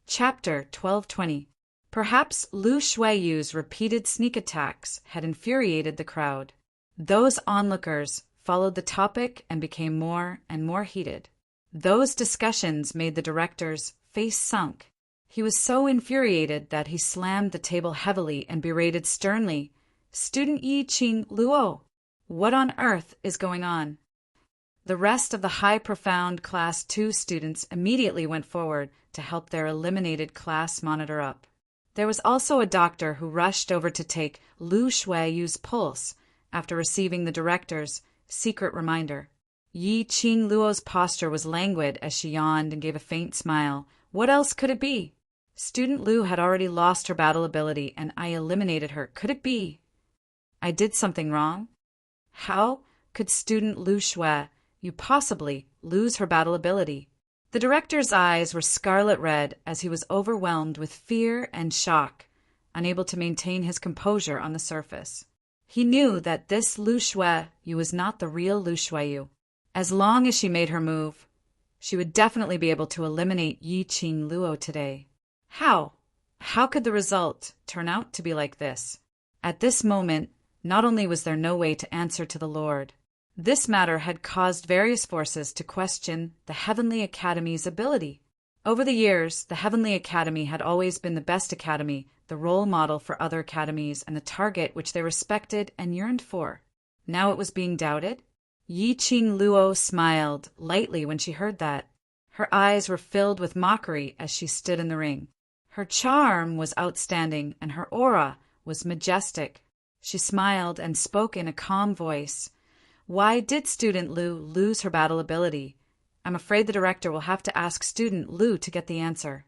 Chapter 1220. Perhaps Lu Shuiyu's repeated sneak attacks had infuriated the crowd. Those onlookers followed the topic and became more and more heated. Those discussions made the director's face sunk. He was so infuriated that he slammed the table heavily and berated sternly, "Student Yi Qing Luo, what on earth is going on?" The rest of the high-profound Class 2 students immediately went forward to help their eliminated class monitor up. There was also a doctor who rushed over to take Lu Shuiyu's pulse after receiving the director's secret reminder. Yi Qing Luo's posture was languid as she yawned and gave a faint smile. What else could it be? Student Lu had already lost her battle ability, and I eliminated her. Could it be I did something wrong? How could student Lu Shuiyu possibly lose her battle ability? The director's eyes were scarlet red as he was overwhelmed with fear and shock, unable to maintain his composure on the surface. He knew that this Lu Shuiyu was not the real Lu Shuiyu. As long as she made her move, she would definitely be able to eliminate Yi Qing Luo today. How? How could the result turn out to be like this? At this moment, not only was there no way to answer to the Lord, this matter had caused various forces to question the Heavenly Academy's ability. Over the years, the Heavenly Academy had always been the best academy, the role model for other academies, and the target which they respected and yearned for. Now it was being doubted? Yi Qing Luo smiled lightly when she heard that. Her eyes were filled with mockery as she stood in the ring. Her charm was outstanding, and her aura was majestic. She smiled and spoke in a calm voice. Why did student Lu lose her battle ability? I'm afraid the director will have to ask student Lu to get the answer.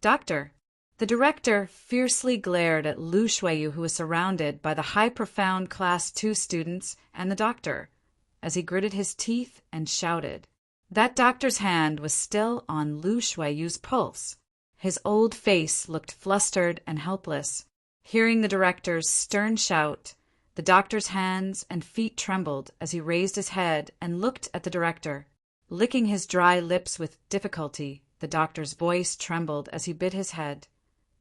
Doctor. The director fiercely glared at Lu Shuiyu, who was surrounded by the high-profound Class 2 students and the doctor, as he gritted his teeth and shouted. That doctor's hand was still on Lu Shuiyu's pulse. His old face looked flustered and helpless. Hearing the director's stern shout, the doctor's hands and feet trembled as he raised his head and looked at the director. Licking his dry lips with difficulty, the doctor's voice trembled as he bit his head.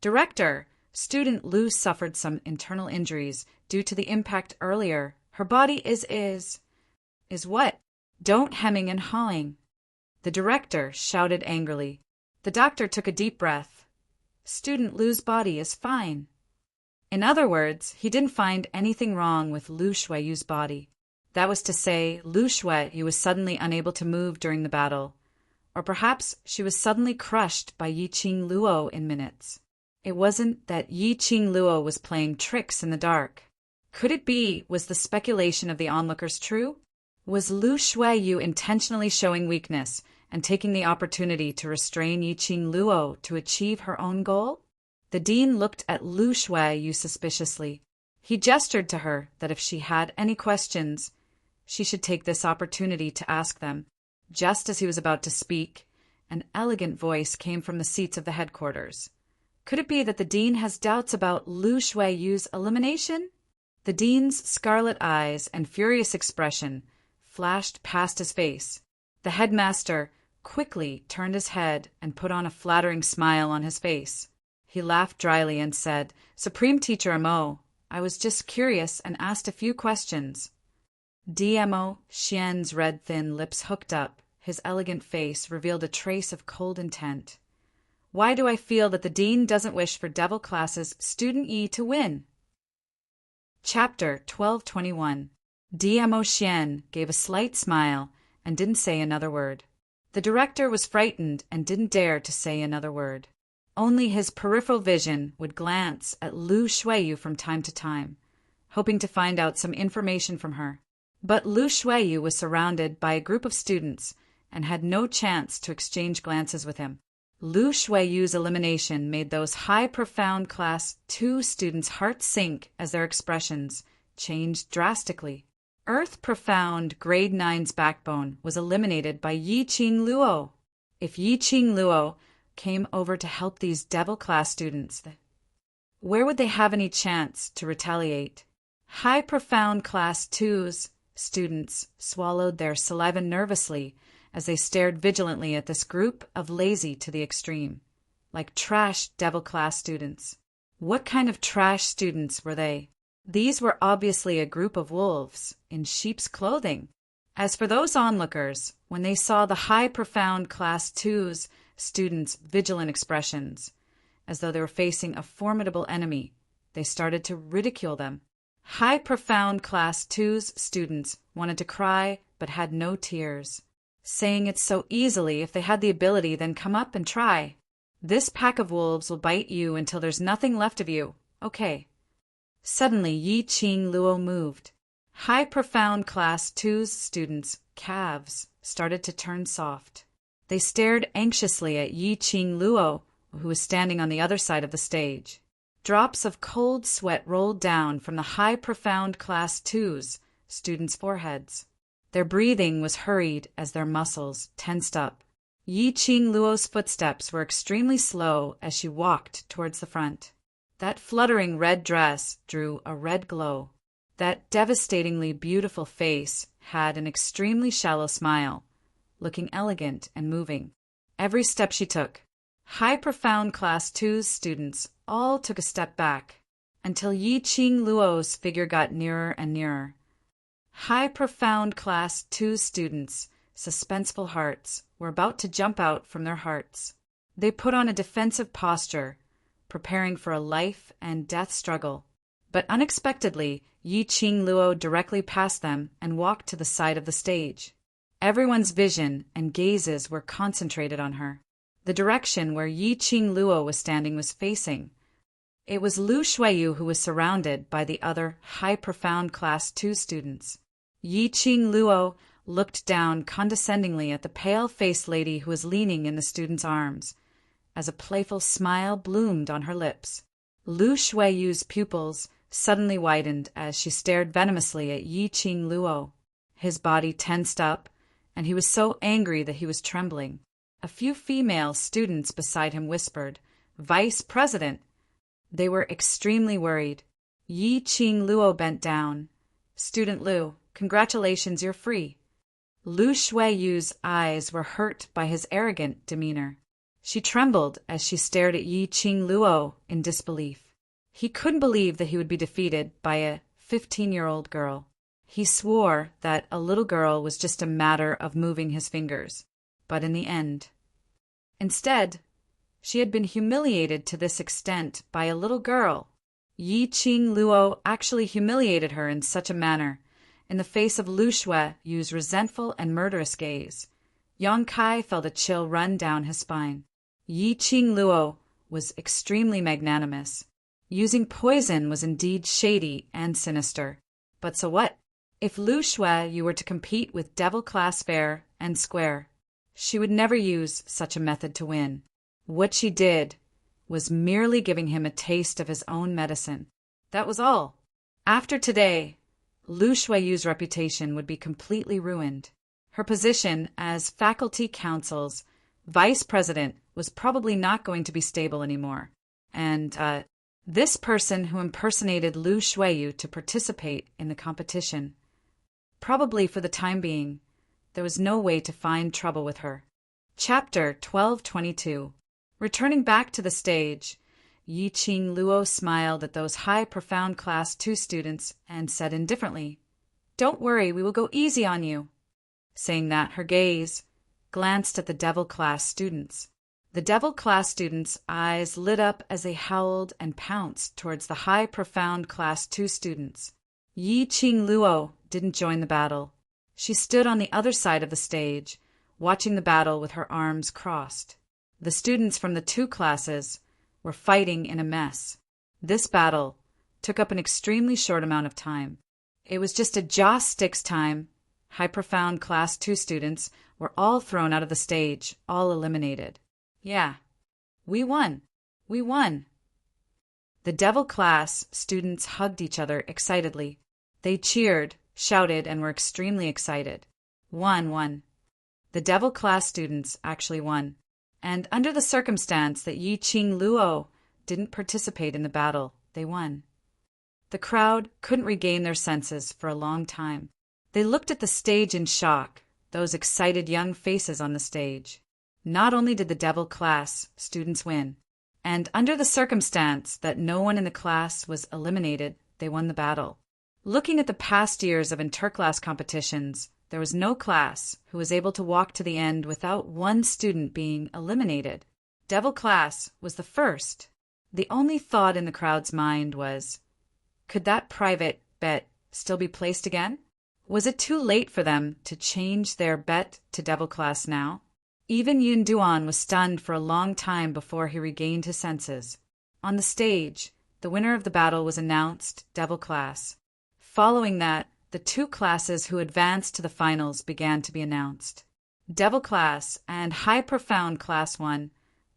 Director, student Lu suffered some internal injuries due to the impact earlier. Her body is what? Don't hemming and hawing. The director shouted angrily. The doctor took a deep breath. Student Lu's body is fine. In other words, he didn't find anything wrong with Lu Shuiyu's body. That was to say, Lu Shuiyu was suddenly unable to move during the battle. Or perhaps she was suddenly crushed by Yi Qing Luo in minutes. It wasn't that Yi Qing Luo was playing tricks in the dark. Could it be, was the speculation of the onlookers true? Was Lu Shuiyu intentionally showing weakness and taking the opportunity to restrain Yi Qing Luo to achieve her own goal? The dean looked at Lu Shuiyu suspiciously. He gestured to her that if she had any questions, she should take this opportunity to ask them. Just as he was about to speak, an elegant voice came from the seats of the headquarters. Could it be that the dean has doubts about Lu Shuiyu's elimination? The dean's scarlet eyes and furious expression flashed past his face. The headmaster quickly turned his head and put on a flattering smile on his face. He laughed dryly and said, Supreme Teacher Mo, I was just curious and asked a few questions. DMO Xian's red thin lips hooked up. His elegant face revealed a trace of cold intent. Why do I feel that the dean doesn't wish for Devil Class's student Yi to win? Chapter 1221. DMO Xian gave a slight smile and didn't say another word. The director was frightened and didn't dare to say another word. Only his peripheral vision would glance at Lu Shuiyu from time to time, hoping to find out some information from her. But Lu Shuiyu was surrounded by a group of students and had no chance to exchange glances with him. Lu Shuiyu's elimination made those high-profound Class 2 students' hearts sink as their expressions changed drastically. Earth-profound Grade 9's backbone was eliminated by Yi Qing Luo. If Yi Qing Luo came over to help these Devil Class students, where would they have any chance to retaliate? High-profound Class 2's students swallowed their saliva nervously as they stared vigilantly at this group of lazy to the extreme. like trash devil class students. What kind of trash students were they? These were obviously a group of wolves in sheep's clothing. As for those onlookers, when they saw the high profound Class 2's students' vigilant expressions, as though they were facing a formidable enemy, they started to ridicule them. High profound Class 2's students wanted to cry but had no tears, saying it so easily. If they had the ability, then come up and try. This pack of wolves will bite you until there's nothing left of you. Okay. Suddenly Yi Qing Luo moved. High profound Class 2's students' calves started to turn soft. They stared anxiously at Yi Qing Luo, who was standing on the other side of the stage. Drops of cold sweat rolled down from the high profound Class 2's students' foreheads. Their breathing was hurried as their muscles tensed up. Yi Qing Luo's footsteps were extremely slow as she walked towards the front. That fluttering red dress drew a red glow. That devastatingly beautiful face had an extremely shallow smile, looking elegant and moving. Every step she took, high profound Class 2's students all took a step back, until Yi Qing Luo's figure got nearer and nearer. High profound Class 2's students' suspenseful hearts were about to jump out from their hearts. They put on a defensive posture, preparing for a life and death struggle. But unexpectedly, Yi Qing Luo directly passed them and walked to the side of the stage. Everyone's vision and gazes were concentrated on her. The direction where Yi Qing Luo was standing was facing. It was Lu Shuiyu who was surrounded by the other high profound Class 2 students. Yi Qing Luo looked down condescendingly at the pale-faced lady who was leaning in the student's arms, as a playful smile bloomed on her lips. Lu Shuiyu's pupils suddenly widened as she stared venomously at Yi Qing Luo. His body tensed up, and he was so angry that he was trembling. A few female students beside him whispered, "Vice President!" They were extremely worried. Yi Qing Luo bent down. "Student Lu, congratulations, you're free." Lu Shuiyu's eyes were hurt by his arrogant demeanor. She trembled as she stared at Yi Qing Luo in disbelief. He couldn't believe that he would be defeated by a 15-year-old girl. He swore that a little girl was just a matter of moving his fingers. But in the end, instead, she had been humiliated to this extent by a little girl. Yi Qing Luo actually humiliated her in such a manner, in the face of Lu Shuiyu's resentful and murderous gaze. Yang Kai felt a chill run down his spine. Yi Qing Luo was extremely magnanimous. Using poison was indeed shady and sinister. But so what? If Lu Shuiyu were to compete with Devil Class fair and square, she would never use such a method to win. What she did was merely giving him a taste of his own medicine. That was all. After today, Lu Shuiyu's reputation would be completely ruined. Her position as faculty council's vice president was probably not going to be stable anymore. And this person who impersonated Lu Shuiyu to participate in the competition, probably for the time being, there was no way to find trouble with her. Chapter 1222. Returning back to the stage, Yi Qing Luo smiled at those high profound Class 2 students and said indifferently, "Don't worry, we will go easy on you." Saying that, her gaze glanced at the Devil Class students. The Devil Class students' eyes lit up as they howled and pounced towards the high profound Class 2 students. Yi Qing Luo didn't join the battle. She stood on the other side of the stage, watching the battle with her arms crossed. The students from the two classes were fighting in a mess. This battle took up an extremely short amount of time. It was just a joss sticks time. High profound Class 2 students were all thrown out of the stage, all eliminated. Yeah, we won. We won. The Devil Class students hugged each other excitedly. They cheered, shouted, and were extremely excited. Won. The Devil Class students actually won. And under the circumstance that Yi Qing Luo didn't participate in the battle, they won. The crowd couldn't regain their senses for a long time. They looked at the stage in shock, those excited young faces on the stage. Not only did the Devil Class students win, And under the circumstance that no one in the class was eliminated, they won the battle. Looking at the past years of interclass competitions, there was no class who was able to walk to the end without one student being eliminated. Devil class was the first. The only thought in the crowd's mind was, could that private bet still be placed again? Was it too late for them to change their bet to devil class now? Even Yun Duan was stunned for a long time before he regained his senses. On the stage, the winner of the battle was announced, devil class. Following that, the two classes who advanced to the finals began to be announced. Devil class and High Profound Class 1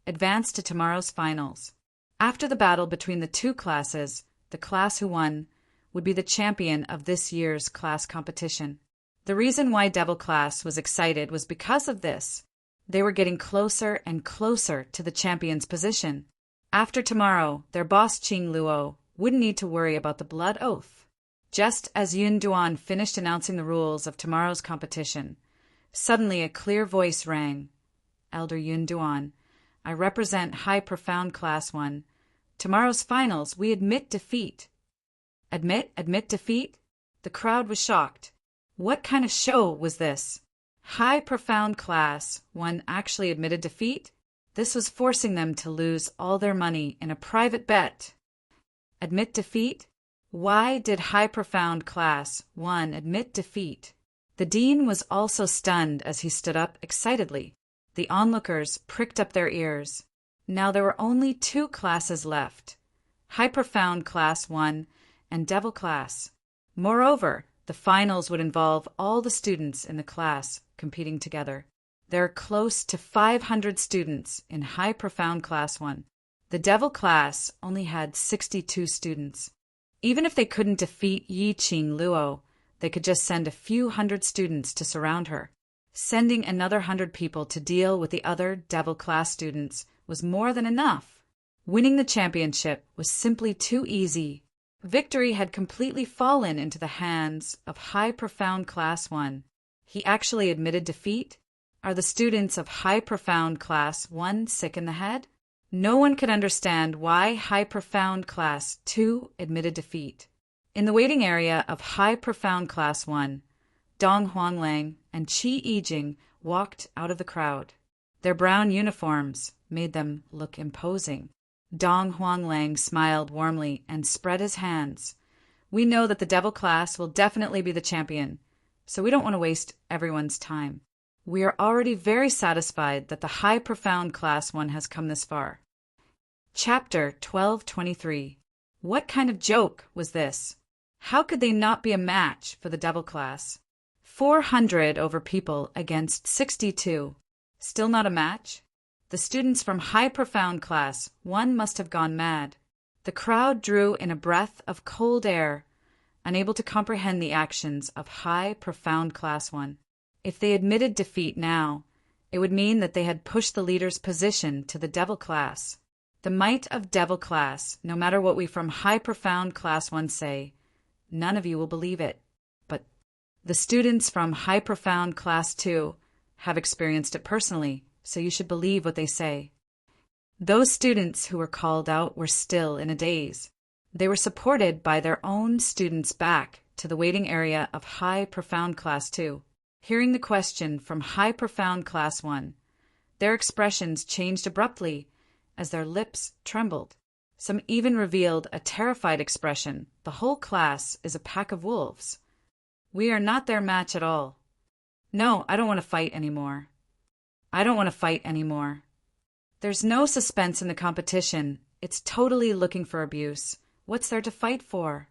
advanced to tomorrow's finals. After the battle between the two classes, the class who won would be the champion of this year's class competition. The reason why Devil class was excited was because of this. They were getting closer and closer to the champion's position. After tomorrow, their boss Qing Luo wouldn't need to worry about the blood oath. Just as Yun Duan finished announcing the rules of tomorrow's competition, suddenly a clear voice rang. Elder Yun Duan, I represent High Profound Class 1. Tomorrow's finals, we admit defeat. Admit defeat? The crowd was shocked. What kind of show was this? High Profound Class 1 actually admitted defeat? This was forcing them to lose all their money in a private bet. Admit defeat? Why did High Profound Class 1 admit defeat? The dean was also stunned as he stood up excitedly. The onlookers pricked up their ears. Now there were only two classes left, High Profound Class 1 and Devil Class. Moreover, the finals would involve all the students in the class competing together. There are close to 500 students in High Profound Class 1. The Devil Class only had 62 students. Even if they couldn't defeat Yi Qing Luo, they could just send a few hundred students to surround her. Sending another 100 people to deal with the other Devil Class students was more than enough. Winning the championship was simply too easy. Victory had completely fallen into the hands of High Profound Class 1. He actually admitted defeat? Are the students of High Profound Class 1 sick in the head? No one could understand why High Profound Class 2 admitted defeat. In the waiting area of High Profound Class 1, Dong Huanglang and Qi Yijing walked out of the crowd. Their brown uniforms made them look imposing. Dong Huanglang smiled warmly and spread his hands. We know that the Devil Class will definitely be the champion, so we don't want to waste everyone's time. We are already very satisfied that the High Profound Class 1 has come this far. Chapter 1223. What kind of joke was this? How could they not be a match for the Devil Class? 400 over people against 62. Still not a match? The students from High Profound Class 1 must have gone mad. The crowd drew in a breath of cold air, unable to comprehend the actions of High Profound Class 1. If they admitted defeat now, it would mean that they had pushed the leader's position to the Devil Class. The might of Devil Class, no matter what we from High Profound Class 1 say, none of you will believe it. But the students from High Profound Class 2 have experienced it personally, so you should believe what they say. Those students who were called out were still in a daze. They were supported by their own students back to the waiting area of High Profound Class 2. Hearing the question from High Profound Class 1, their expressions changed abruptly as their lips trembled. Some even revealed a terrified expression. The whole class is a pack of wolves. We are not their match at all. No, I don't want to fight anymore. I don't want to fight anymore. There's no suspense in the competition. It's totally looking for abuse. What's there to fight for?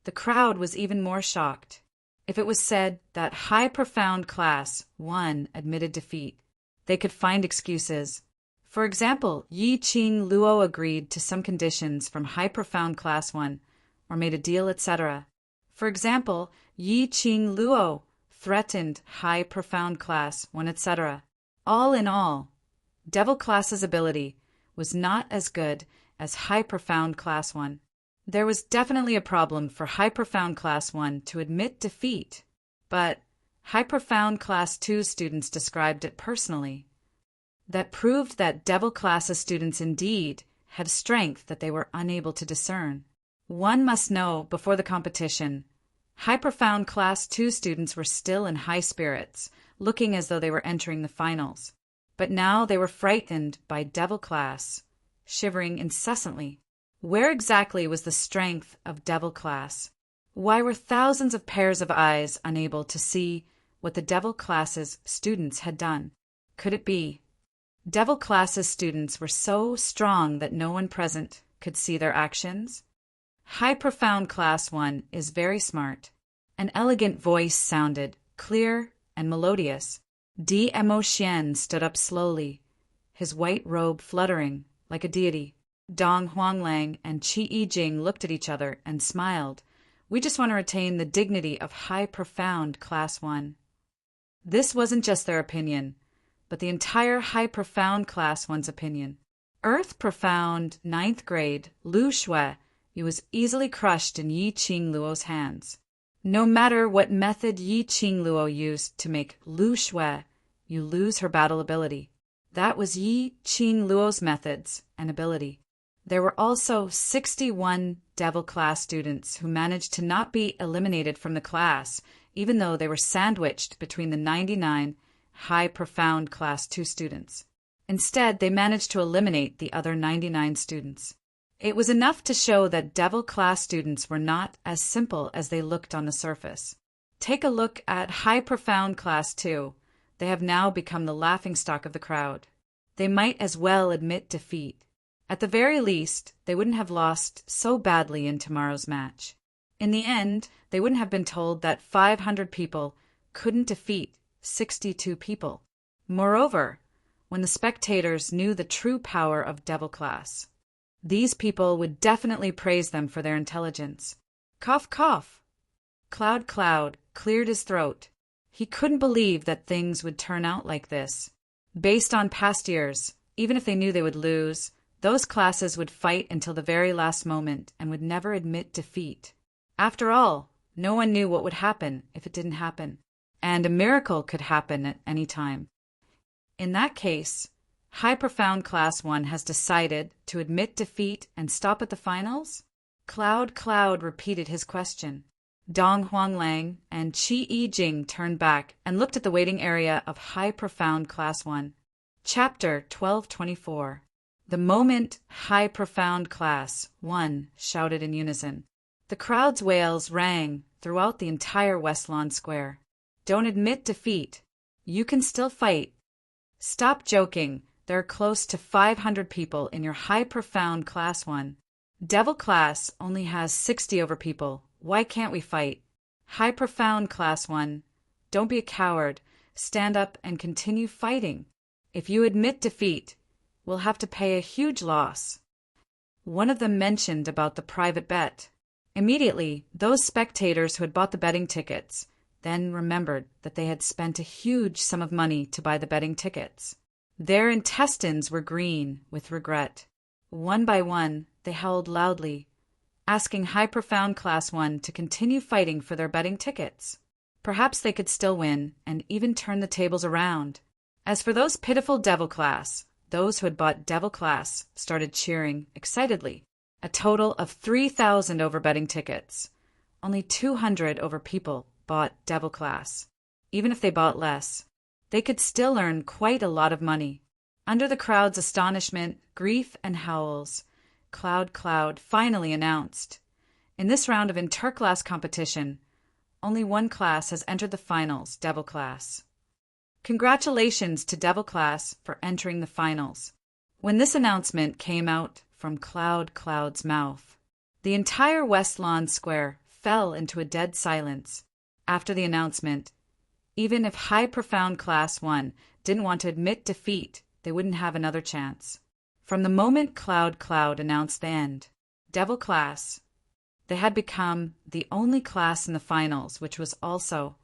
The crowd was even more shocked. If it was said that High Profound Class 1 admitted defeat, they could find excuses. For example, Yi Qing Luo agreed to some conditions from High Profound Class 1, or made a deal, etc. For example, Yi Qing Luo threatened High Profound Class 1, etc. All in all, Devil Class's ability was not as good as High Profound Class 1. There was definitely a problem for High Profound Class 1 to admit defeat, but High Profound Class 2 students described it personally. That proved that Devil Class's students indeed had strength that they were unable to discern. One must know, before the competition, High Profound Class 2 students were still in high spirits, looking as though they were entering the finals. But now they were frightened by Devil Class, shivering incessantly. Where exactly was the strength of Devil Class? Why were thousands of pairs of eyes unable to see what the Devil Class's students had done? Could it be Devil Class's students were so strong that no one present could see their actions? High Profound Class 1 is very smart. An elegant voice sounded, clear and melodious. D'Emotion stood up slowly, his white robe fluttering like a deity. Dong Huanglang and Qi Yijing looked at each other and smiled. We just want to retain the dignity of High Profound Class 1. This wasn't just their opinion, but the entire High Profound Class 1's opinion. Earth Profound 9th grade Lu Shui was easily crushed in Yi Qing Luo's hands. No matter what method Yi Qing Luo used to make Lu Shui, you lose her battle ability. That was Yi Qing Luo's methods and ability. There were also 61 Devil Class students who managed to not be eliminated from the class, even though they were sandwiched between the 99 High Profound Class 2 students. Instead, they managed to eliminate the other 99 students. It was enough to show that Devil Class students were not as simple as they looked on the surface. Take a look at High Profound Class 2. They have now become the laughingstock of the crowd. They might as well admit defeat. At the very least, they wouldn't have lost so badly in tomorrow's match. In the end, they wouldn't have been told that 500 people couldn't defeat 62 people. Moreover, when the spectators knew the true power of Devil Class, these people would definitely praise them for their intelligence. Cough, cough. Cloud cleared his throat. He couldn't believe that things would turn out like this. Based on past years, even if they knew they would lose, those classes would fight until the very last moment and would never admit defeat. After all, no one knew what would happen if it didn't happen, and a miracle could happen at any time. In that case, High Profound Class 1 has decided to admit defeat and stop at the finals? Cloud repeated his question. Dong Huanglang and Qi Yijing turned back and looked at the waiting area of High Profound Class 1. Chapter 1224. The moment High Profound Class 1 shouted in unison. The crowd's wails rang throughout the entire West Lawn Square. Don't admit defeat. You can still fight. Stop joking. There are close to 500 people in your High Profound Class 1. Devil Class only has 60 over people. Why can't we fight? High Profound Class 1. Don't be a coward. Stand up and continue fighting. If you admit defeat, we'll have to pay a huge loss. One of them mentioned about the private bet. Immediately, those spectators who had bought the betting tickets then remembered that they had spent a huge sum of money to buy the betting tickets. Their intestines were green with regret. One by one, they howled loudly, asking High Profound Class 1 to continue fighting for their betting tickets. Perhaps they could still win and even turn the tables around. As for those pitiful Devil Class, those who had bought Devil Class started cheering excitedly. A total of 3,000 over betting tickets. Only 200 over people bought Devil Class. Even if they bought less, they could still earn quite a lot of money. Under the crowd's astonishment, grief, and howls, Cloud finally announced, in this round of interclass competition, only one class has entered the finals, Devil Class. Congratulations to Devil Class for entering the finals. When this announcement came out from Cloud's mouth, the entire West Lawn Square fell into a dead silence. After the announcement, even if High Profound Class 1 didn't want to admit defeat, they wouldn't have another chance. From the moment Cloud announced the end, Devil Class, they had become the only class in the finals which was also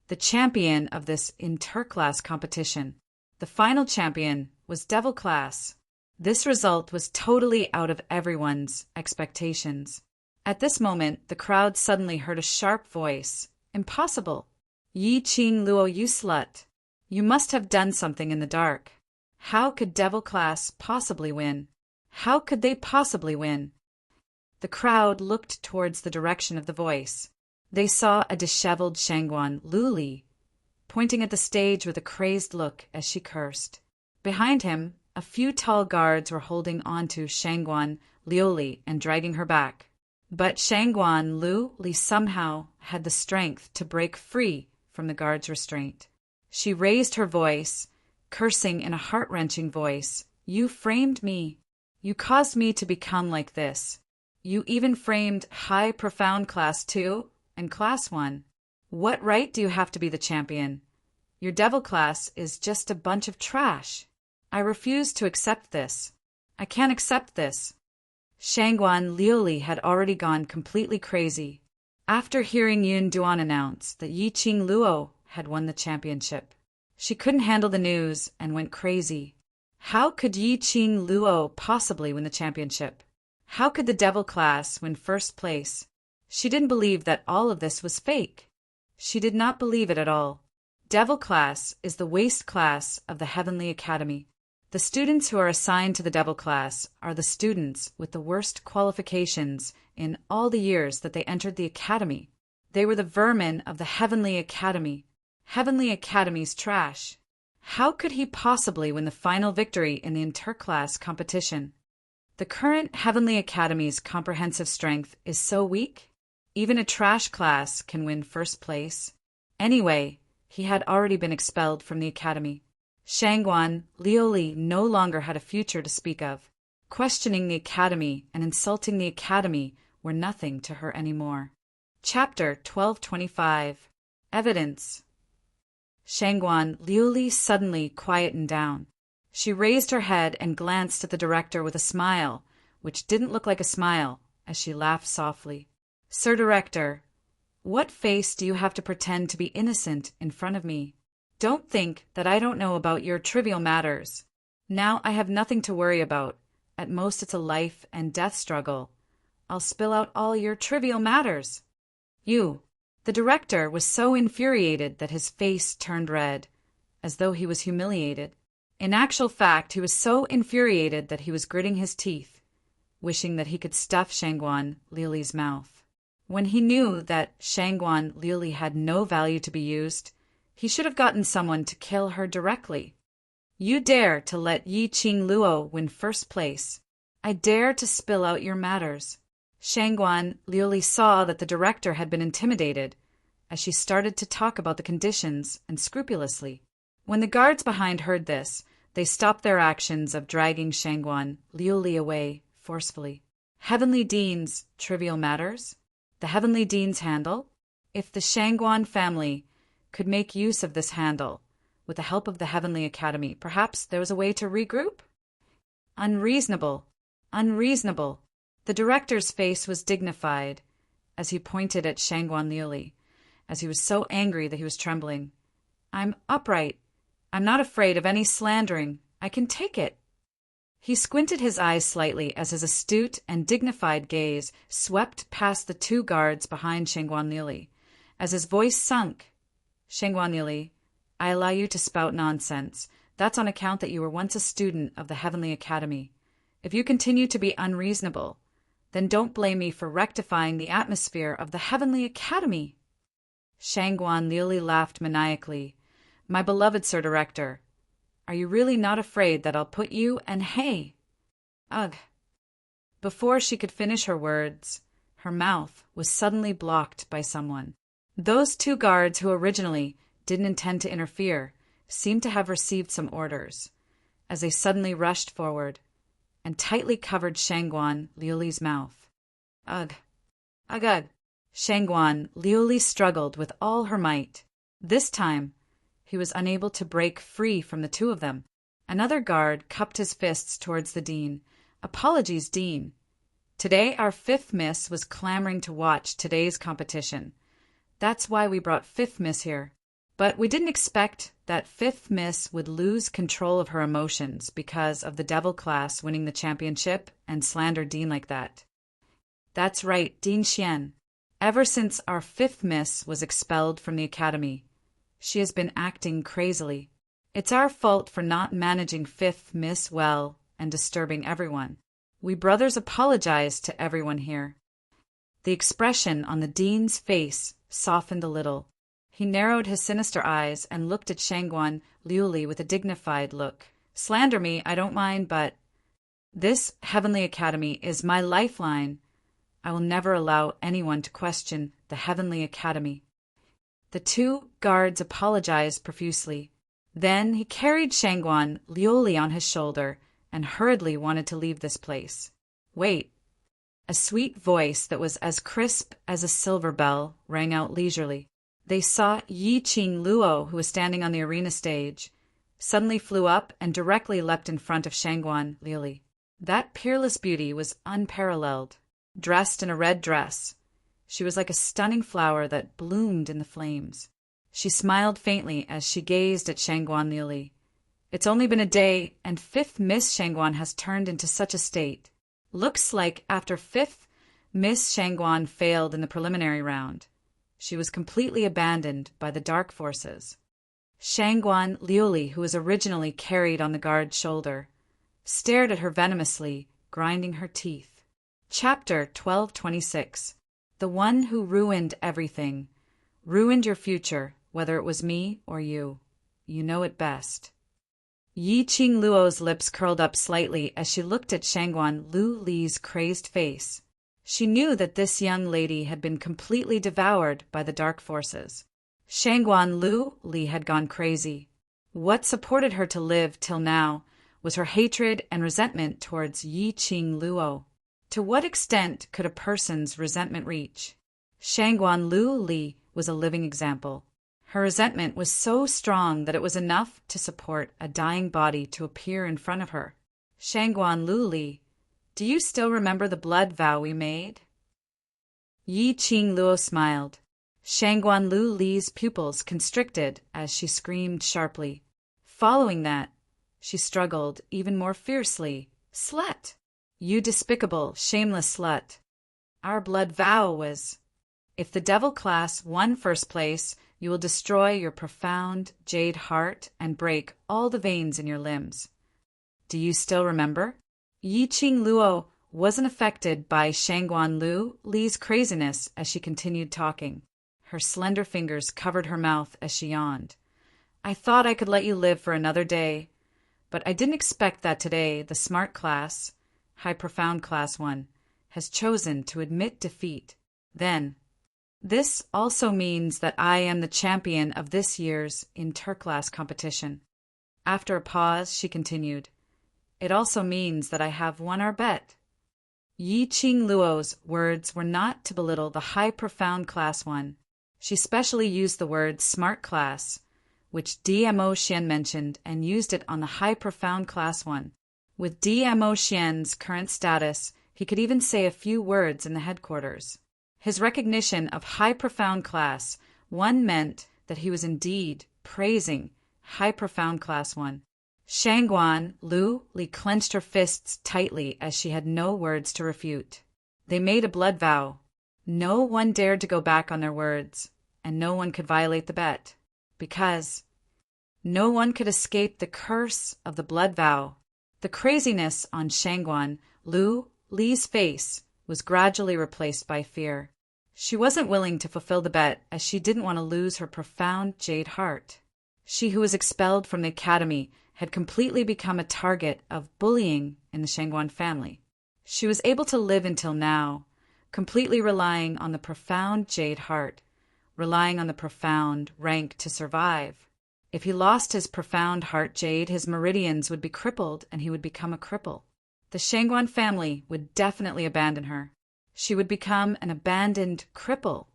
the champion of this interclass competition. The final champion was Devil Class. This result was totally out of everyone's expectations. At this moment, the crowd suddenly heard a sharp voice. Impossible! Yi Qing Luo, you slut! You must have done something in the dark. How could Devil Class possibly win? How could they possibly win? The crowd looked towards the direction of the voice. They saw a disheveled Shangguan Liuli pointing at the stage with a crazed look as she cursed. Behind him, a few tall guards were holding onto Shangguan Liuli and dragging her back. But Shangguan Liuli somehow had the strength to break free from the guards' restraint. She raised her voice, cursing in a heart-wrenching voice, "You framed me. You caused me to become like this. You even framed high profound class 2 and class 1. What right do you have to be the champion? Your devil class is just a bunch of trash. I refuse to accept this. I can't accept this." Shangguan Liuli had already gone completely crazy after hearing Yun Duan announce that Yiqing Luo had won the championship. She couldn't handle the news and went crazy. How could Yiqing Luo possibly win the championship? How could the devil class win first place? She didn't believe that all of this was fake. She did not believe it at all. Devil class is the waste class of the Heavenly Academy. The students who are assigned to the devil class are the students with the worst qualifications in all the years that they entered the academy. They were the vermin of the Heavenly Academy. Heavenly Academy's trash. How could he possibly win the final victory in the interclass competition? The current Heavenly Academy's comprehensive strength is so weak, even a trash class can win first place. Anyway, he had already been expelled from the academy. Shangguan Liuli no longer had a future to speak of. Questioning the academy and insulting the academy were nothing to her anymore. Chapter 1225. Evidence. Shangguan Liuli suddenly quietened down. She raised her head and glanced at the director with a smile, which didn't look like a smile, as she laughed softly. "Sir Director, what face do you have to pretend to be innocent in front of me? Don't think that I don't know about your trivial matters. Now I have nothing to worry about. At most it's a life and death struggle. I'll spill out all your trivial matters." "You." The director was so infuriated that his face turned red, as though he was humiliated. In actual fact, he was so infuriated that he was gritting his teeth, wishing that he could stuff Shangguan Liuli's mouth. When he knew that Shangguan Liuli had no value to be used, he should have gotten someone to kill her directly. "You dare to let Yiqing Luo win first place. I dare to spill out your matters." Shangguan Liuli saw that the director had been intimidated, as she started to talk about the conditions and scrupulously. When the guards behind heard this, they stopped their actions of dragging Shangguan Liuli away forcefully. Heavenly Dean's trivial matters? The Heavenly Dean's handle? If the Shangguan family could make use of this handle, with the help of the Heavenly Academy, perhaps there was a way to regroup? Unreasonable. Unreasonable. The director's face was dignified as he pointed at Shangguan Liuli, as he was so angry that he was trembling. "I'm upright. I'm not afraid of any slandering. I can take it." He squinted his eyes slightly as his astute and dignified gaze swept past the two guards behind Shangguan Liuli. As his voice sunk, "Shangguan Liuli, I allow you to spout nonsense. That's on account that you were once a student of the Heavenly Academy. If you continue to be unreasonable, then don't blame me for rectifying the atmosphere of the Heavenly Academy." Shangguan Liuli laughed maniacally. "My beloved Sir Director, are you really not afraid that I'll put you and hey?" Ugh. Before she could finish her words, her mouth was suddenly blocked by someone. Those two guards who originally didn't intend to interfere seemed to have received some orders, as they suddenly rushed forward and tightly covered Shangguan Liuli's mouth. Ugh. Ugh, ugh. Shangguan Liuli struggled with all her might. This time, he was unable to break free from the two of them. Another guard cupped his fists towards the dean. "Apologies, Dean. Today our fifth miss was clamoring to watch today's competition. That's why we brought fifth miss here. But we didn't expect that fifth miss would lose control of her emotions because of the devil class winning the championship and slander Dean like that." "That's right, Dean Xian. Ever since our fifth miss was expelled from the academy, she has been acting crazily. It's our fault for not managing fifth miss well and disturbing everyone. We brothers apologize to everyone here." The expression on the dean's face softened a little. He narrowed his sinister eyes and looked at Shangguan Liuli with a dignified look. "Slander me, I don't mind, but this Heavenly Academy is my lifeline. I will never allow anyone to question the Heavenly Academy." The two guards apologized profusely. Then he carried Shangguan Liuli on his shoulder and hurriedly wanted to leave this place. "Wait." A sweet voice that was as crisp as a silver bell rang out leisurely. They saw Yi Qing Luo, who was standing on the arena stage, suddenly flew up and directly leapt in front of Shangguan Liuli. That peerless beauty was unparalleled. Dressed in a red dress, she was like a stunning flower that bloomed in the flames. She smiled faintly as she gazed at Shangguan Liuli. "It's only been a day, and 5th Miss Shangguan has turned into such a state. Looks like after 5th Miss Shangguan failed in the preliminary round, she was completely abandoned by the dark forces." Shangguan Liuli, who was originally carried on the guard's shoulder, stared at her venomously, grinding her teeth. Chapter 1226. The one who ruined everything. Ruined your future, whether it was me or you. You know it best. Yi Qing Luo's lips curled up slightly as she looked at Shangguan Liuli's crazed face. She knew that this young lady had been completely devoured by the dark forces. Shangguan Liuli had gone crazy. What supported her to live till now was her hatred and resentment towards Yi Qing Luo. To what extent could a person's resentment reach? Shangguan Liuli was a living example. Her resentment was so strong that it was enough to support a dying body to appear in front of her. "Shangguan Liuli, do you still remember the blood vow we made?" Yi Qing Luo smiled. Shangguan Liuli's pupils constricted as she screamed sharply. Following that, she struggled even more fiercely. "Slut! You despicable, shameless slut! Our blood vow was, if the devil class won first place, you will destroy your profound jade heart and break all the veins in your limbs. Do you still remember?" Yi Qing Luo wasn't affected by Shangguan Liuli's craziness as she continued talking. Her slender fingers covered her mouth as she yawned. "I thought I could let you live for another day, but I didn't expect that today the smart class, High Profound Class 1, has chosen to admit defeat. Then, this also means that I am the champion of this year's interclass competition." After a pause, she continued, "It also means that I have won our bet." Yi Qing Luo's words were not to belittle the High Profound Class 1. She specially used the word smart class, which DMO Xian mentioned, and used it on the High Profound Class 1. With DMO Xian's current status, he could even say a few words in the headquarters. His recognition of High Profound Class 1 meant that he was indeed praising High Profound Class 1. Shangguan Liuli clenched her fists tightly as she had no words to refute. They made a blood vow. No one dared to go back on their words, and no one could violate the bet, because no one could escape the curse of the blood vow. The craziness on Shangguan Liuli's face was gradually replaced by fear. She wasn't willing to fulfill the bet as she didn't want to lose her profound jade heart. She who was expelled from the academy had completely become a target of bullying in the Shangguan family. She was able to live until now, completely relying on the profound jade heart, relying on the profound rank to survive. If he lost his profound heart jade, his meridians would be crippled and he would become a cripple. The Shangguan family would definitely abandon her. She would become an abandoned cripple.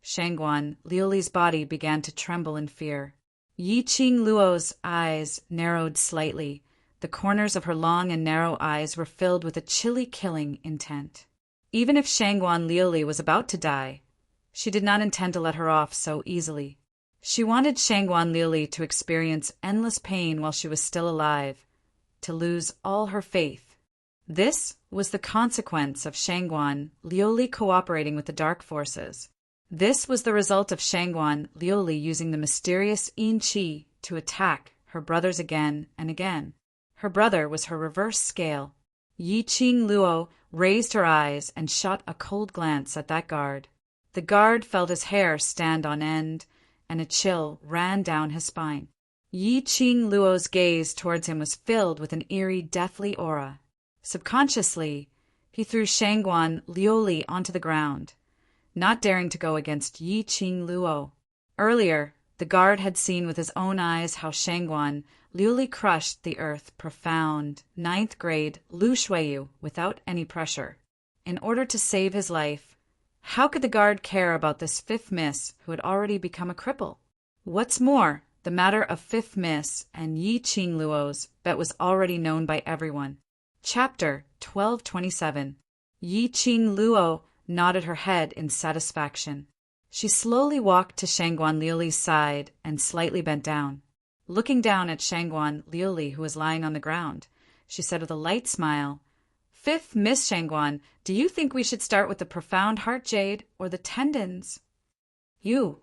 Shangguan Liuli's body began to tremble in fear. Yi Qing Luo's eyes narrowed slightly. The corners of her long and narrow eyes were filled with a chilly killing intent. Even if Shangguan Liuli was about to die, she did not intend to let her off so easily. She wanted Shangguan Liuli to experience endless pain while she was still alive, to lose all her faith. This was the consequence of Shangguan Liuli cooperating with the dark forces. This was the result of Shangguan Liuli using the mysterious Yin Qi to attack her brothers again and again. Her brother was her reverse scale. Yi Qing Luo raised her eyes and shot a cold glance at that guard. The guard felt his hair stand on end, and a chill ran down his spine. Yi Qing Luo's gaze towards him was filled with an eerie, deathly aura. Subconsciously, he threw Shangguan Liuli onto the ground, not daring to go against Yi Qing Luo. Earlier, the guard had seen with his own eyes how Shangguan Liuli crushed the earth profound, 9th grade Lu Shuiyu without any pressure. In order to save his life, how could the guard care about this fifth miss who had already become a cripple? What's more, the matter of fifth miss and Yi Qing Luo's bet was already known by everyone. Chapter 1227. Yi Qing Luo nodded her head in satisfaction. She slowly walked to Shangguan Liuli's side and slightly bent down. Looking down at Shangguan Liuli, who was lying on the ground, she said with a light smile, "Fifth Miss Shangguan, do you think we should start with the profound heart jade or the tendons?" You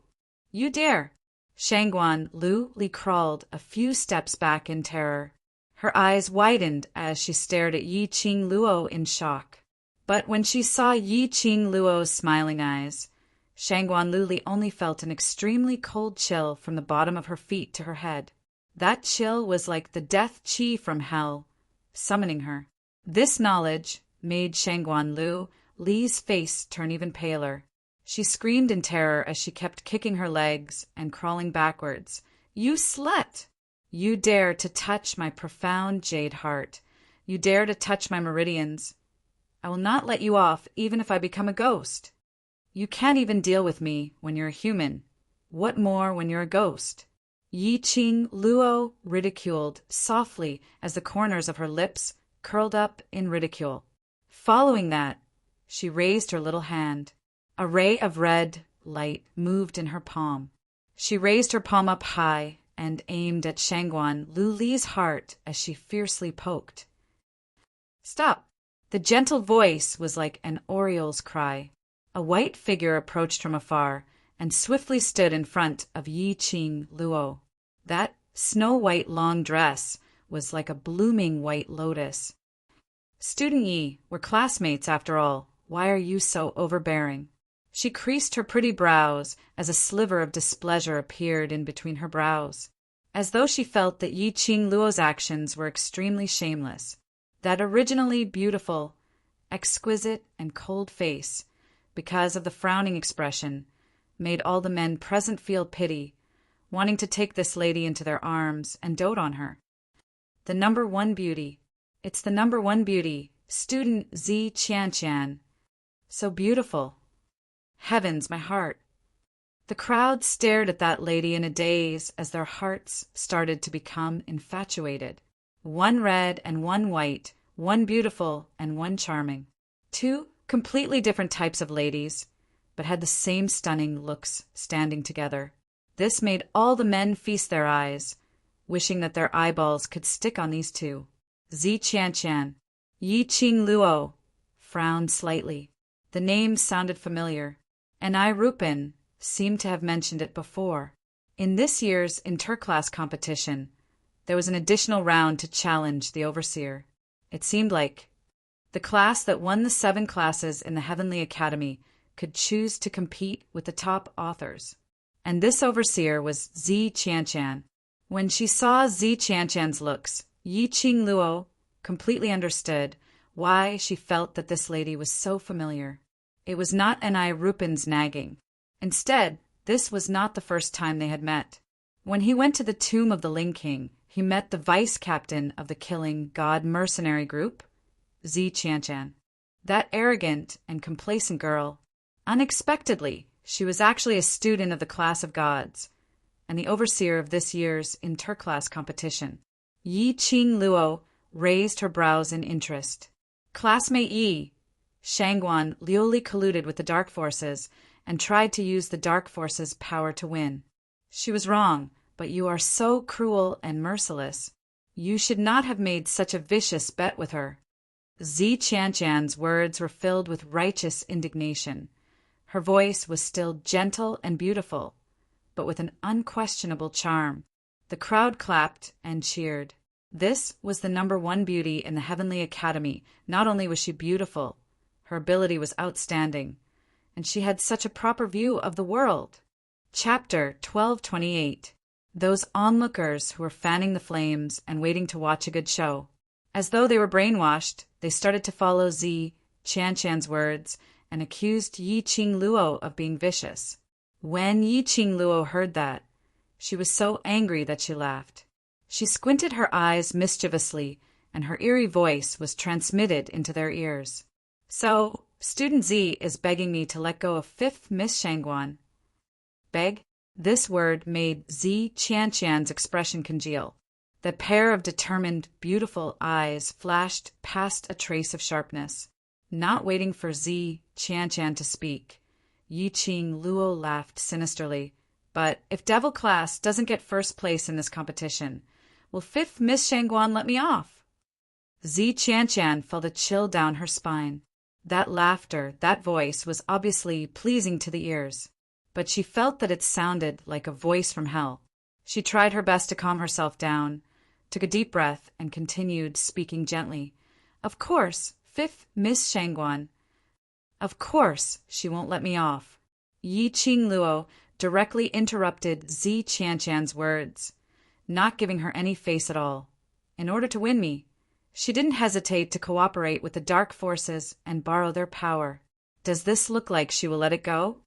dare." Shangguan Liuli crawled a few steps back in terror. Her eyes widened as she stared at Yi Qing Luo in shock. But when she saw Yi Qing Luo's smiling eyes, Shangguan Liuli only felt an extremely cold chill from the bottom of her feet to her head. That chill was like the death chi from hell, summoning her. This knowledge made Shangguan Liu's face turn even paler. She screamed in terror as she kept kicking her legs and crawling backwards. "You slut! You dare to touch my profound jade heart. You dare to touch my meridians. I will not let you off even if I become a ghost. You can't even deal with me when you're a human. What more when you're a ghost?" Yi Qing Luo ridiculed softly as the corners of her lips curled up in ridicule. Following that, she raised her little hand. A ray of red light moved in her palm. She raised her palm up high and aimed at Shangguan Liuli's heart as she fiercely poked. "Stop!" The gentle voice was like an oriole's cry. A white figure approached from afar and swiftly stood in front of Yi Qing Luo. That snow-white long dress was like a blooming white lotus. "Student Yi, we're classmates after all. Why are you so overbearing?" She creased her pretty brows as a sliver of displeasure appeared in between her brows, as though she felt that Yi Qing Luo's actions were extremely shameless. That originally beautiful, exquisite, and cold face, because of the frowning expression, made all the men present feel pity, wanting to take this lady into their arms and dote on her. The number one beauty. It's the number one beauty, student Zi Qianqian. So beautiful. Heavens, my heart. The crowd stared at that lady in a daze as their hearts started to become infatuated. One red and one white, one beautiful and one charming. Two completely different types of ladies, but had the same stunning looks standing together. This made all the men feast their eyes, wishing that their eyeballs could stick on these two. Zi Qianqian. Yi Qing Luo frowned slightly. The name sounded familiar, and I Rupin seemed to have mentioned it before. In this year's interclass competition, there was an additional round to challenge the overseer. It seemed like the class that won the 7 classes in the Heavenly Academy could choose to compete with the top authors. And this overseer was Zi Qianqian. When she saw Zi Qianqian's looks, Yi Qing Luo completely understood why she felt that this lady was so familiar. It was not an I Rupin's nagging. Instead, this was not the first time they had met. When he went to the tomb of the Ling King, he met the vice captain of the killing god mercenary group, Zi Qianqian. That arrogant and complacent girl. Unexpectedly, she was actually a student of the class of gods, and the overseer of this year's interclass competition. Yi Qing Luo raised her brows in interest. "Classmate Yi, Shangguan Liuli colluded with the dark forces and tried to use the dark forces' power to win. She was wrong, but you are so cruel and merciless. You should not have made such a vicious bet with her." Zi Qianqian's words were filled with righteous indignation. Her voice was still gentle and beautiful, but with an unquestionable charm. The crowd clapped and cheered. This was the #1 beauty in the Heavenly Academy. Not only was she beautiful, her ability was outstanding, and she had such a proper view of the world. Chapter 1228. Those onlookers who were fanning the flames and waiting to watch a good show. As though they were brainwashed, they started to follow Zi Qianshan's words and accused Yi Qingluo of being vicious. When Yi Qingluo heard that, she was so angry that she laughed. She squinted her eyes mischievously, and her eerie voice was transmitted into their ears. So, Student Z is begging me to let go of 5th Miss Shangguan. Beg? This word made Zi Qianshan's expression congeal. The pair of determined, beautiful eyes flashed past a trace of sharpness. Not waiting for Zi Qianshan to speak, Yi Qingluo laughed sinisterly. But if Devil Class doesn't get first place in this competition, will 5th Miss Shangguan let me off? Zi Qianshan felt a chill down her spine. That laughter, that voice was obviously pleasing to the ears, but she felt that it sounded like a voice from hell. She tried her best to calm herself down, took a deep breath, and continued speaking gently. Of course, 5th Miss Shangguan. Of course she won't let me off. Yi Qingluo directly interrupted Zi Qianshan's words, not giving her any face at all. In order to win me, she didn't hesitate to cooperate with the dark forces and borrow their power. Does this look like she will let it go?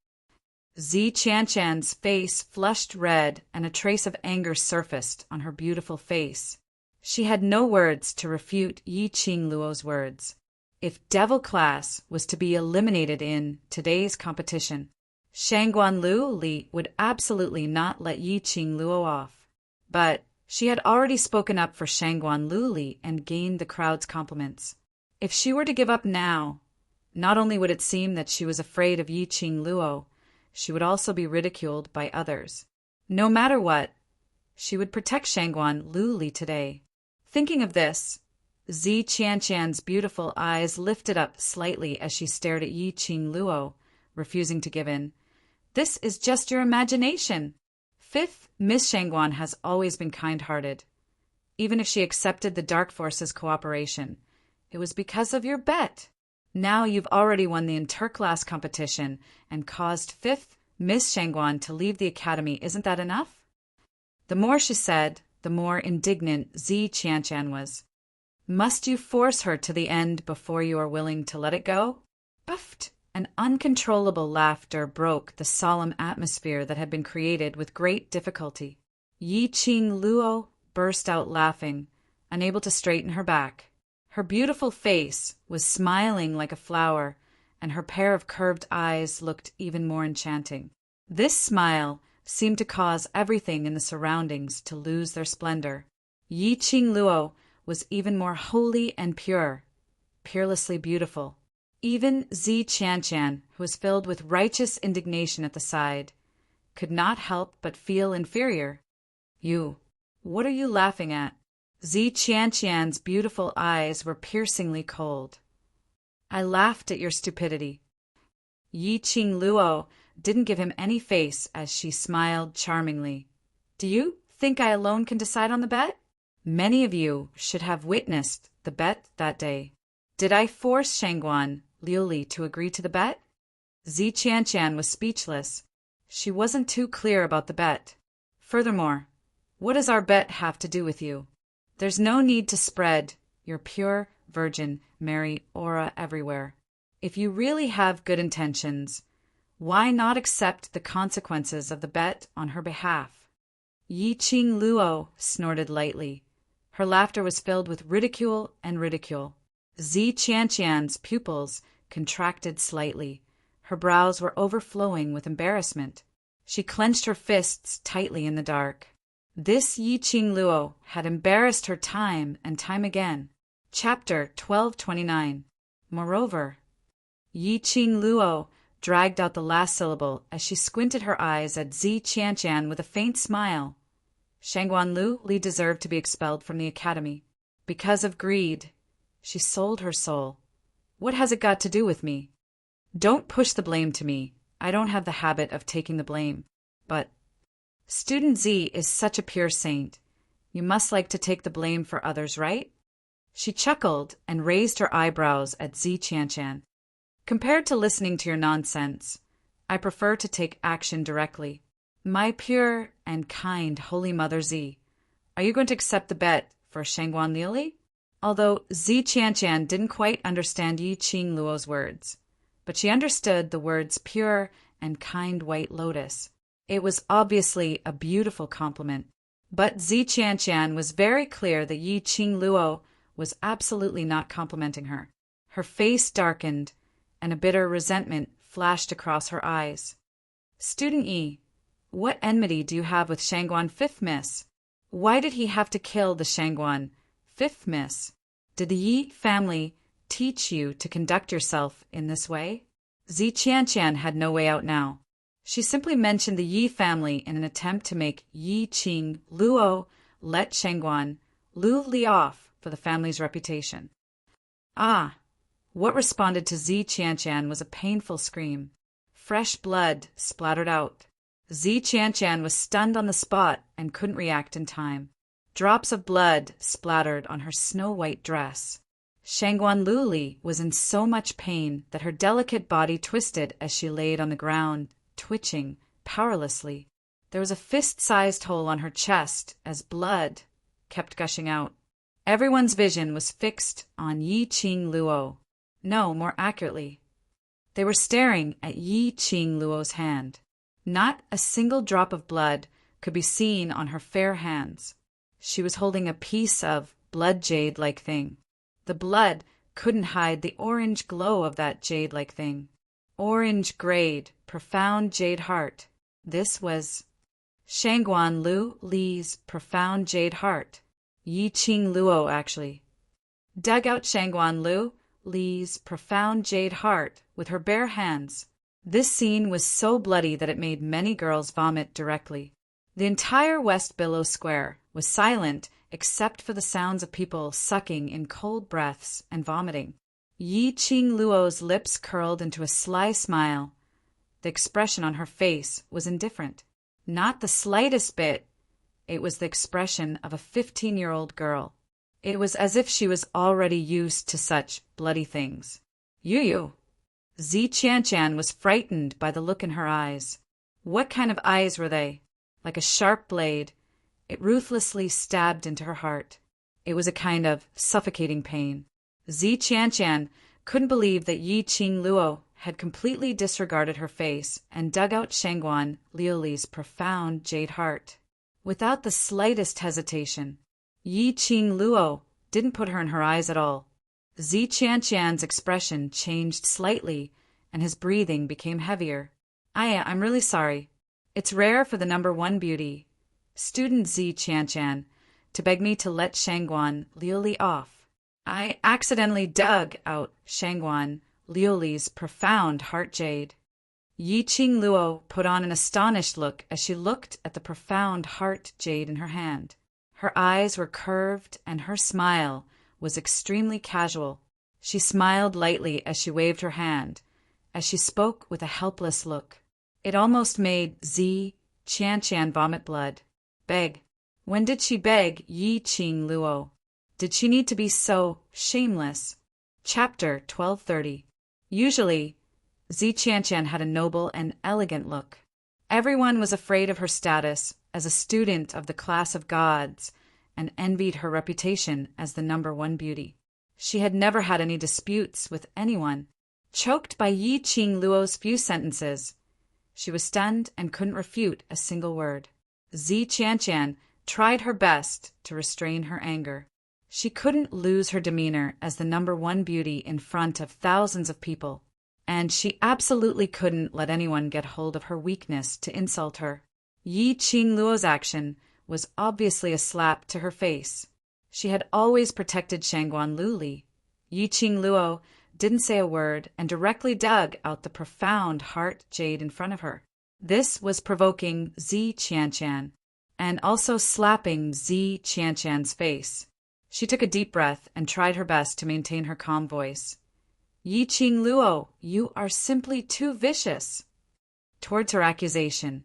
Zi Qianshan's face flushed red and a trace of anger surfaced on her beautiful face. She had no words to refute Yi Qingluo's words. If Devil Class was to be eliminated in today's competition, Shangguan Lu Li would absolutely not let Yi Qingluo off. But she had already spoken up for Shangguan Lu Li and gained the crowd's compliments. If she were to give up now, not only would it seem that she was afraid of Yi Qingluo, she would also be ridiculed by others. No matter what, she would protect Shangguan Lu Li today. Thinking of this, Zi Qianshan's beautiful eyes lifted up slightly as she stared at Yi Qingluo, refusing to give in. This is just your imagination. 5th Miss Shangguan has always been kind-hearted. Even if she accepted the Dark Forces' cooperation, it was because of your bet. Now you've already won the interclass competition and caused 5th Miss Shangguan to leave the academy. Isn't that enough? The more she said, the more indignant Zi Qianshan was. Must you force her to the end before you are willing to let it go? Puffed! An uncontrollable laughter broke the solemn atmosphere that had been created with great difficulty. Yi Qingluo burst out laughing, unable to straighten her back. Her beautiful face was smiling like a flower, and her pair of curved eyes looked even more enchanting. This smile seemed to cause everything in the surroundings to lose their splendor. Yi Qingluo was even more holy and pure, peerlessly beautiful. Even Zi Qianshan, who was filled with righteous indignation at the side, could not help but feel inferior. You, what are you laughing at? Zi Qianshan's beautiful eyes were piercingly cold. I laughed at your stupidity. Yi Qingluo didn't give him any face as she smiled charmingly. Do you think I alone can decide on the bet? Many of you should have witnessed the bet that day. Did I force Shangguan Lu Li to agree to the bet? Zi Qianshan was speechless. She wasn't too clear about the bet. Furthermore, what does our bet have to do with you? There's no need to spread your pure, virgin, Mary aura everywhere. If you really have good intentions, why not accept the consequences of the bet on her behalf? Yi Qingluo snorted lightly. Her laughter was filled with ridicule and ridicule. Zi Qianshan's pupils contracted slightly. Her brows were overflowing with embarrassment. She clenched her fists tightly in the dark. This Yi Qingluo had embarrassed her time and time again. Chapter 1229. Moreover, Yi Qingluo dragged out the last syllable as she squinted her eyes at Zi Qianshan with a faint smile. Shangguan Lu Li deserved to be expelled from the academy. Because of greed, she sold her soul. What has it got to do with me? Don't push the blame to me. I don't have the habit of taking the blame. But Student Z is such a pure saint. You must like to take the blame for others, right? She chuckled and raised her eyebrows at Zi Qianshan. Compared to listening to your nonsense, I prefer to take action directly. My pure and kind Holy Mother Zi, are you going to accept the bet for Shangguan Liuli? Although Zi Qianshan didn't quite understand Yi Qing Luo's words, but she understood the words pure and kind white lotus. It was obviously a beautiful compliment. But Zi Qianshan was very clear that Yi Qing Luo was absolutely not complimenting her. Her face darkened, and a bitter resentment flashed across her eyes. Student Yi, what enmity do you have with Shangguan Fifth Miss? Why did he have to kill the Shangguan Fifth Miss? Did the Yi family teach you to conduct yourself in this way? Zi Qianshan had no way out now. She simply mentioned the Yi family in an attempt to make Yi Qing Luo let Shangguan Lu Li off for the family's reputation. Ah! What responded to Zi Qianshan was a painful scream. Fresh blood splattered out. Zi Qianshan was stunned on the spot and couldn't react in time. Drops of blood splattered on her snow-white dress. Shangguan Lu Li was in so much pain that her delicate body twisted as she laid on the ground, twitching powerlessly. There was a fist-sized hole on her chest as blood kept gushing out. Everyone's vision was fixed on Yi Qing Luo. No, more accurately, they were staring at Yi Qing Luo's hand. Not a single drop of blood could be seen on her fair hands. She was holding a piece of blood jade-like thing. The blood couldn't hide the orange glow of that jade-like thing. Orange grade, profound jade heart. This was Shangguan Lu Li's profound jade heart. Yi Qing Luo, actually. Dug out Shangguan Lu Li's profound jade heart with her bare hands. This scene was so bloody that it made many girls vomit directly. The entire West Billow Square was silent except for the sounds of people sucking in cold breaths and vomiting. Yi Qing Luo's lips curled into a sly smile. The expression on her face was indifferent. Not the slightest bit. It was the expression of a 15-year-old girl. It was as if she was already used to such bloody things. Yu. Zi Qianshan was frightened by the look in her eyes. What kind of eyes were they? Like a sharp blade, it ruthlessly stabbed into her heart. It was a kind of suffocating pain. Zi Qianshan couldn't believe that Yi Qing Luo had completely disregarded her face and dug out Shangguan Liuli's profound jade heart. Without the slightest hesitation, Yi Qing Luo didn't put her in her eyes at all. Zi Qianshan's expression changed slightly, and his breathing became heavier. I'm really sorry. It's rare for the number one beauty, student Zi Qianshan, to beg me to let Shangguan Liuli off. I accidentally dug out Shangguan Liuli's profound heart jade. Yi Qing Luo put on an astonished look as she looked at the profound heart jade in her hand. Her eyes were curved and her smile was extremely casual. She smiled lightly as she waved her hand, as she spoke with a helpless look. It almost made Zi Qianshan vomit blood. Beg. When did she beg Yi Qing Luo? Did she need to be so shameless? Chapter 1230. Usually, Zi Qianshan had a noble and elegant look. Everyone was afraid of her status as a student of the class of gods and envied her reputation as the number one beauty. She had never had any disputes with anyone. Choked by Yi Qing Luo's few sentences, she was stunned and couldn't refute a single word. Zi Qianshan tried her best to restrain her anger. She couldn't lose her demeanor as the number one beauty in front of thousands of people, and she absolutely couldn't let anyone get hold of her weakness to insult her. Yi Qing Luo's action was obviously a slap to her face. She had always protected Shangguan Liuli. Yi Qing Luo didn't say a word and directly dug out the profound heart jade in front of her. This was provoking Zi Qianshan and also slapping Zi Qianshan's face. She took a deep breath and tried her best to maintain her calm voice. Yi Qing Luo, you are simply too vicious. Towards her accusation,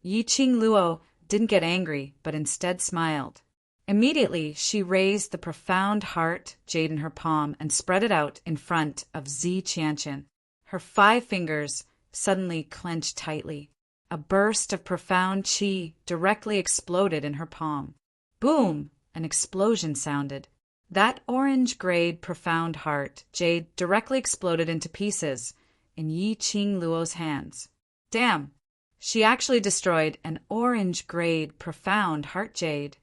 Yi Qing Luo didn't get angry, but instead smiled. Immediately, she raised the profound heart jade in her palm and spread it out in front of Zi Qianqian. Her 5 fingers suddenly clenched tightly. A burst of profound qi directly exploded in her palm. Boom! An explosion sounded. That orange-grayed profound heart jade directly exploded into pieces in Yi Qing Luo's hands. Damn! She actually destroyed an orange-grayed profound heart jade.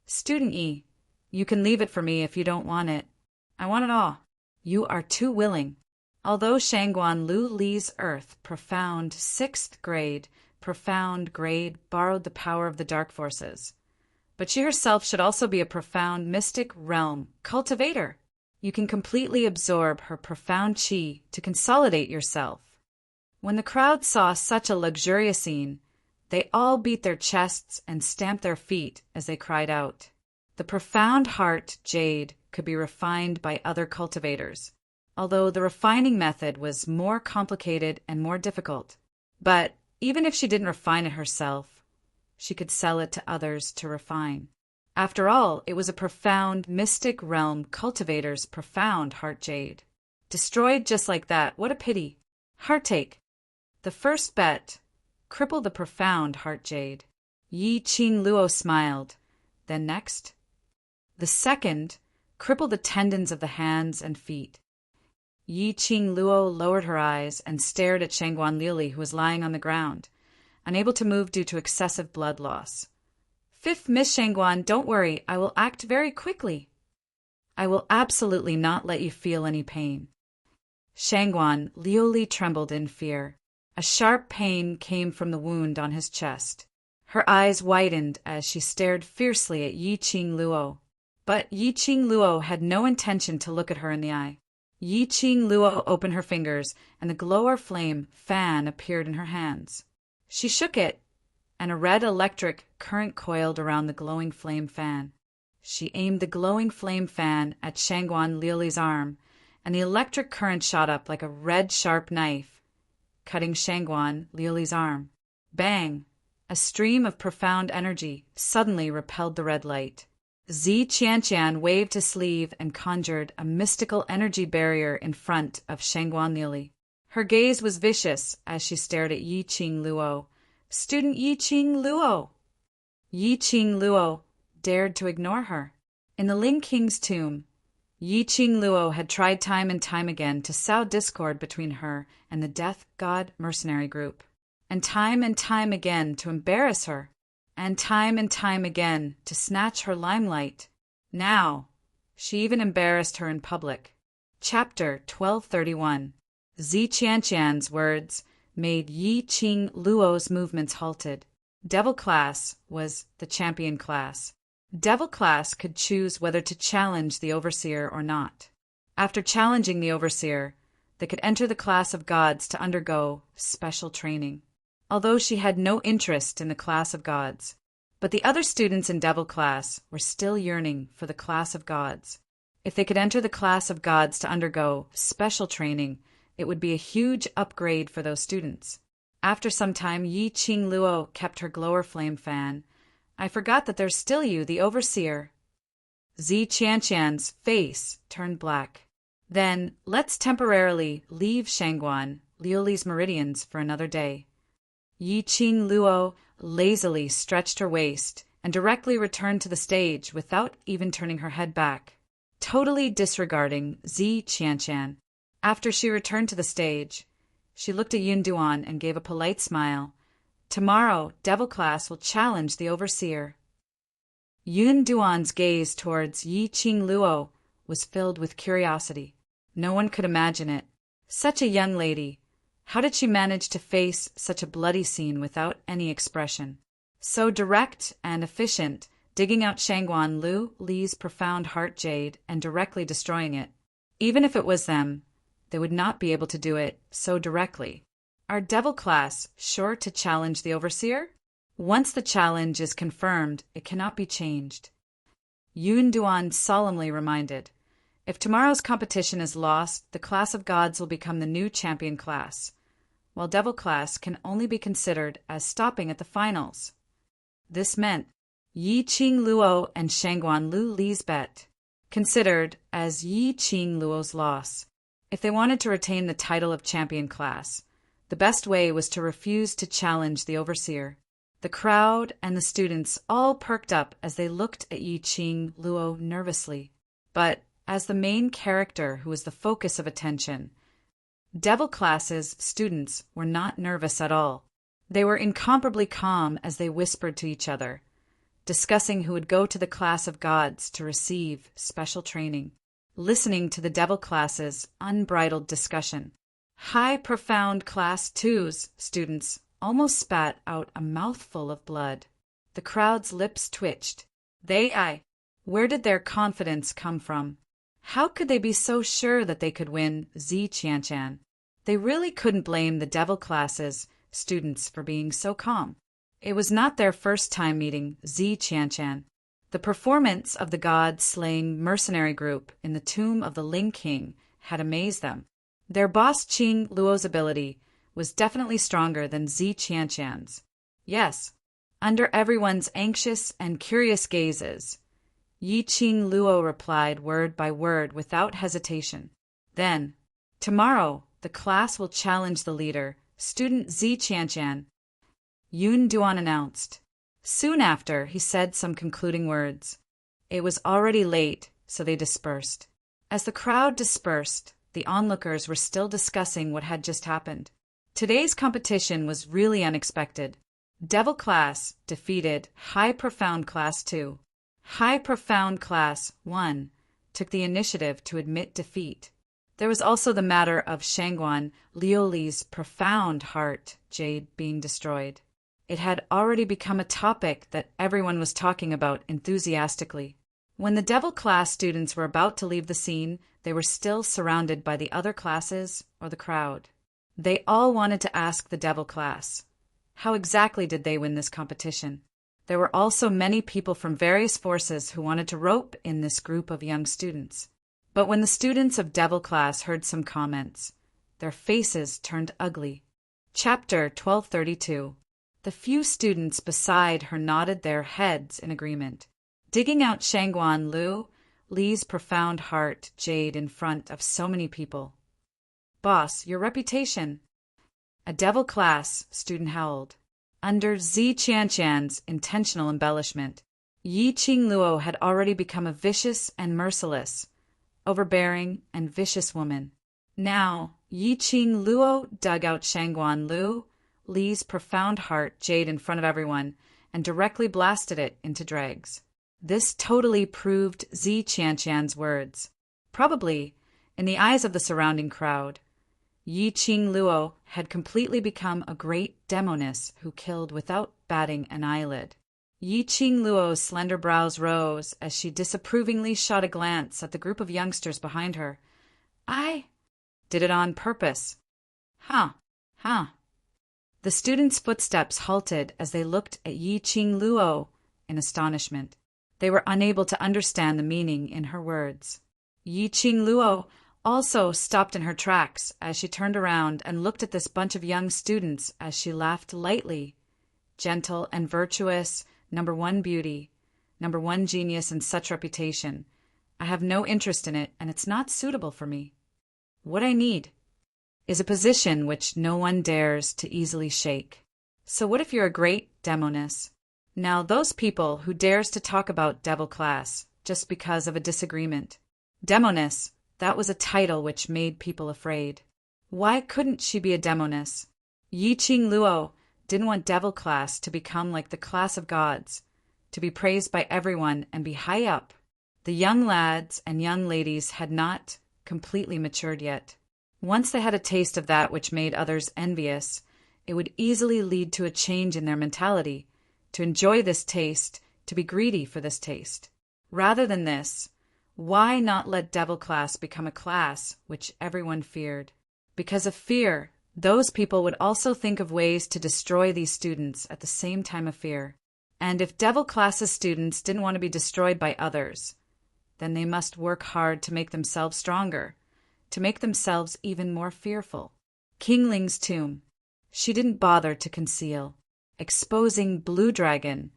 Student Yi, you can leave it for me if you don't want it. I want it all. You are too willing. Although Shangguan Lu Li's Earth profound 6th grade borrowed the power of the dark forces, but she herself should also be a profound mystic realm cultivator. You can completely absorb her profound qi to consolidate yourself. When the crowd saw such a luxurious scene, they all beat their chests and stamped their feet as they cried out. The profound heart jade could be refined by other cultivators, although the refining method was more complicated and more difficult. But even if she didn't refine it herself, she could sell it to others to refine. After all, it was a profound mystic realm cultivator's profound heart jade. Destroyed just like that, what a pity. Heartache. The first bet crippled the profound heart jade. Yi Qing Luo smiled. Then next, the second crippled the tendons of the hands and feet. Yi Qing Luo lowered her eyes and stared at Shangguan Lili, who was lying on the ground, unable to move due to excessive blood loss. Fifth Miss Shangguan, don't worry, I will act very quickly. I will absolutely not let you feel any pain. Shangguan Liuli trembled in fear. A sharp pain came from the wound on his chest. Her eyes widened as she stared fiercely at Yi Qing Luo. But Yi Qing Luo had no intention to look at her in the eye. Yi Qing Luo opened her fingers, and the glow flame fan appeared in her hands. She shook it, and a red electric current coiled around the glowing flame fan. She aimed the glowing flame fan at Shangguan Lili's arm, and the electric current shot up like a red sharp knife, cutting Shangguan Lili's arm. Bang! A stream of profound energy suddenly repelled the red light. Zi Qianqian waved his sleeve and conjured a mystical energy barrier in front of Shangguan Lili. Her gaze was vicious as she stared at Yi Qing Luo. Student Yi Qing Luo! Yi Qing Luo dared to ignore her. In the Ling King's tomb, Yi Qing Luo had tried time and time again to sow discord between her and the Death God mercenary group, and time again to embarrass her, and time again to snatch her limelight. Now, she even embarrassed her in public. Chapter 1231. Zi Qianqian's words made Yi Qing Luo's movements halted. Devil class was the champion class. Devil class could choose whether to challenge the overseer or not. After challenging the overseer, they could enter the class of gods to undergo special training. Although she had no interest in the class of gods, but the other students in Devil class were still yearning for the class of gods. If they could enter the class of gods to undergo special training, it would be a huge upgrade for those students. After some time, Yi Qing Luo kept her glower flame fan. I forgot that there's still you, the overseer. Zi Qianqian's face turned black. Then, let's temporarily leave Shangguan Liuli's meridians for another day. Yi Qing Luo lazily stretched her waist and directly returned to the stage without even turning her head back, totally disregarding Zi Qianqian. After she returned to the stage, she looked at Yun Duan and gave a polite smile. Tomorrow, Devil class will challenge the overseer. Yun Duan's gaze towards Yi Qing Luo was filled with curiosity. No one could imagine it. Such a young lady. How did she manage to face such a bloody scene without any expression? So direct and efficient, digging out Shangguan Li's profound heart jade and directly destroying it. Even if it was them, they would not be able to do it so directly. Are Devil class sure to challenge the overseer? Once the challenge is confirmed, it cannot be changed. Yun Duan solemnly reminded, if tomorrow's competition is lost, the class of gods will become the new champion class, while Devil class can only be considered as stopping at the finals. This meant Yi Qing Luo and Shangguan Lu Li's bet, considered as Yi Qing Luo's loss. If they wanted to retain the title of champion class, the best way was to refuse to challenge the overseer. The crowd and the students all perked up as they looked at Yi Qing Luo nervously. But as the main character who was the focus of attention, Devil Class's students were not nervous at all. They were incomparably calm as they whispered to each other, discussing who would go to the class of gods to receive special training, listening to the Devil Class's unbridled discussion. High Profound Class 2's students almost spat out a mouthful of blood. The crowd's lips twitched. Where did their confidence come from? How could they be so sure that they could win Zi Qianchan? They really couldn't blame the Devil Class's students for being so calm. It was not their first time meeting Zi Qianchan. The performance of the god-slaying mercenary group in the tomb of the Ling King had amazed them. Their boss Qing Luo's ability was definitely stronger than Zi Qianchan's. Yes, under everyone's anxious and curious gazes, Yi Qing Luo replied word by word without hesitation. Then, tomorrow, the class will challenge the leader, student Zi Qianchan, Yun Duan announced. Soon after, he said some concluding words. It was already late, so they dispersed. As the crowd dispersed, the onlookers were still discussing what had just happened. Today's competition was really unexpected. Devil Class defeated High Profound Class 2. High Profound Class 1 took the initiative to admit defeat. There was also the matter of Shangguan Liuli's profound heart jade being destroyed. It had already become a topic that everyone was talking about enthusiastically. When the Devil Class students were about to leave the scene, they were still surrounded by the other classes or the crowd. They all wanted to ask the Devil Class, how exactly did they win this competition? There were also many people from various forces who wanted to rope in this group of young students. But when the students of Devil Class heard some comments, their faces turned ugly. Chapter 1232. The few students beside her nodded their heads in agreement, digging out Shangguan Li's profound heart jade in front of so many people. Boss, your reputation. A Devil Class student howled. Under Zi Qianchan's intentional embellishment, Yi Qing Luo had already become a vicious and merciless, overbearing and vicious woman. Now, Yi Qing Luo dug out Shangguan Li's profound heart jade in front of everyone and directly blasted it into dregs. This totally proved Zi Qianchan's words. Probably, in the eyes of the surrounding crowd, Yi Qing Luo had completely become a great demoness who killed without batting an eyelid. Yi Qing Luo's slender brows rose as she disapprovingly shot a glance at the group of youngsters behind her. I did it on purpose. Huh. The students' footsteps halted as they looked at Yi Qing Luo in astonishment. They were unable to understand the meaning in her words. Yi Qing Luo also stopped in her tracks as she turned around and looked at this bunch of young students as she laughed lightly. Gentle and virtuous, #1 beauty, #1 genius and such reputation. I have no interest in it, and it's not suitable for me. What I need is a position which no one dares to easily shake. So what if you're a great demoness? Now those people who dares to talk about Devil Class just because of a disagreement. Demoness, that was a title which made people afraid. Why couldn't she be a demoness? Yi Qing Luo didn't want Devil Class to become like the class of gods, to be praised by everyone and be high up. The young lads and young ladies had not completely matured yet. Once they had a taste of that which made others envious, it would easily lead to a change in their mentality, to enjoy this taste, to be greedy for this taste. Rather than this, why not let Devil Class become a class which everyone feared? Because of fear, those people would also think of ways to destroy these students at the same time of fear. And if Devil Class's students didn't want to be destroyed by others, then they must work hard to make themselves stronger, to make themselves even more fearful. King Ling's tomb. She didn't bother to conceal. Exposing Blue Dragon,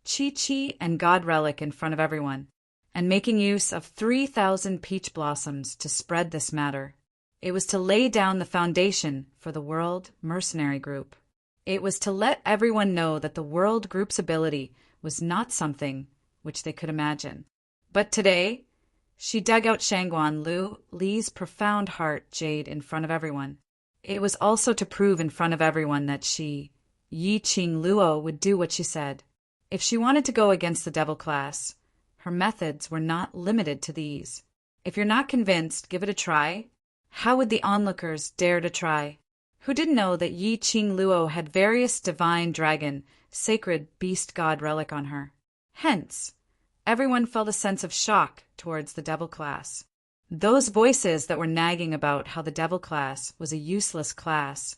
Chi-Chi and God Relic in front of everyone, and making use of 3,000 peach blossoms to spread this matter. It was to lay down the foundation for the World Mercenary Group. It was to let everyone know that the World Group's ability was not something which they could imagine. But today, she dug out Shangguan Li's profound heart jade in front of everyone. It was also to prove in front of everyone that she, Yi Qing Luo, would do what she said. If she wanted to go against the devil class, her methods were not limited to these. If you're not convinced, give it a try. How would the onlookers dare to try? Who didn't know that Yi Qing Luo had various divine dragon, sacred beast god relic on her? Hence, everyone felt a sense of shock towards the devil class. Those voices that were nagging about how the devil class was a useless class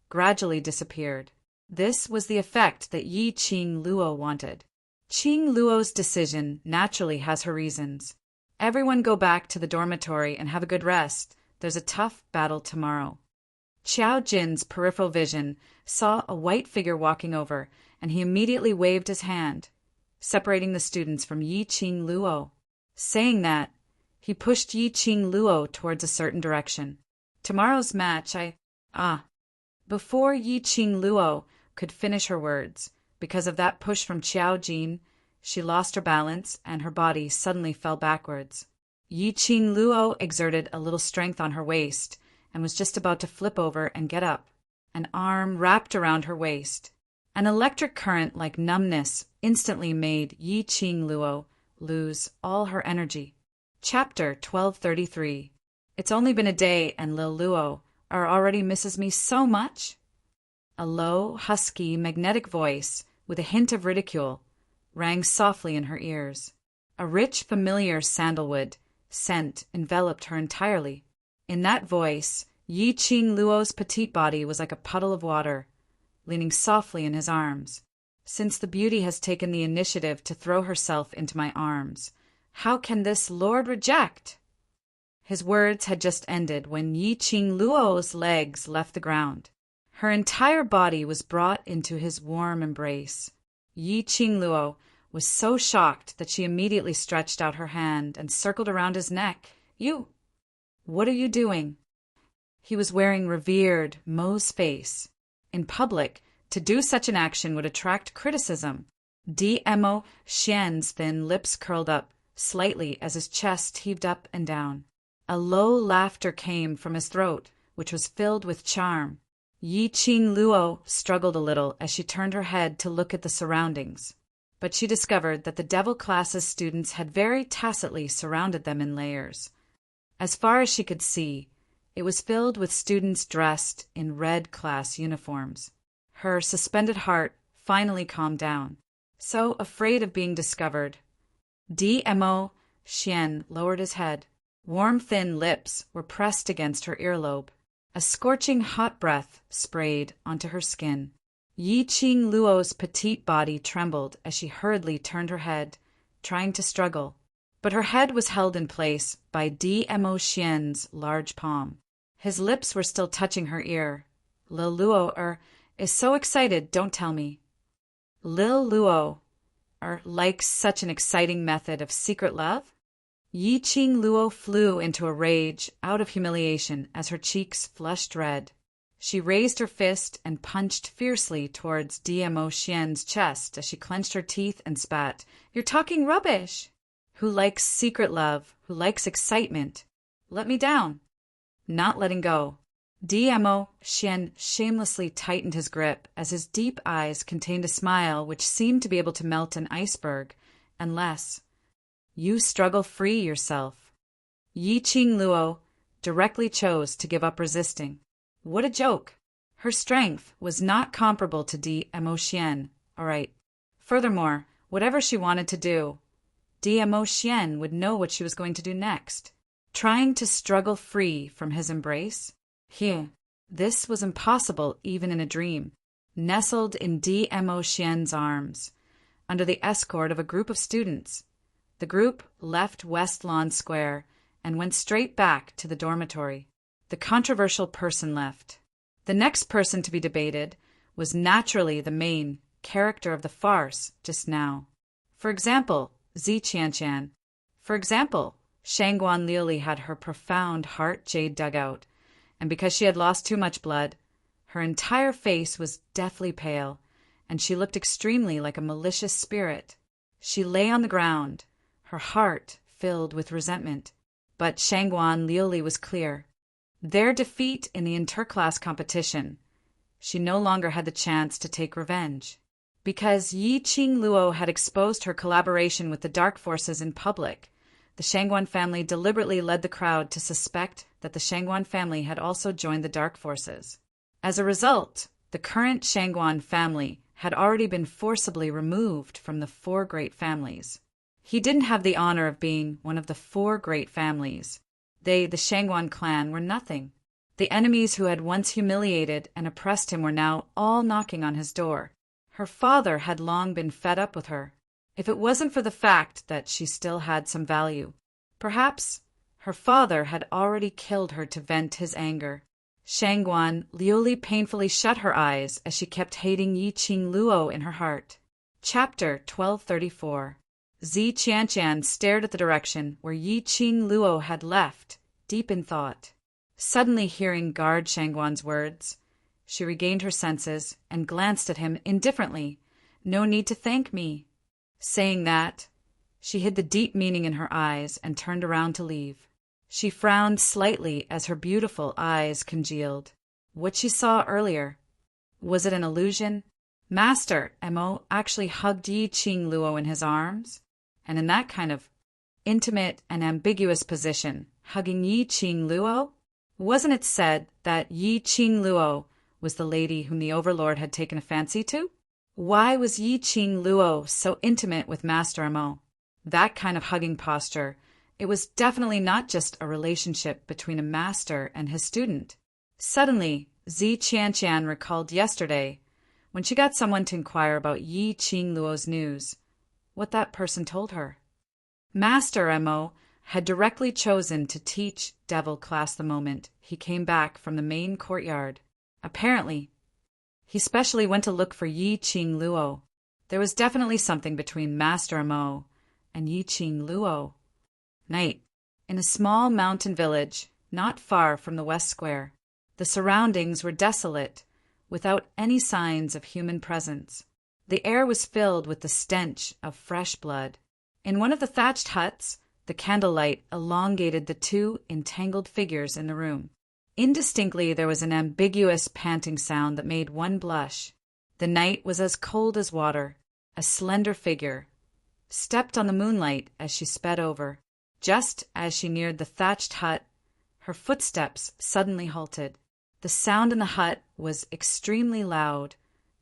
gradually disappeared. This was the effect that Yi Qing Luo wanted. Qing Luo's decision naturally has her reasons. Everyone go back to the dormitory and have a good rest. There's a tough battle tomorrow. Qiao Jin's peripheral vision saw a white figure walking over, and he immediately waved his hand, separating the students from Yi Qing Luo. Saying that, he pushed Yi Qing Luo towards a certain direction. Tomorrow's match, Before Yi Qing Luo could finish her words, because of that push from Qiao Jin, she lost her balance and her body suddenly fell backwards. Yi Qing Luo exerted a little strength on her waist and was just about to flip over and get up. An arm wrapped around her waist. An electric current like numbness instantly made Yi Qing Luo lose all her energy. Chapter 1233. It's only been a day and Lil Luo already misses me so much. A low, husky, magnetic voice with a hint of ridicule rang softly in her ears. A rich, familiar sandalwood scent enveloped her entirely. In that voice, Yi Qing Luo's petite body was like a puddle of water, leaning softly in his arms. Since the beauty has taken the initiative to throw herself into my arms, how can this lord reject? His words had just ended when Yi Qing Luo's legs left the ground. Her entire body was brought into his warm embrace. Yi Qing Luo was so shocked that she immediately stretched out her hand and circled around his neck. You! What are you doing? He was wearing revered Mo's face. In public, to do such an action would attract criticism. Mo Xian's thin lips curled up slightly as his chest heaved up and down. A low laughter came from his throat, which was filled with charm. Yi Qing Luo struggled a little as she turned her head to look at the surroundings, but she discovered that the devil class's students had very tacitly surrounded them in layers. As far as she could see, it was filled with students dressed in red class uniforms. Her suspended heart finally calmed down. So afraid of being discovered, Mo Xian lowered his head. Warm, thin lips were pressed against her earlobe. A scorching hot breath sprayed onto her skin. Yi Qing Luo's petite body trembled as she hurriedly turned her head, trying to struggle. But her head was held in place by Mo Xian's large palm. His lips were still touching her ear. Lil Luo is so excited, don't tell me. Lil Luo likes such an exciting method of secret love? Yi Qing Luo flew into a rage out of humiliation as her cheeks flushed red. She raised her fist and punched fiercely towards Mo Xian's chest as she clenched her teeth and spat. You're talking rubbish! Who likes secret love? Who likes excitement? Let me down. Not letting go. Mo Xian shamelessly tightened his grip as his deep eyes contained a smile which seemed to be able to melt an iceberg, unless you struggle free yourself. Yi Qing Luo directly chose to give up resisting. What a joke! Her strength was not comparable to Mo Xian, all right. Furthermore, whatever she wanted to do, Mo Xian would know what she was going to do next. Trying to struggle free from his embrace? This was impossible even in a dream. Nestled in Mo Xian's arms, under the escort of a group of students, the group left West Lawn Square and went straight back to the dormitory. The controversial person left. The next person to be debated was naturally the main character of the farce just now. For example, Zi Qianshan. For example, Shangguan Liuli had her profound heart jade dug out, and because she had lost too much blood, her entire face was deathly pale, and she looked extremely like a malicious spirit. She lay on the ground, her heart filled with resentment. But Shangguan Liuli was clear. Their defeat in the interclass competition, she no longer had the chance to take revenge. Because Yi Qing Luo had exposed her collaboration with the dark forces in public, the Shangguan family deliberately led the crowd to suspect that the Shangguan family had also joined the dark forces. As a result, the current Shangguan family had already been forcibly removed from the four great families. He didn't have the honor of being one of the four great families. They, the Shangguan clan, were nothing. The enemies who had once humiliated and oppressed him were now all knocking on his door. Her father had long been fed up with her. If it wasn't for the fact that she still had some value, perhaps her father had already killed her to vent his anger. Shangguan Liuli painfully shut her eyes as she kept hating Yi Qing Luo in her heart. Chapter 1234. Zi Qianshan stared at the direction where Yi Qing Luo had left, deep in thought. Suddenly hearing guard Shangguan's words, she regained her senses and glanced at him indifferently. "No need to thank me." Saying that, she hid the deep meaning in her eyes and turned around to leave. She frowned slightly as her beautiful eyes congealed. What she saw earlier, was it an illusion? Master Mo actually hugged Yi Qing Luo in his arms, and in that kind of intimate and ambiguous position, hugging Yi Qing Luo? Wasn't it said that Yi Qing Luo was the lady whom the Overlord had taken a fancy to? Why was Yi Qing Luo so intimate with Master Mo? That kind of hugging posture, it was definitely not just a relationship between a master and his student. Suddenly, Zi Qianshan recalled yesterday, when she got someone to inquire about Yi Qing Luo's news, what that person told her. Master Mo had directly chosen to teach devil class the moment he came back from the main courtyard. Apparently, he specially went to look for Yi Qing Luo. There was definitely something between Master Mo and Yi Qing Luo. Night. In a small mountain village, not far from the West Square. The surroundings were desolate, without any signs of human presence. The air was filled with the stench of fresh blood. In one of the thatched huts, the candlelight elongated the two entangled figures in the room. Indistinctly there was an ambiguous panting sound that made one blush. The night was as cold as water. A slender figure stepped on the moonlight as she sped over. Just as she neared the thatched hut, her footsteps suddenly halted. The sound in the hut was extremely loud,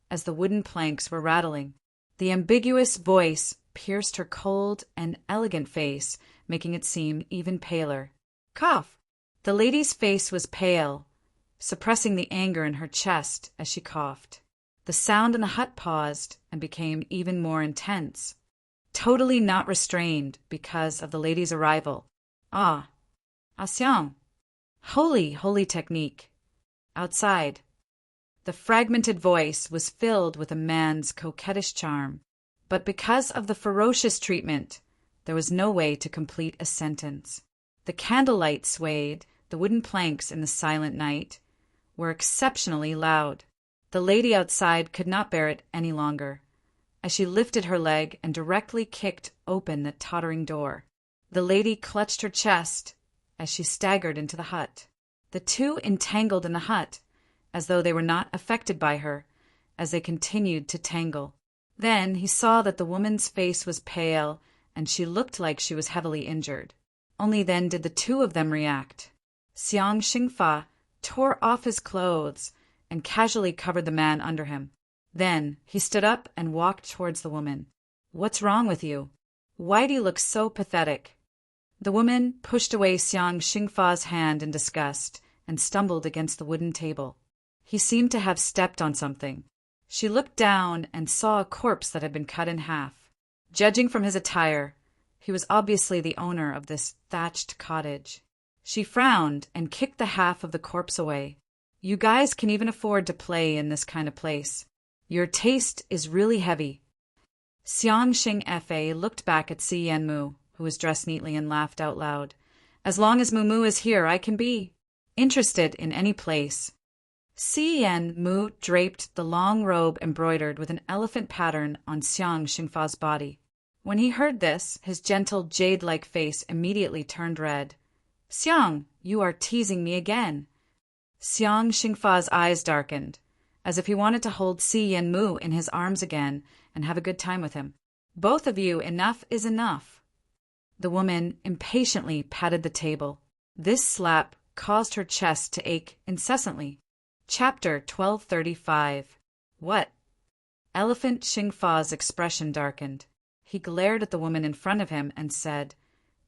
as the wooden planks were rattling. The ambiguous voice pierced her cold and elegant face, making it seem even paler. "Cough!" The lady's face was pale, suppressing the anger in her chest as she coughed. The sound in the hut paused and became even more intense, totally not restrained because of the lady's arrival. Ah, Xiang. Holy technique. Outside, the fragmented voice was filled with a man's coquettish charm, but because of the ferocious treatment, there was no way to complete a sentence. The candlelight swayed, the wooden planks in the silent night were exceptionally loud. The lady outside could not bear it any longer, as she lifted her leg and directly kicked open the tottering door. The lady clutched her chest as she staggered into the hut. The two entangled in the hut, as though they were not affected by her, as they continued to tangle. Then he saw that the woman's face was pale, and she looked like she was heavily injured. Only then did the two of them react. Xiang Xingfa tore off his clothes and casually covered the man under him. Then he stood up and walked towards the woman. "What's wrong with you? Why do you look so pathetic?" The woman pushed away Xiang Xingfa's hand in disgust and stumbled against the wooden table. He seemed to have stepped on something. She looked down and saw a corpse that had been cut in half. Judging from his attire, he was obviously the owner of this thatched cottage. She frowned and kicked the half of the corpse away. "You guys can even afford to play in this kind of place. Your taste is really heavy." Xiang Xing Fa looked back at Si Yanmu, who was dressed neatly, and laughed out loud. As long as Mumu is here, I can be interested in any place. Si Yanmu draped the long robe embroidered with an elephant pattern on Xiang Xingfa's body. When he heard this, his gentle jade-like face immediately turned red. Xiang, you are teasing me again. Xiang Xingfa's eyes darkened, as if he wanted to hold Si Yanmu in his arms again and have a good time with him. Both of you, enough is enough. The woman impatiently patted the table. This slap caused her chest to ache incessantly. Chapter 1235. What? Elephant Xingfa's expression darkened. He glared at the woman in front of him and said,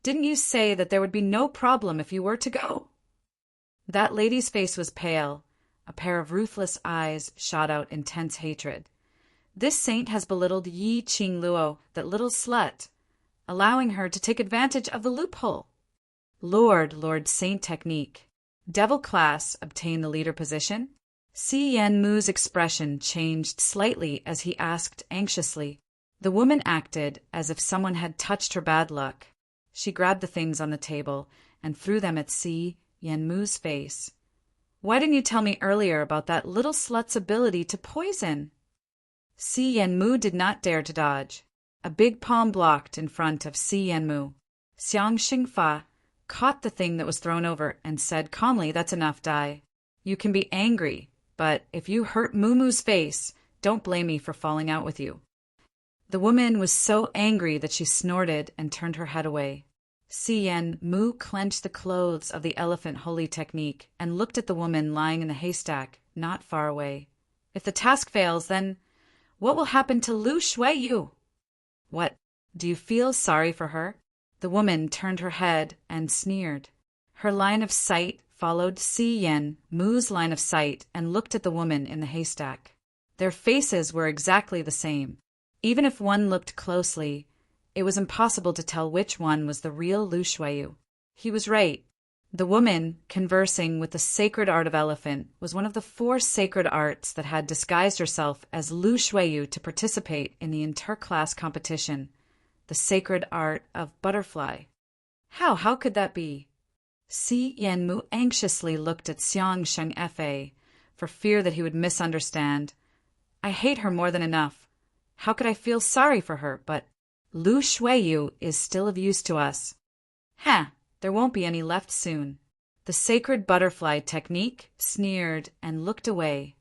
Didn't you say that there would be no problem if you were to go? That lady's face was pale. A pair of ruthless eyes shot out intense hatred. This saint has belittled Yi Qing Luo, that little slut, allowing her to take advantage of the loophole. Lord Saint technique. Devil class obtain the leader position? Si Yanmu's expression changed slightly as he asked anxiously. The woman acted as if someone had touched her bad luck. She grabbed the things on the table and threw them at Si Yanmu's face. Why didn't you tell me earlier about that little slut's ability to poison? Si Yanmu did not dare to dodge. A big palm blocked in front of Si Yanmu. Xiang Xingfa caught the thing that was thrown over and said calmly, That's enough, Dai. You can be angry, but if you hurt Mumu's face, don't blame me for falling out with you. The woman was so angry that she snorted and turned her head away. Si Yanmu clenched the clothes of the elephant holy technique and looked at the woman lying in the haystack not far away. If the task fails, then what will happen to Lu Shuiyu? What, do you feel sorry for her? The woman turned her head and sneered. Her line of sight followed Si Yanmu's line of sight and looked at the woman in the haystack. Their faces were exactly the same. Even if one looked closely, it was impossible to tell which one was the real Lu Shuiyu. He was right. The woman, conversing with the sacred art of elephant, was one of the 4 sacred arts that had disguised herself as Lu Shuiyu to participate in the interclass competition, the sacred art of butterfly. How could that be? Si Yanmu anxiously looked at Xiang Sheng Fa, for fear that he would misunderstand. I hate her more than enough. How could I feel sorry for her? But Lu Shuiyu is still of use to us. There won't be any left soon. The sacred butterfly technique sneered and looked away.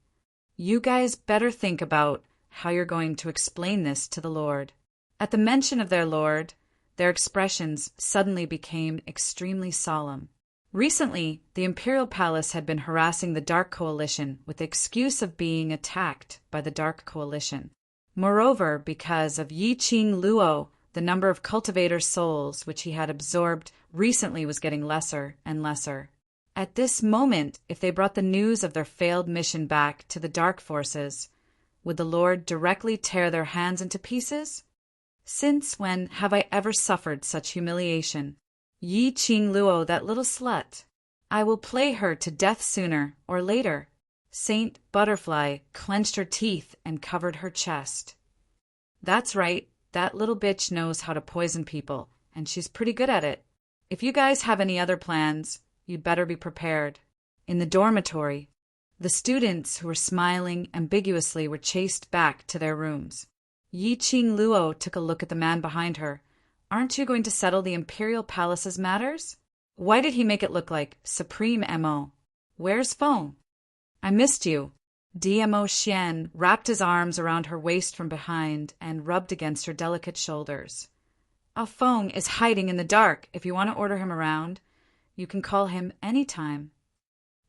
You guys better think about how you're going to explain this to the Lord. At the mention of their Lord, their expressions suddenly became extremely solemn. Recently, the Imperial Palace had been harassing the Dark Coalition with the excuse of being attacked by the Dark Coalition. Moreover, because of Yi Qing Luo, the number of cultivator souls which he had absorbed recently was getting lesser and lesser. At this moment, if they brought the news of their failed mission back to the Dark Forces, would the Lord directly tear their hands into pieces? Since when have I ever suffered such humiliation? Yi Qing Luo, that little slut. I will play her to death sooner or later. Saint Butterfly clenched her teeth and covered her chest. That's right, that little bitch knows how to poison people, and she's pretty good at it. If you guys have any other plans, you'd better be prepared. In the dormitory, the students who were smiling ambiguously were chased back to their rooms. Yi Qing Luo took a look at the man behind her. Aren't you going to settle the Imperial Palace's matters? Why did he make it look like Supreme M.O.? Where's Feng? I missed you. DMO Xian wrapped his arms around her waist from behind and rubbed against her delicate shoulders. Feng is hiding in the dark. If you want to order him around, you can call him any time.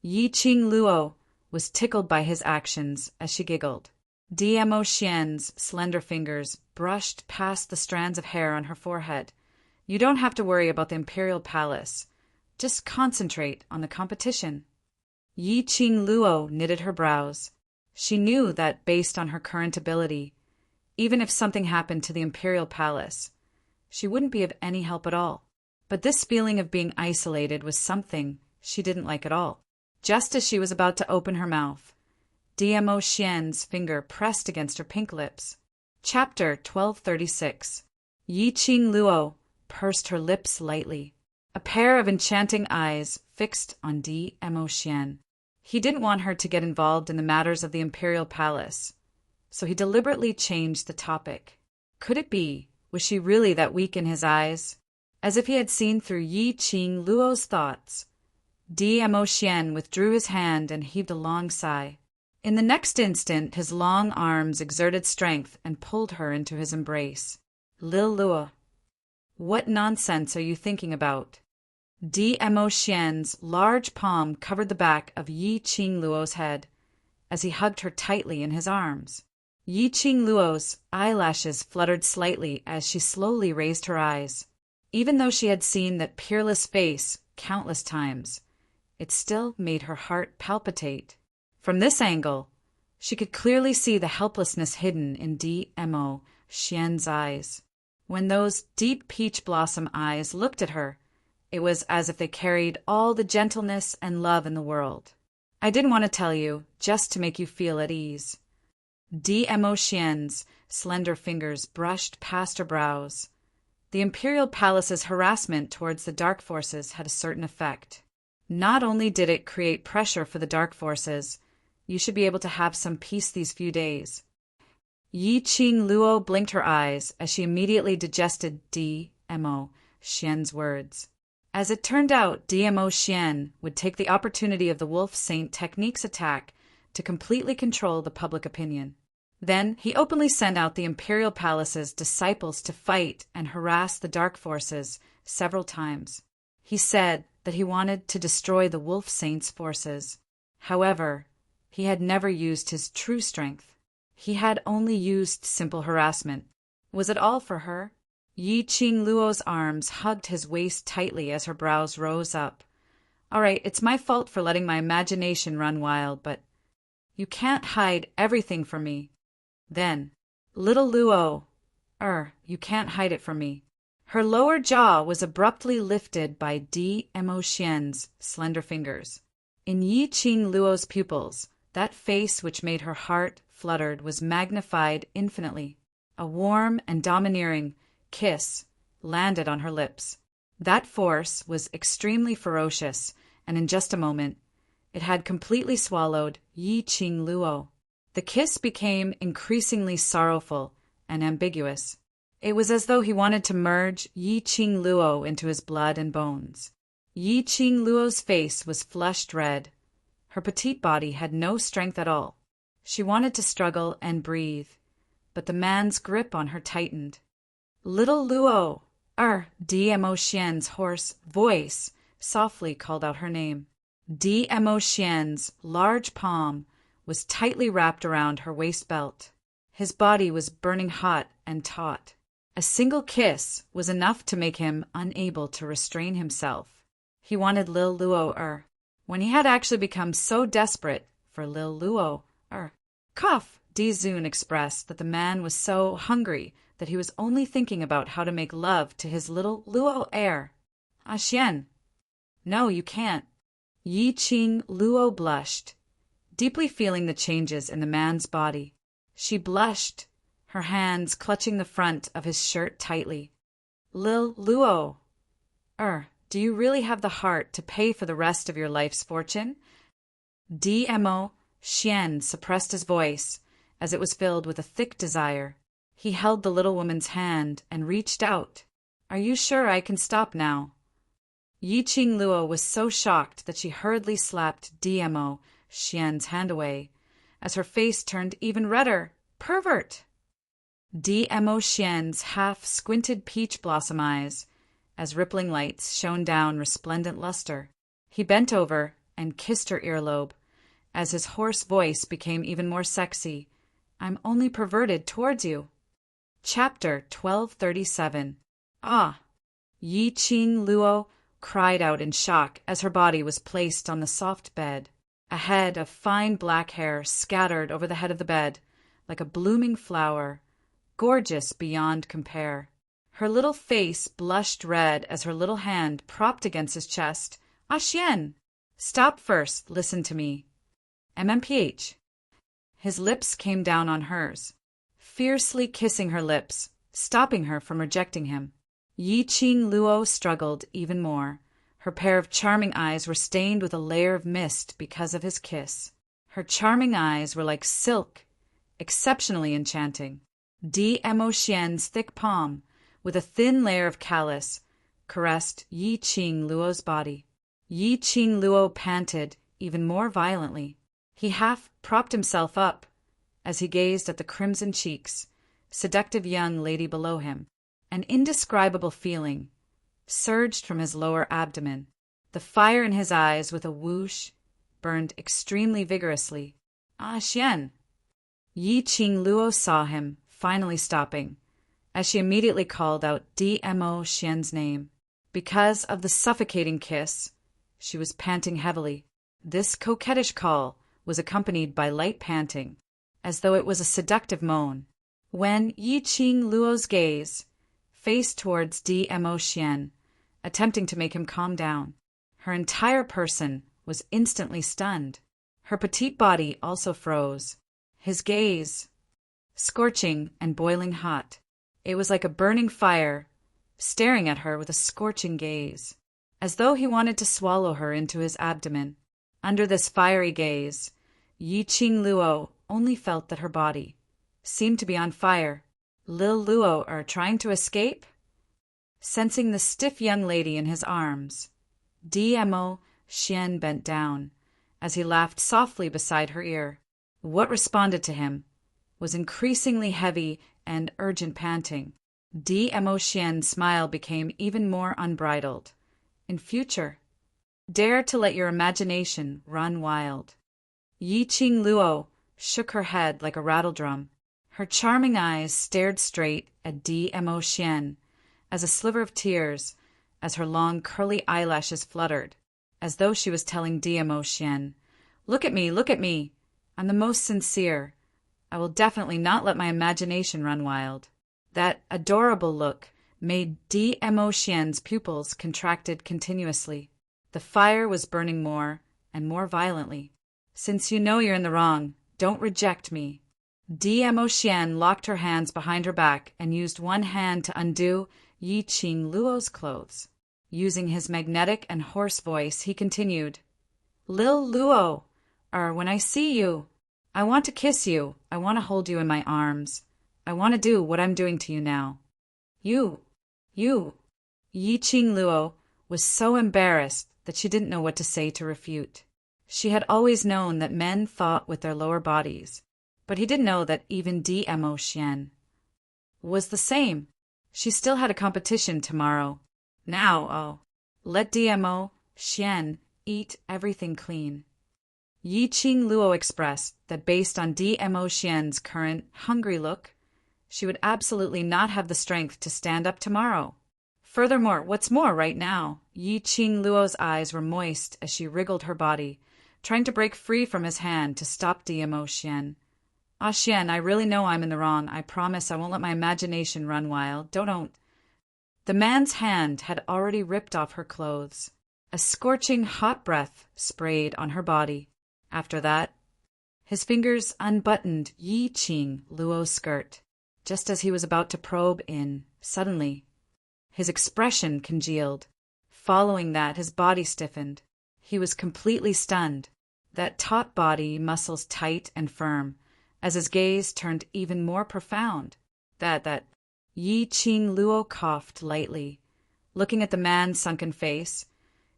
Yi Qing Luo was tickled by his actions as she giggled. DMO Xian's slender fingers brushed past the strands of hair on her forehead. You don't have to worry about the Imperial Palace. Just concentrate on the competition. Yi Qing Luo knitted her brows. She knew that based on her current ability, even if something happened to the Imperial Palace, she wouldn't be of any help at all. But this feeling of being isolated was something she didn't like at all. Just as she was about to open her mouth, DMO Xian's finger pressed against her pink lips. Chapter 1236. Yi Qing Luo pursed her lips lightly, a pair of enchanting eyes fixed on Dmo Xian. He didn't want her to get involved in the matters of the imperial palace, so he deliberately changed the topic. Could it be, was she really that weak in his eyes? As if he had seen through Yi Qing Luo's thoughts, Dmo Xian withdrew his hand and heaved a long sigh. In the next instant, his long arms exerted strength and pulled her into his embrace. Lil Luo, what nonsense are you thinking about? Dmo Xian's large palm covered the back of Yi Qing Luo's head as he hugged her tightly in his arms. Yi Qing Luo's eyelashes fluttered slightly as she slowly raised her eyes. Even though she had seen that peerless face countless times, it still made her heart palpitate. From this angle, she could clearly see the helplessness hidden in Dmo Xian's eyes. When those deep peach blossom eyes looked at her, it was as if they carried all the gentleness and love in the world. I didn't want to tell you, just to make you feel at ease. Dmo Xian's slender fingers brushed past her brows. The Imperial Palace's harassment towards the Dark Forces had a certain effect. Not only did it create pressure for the Dark Forces, you should be able to have some peace these few days. Yi Qing Luo blinked her eyes as she immediately digested Dmo Xian's words. As it turned out, Dmo Xian would take the opportunity of the Wolf Saint Technique's attack to completely control the public opinion. Then he openly sent out the Imperial Palace's disciples to fight and harass the Dark Forces several times. He said that he wanted to destroy the Wolf Saint's forces. However, he had never used his true strength. He had only used simple harassment. Was it all for her? Yi Qing Luo's arms hugged his waist tightly as her brows rose up. All right, it's my fault for letting my imagination run wild, but you can't hide everything from me. Then, little Luo, you can't hide it from me. Her lower jaw was abruptly lifted by Dmo Xian's slender fingers. In Yi Qing Luo's pupils, that face which made her heart fluttered was magnified infinitely. A warm and domineering kiss landed on her lips. That force was extremely ferocious, and in just a moment, it had completely swallowed Yi Qing Luo. The kiss became increasingly sorrowful and ambiguous. It was as though he wanted to merge Yi Qing Luo into his blood and bones. Yi Qing Luo's face was flushed red. Her petite body had no strength at all. She wanted to struggle and breathe, but the man's grip on her tightened. Little Luo, Dmo Xian's hoarse voice softly called out her name. Dmo Xian's large palm was tightly wrapped around her waist belt. His body was burning hot and taut. A single kiss was enough to make him unable to restrain himself. He wanted Lil Luo when he had actually become so desperate for Lil Luo Cough! Dizun expressed that the man was so hungry that he was only thinking about how to make love to his little Luo heir. Xian. No, you can't. Yi Qing Luo blushed, deeply feeling the changes in the man's body. She blushed, her hands clutching the front of his shirt tightly. Lil Luo, do you really have the heart to pay for the rest of your life's fortune? Dmo Xian suppressed his voice as it was filled with a thick desire. He held the little woman's hand and reached out. Are you sure I can stop now? Yi Qing Luo was so shocked that she hurriedly slapped Dmo Xian's hand away, as her face turned even redder. Pervert! Dmo Xian's half-squinted peach blossom eyes, as rippling lights shone down resplendent luster. He bent over and kissed her earlobe, as his hoarse voice became even more sexy. I'm only perverted towards you. Chapter 1237. Yi Qing Luo cried out in shock as her body was placed on the soft bed. A head of fine black hair scattered over the head of the bed, like a blooming flower, gorgeous beyond compare. Her little face blushed red as her little hand propped against his chest. Xian! Stop first, listen to me. MMPH. His lips came down on hers. fiercely kissing her lips, stopping her from rejecting him. Yi Qing Luo struggled even more. Her pair of charming eyes were stained with a layer of mist because of his kiss. Her charming eyes were like silk, exceptionally enchanting. Mo Xian's thick palm, with a thin layer of callus, caressed Yi Qing Luo's body. Yi Qing Luo panted even more violently. He half propped himself up as he gazed at the crimson cheeks, seductive young lady below him. An indescribable feeling surged from his lower abdomen. The fire in his eyes with a whoosh burned extremely vigorously. Ah, Xian! Yi Qing Luo saw him, finally stopping, as she immediately called out Mo Xian's name. Because of the suffocating kiss, she was panting heavily. This coquettish call was accompanied by light panting, as though it was a seductive moan. When Yi Qing Luo's gaze faced towards Mo Xian, attempting to make him calm down, her entire person was instantly stunned. Her petite body also froze. His gaze, scorching and boiling hot. It was like a burning fire, staring at her with a scorching gaze, as though he wanted to swallow her into his abdomen. Under this fiery gaze, Yi Qing Luo only felt that her body seemed to be on fire. Lil Luo are trying to escape? Sensing the stiff young lady in his arms, Mo Xian bent down, as he laughed softly beside her ear. What responded to him was increasingly heavy and urgent panting. Mo Xian's smile became even more unbridled. In future, dare to let your imagination run wild. Yi Qing Luo shook her head like a rattledrum. Her charming eyes stared straight at Mo Xian, as a sliver of tears, as her long curly eyelashes fluttered, as though she was telling Mo Xian, look at me, I'm the most sincere. I will definitely not let my imagination run wild. That adorable look made Mo Xian's pupils contracted continuously. The fire was burning more and more violently. Since you know you're in the wrong, don't reject me. Mo Xian locked her hands behind her back and used one hand to undo Yi Qing Luo's clothes. Using his magnetic and hoarse voice, he continued, Lil Luo, when I see you, I want to kiss you. I want to hold you in my arms. I want to do what I'm doing to you now. You. Yi Qing Luo was so embarrassed that she didn't know what to say to refute. She had always known that men thought with their lower bodies, but he didn't know that even Mo Xian was the same. She still had a competition tomorrow. Now, let Mo Xian eat everything clean. Yi Qing Luo expressed that based on Mo Xian's current hungry look, she would absolutely not have the strength to stand up tomorrow. Furthermore, what's more right now, Yi Qing Luo's eyes were moist as she wriggled her body, trying to break free from his hand to stop Mo Xian. Ah, Xian, I really know I'm in the wrong. I promise I won't let my imagination run wild. Don't. The man's hand had already ripped off her clothes. A scorching hot breath sprayed on her body. After that, his fingers unbuttoned Yi Qing Luo's skirt. Just as he was about to probe in, suddenly, his expression congealed. Following that, his body stiffened. He was completely stunned, that taut body muscles tight and firm, as his gaze turned even more profound. That Yi Qing Luo coughed lightly. Looking at the man's sunken face,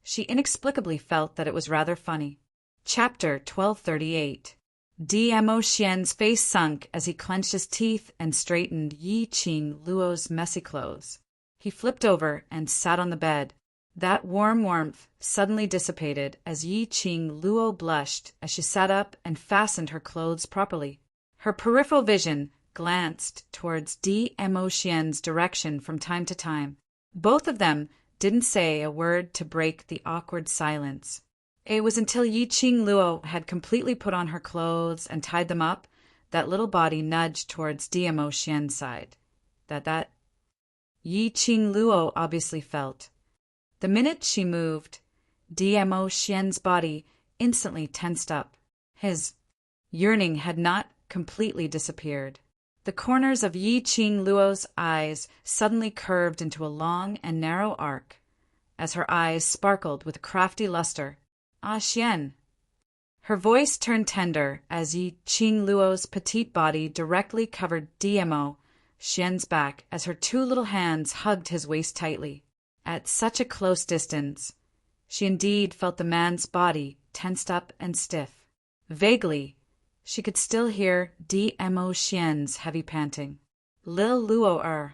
she inexplicably felt that it was rather funny. Chapter 1238. Mo Xian's face sunk as he clenched his teeth and straightened Yi Qing Luo's messy clothes. He flipped over and sat on the bed. That warm warmth suddenly dissipated as Yi Qing Luo blushed as she sat up and fastened her clothes properly. Her peripheral vision glanced towards Mo Xian's direction from time to time. Both of them didn't say a word to break the awkward silence. It was until Yi Qing Luo had completely put on her clothes and tied them up that little body nudged towards Mo Xian's side. That Yi Qing Luo obviously felt. The minute she moved, Mo Xian's body instantly tensed up. His yearning had not completely disappeared, The corners of Yi Qing Luo's eyes suddenly curved into a long and narrow arc, as her eyes sparkled with a crafty luster. Ah, Xian! Her voice turned tender as Yi Qing Luo's petite body directly covered DMO Xian's back as her two little hands hugged his waist tightly. At such a close distance, she indeed felt the man's body tensed up and stiff. Vaguely, she could still hear DMO Xian's heavy panting. Lil Luo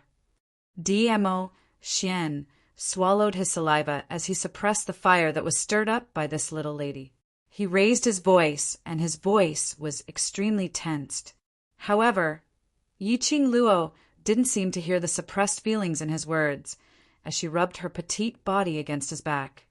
DMO Xian swallowed his saliva as he suppressed the fire that was stirred up by this little lady. He raised his voice, and his voice was extremely tensed. However, Yi Qing Luo didn't seem to hear the suppressed feelings in his words, as she rubbed her petite body against his back.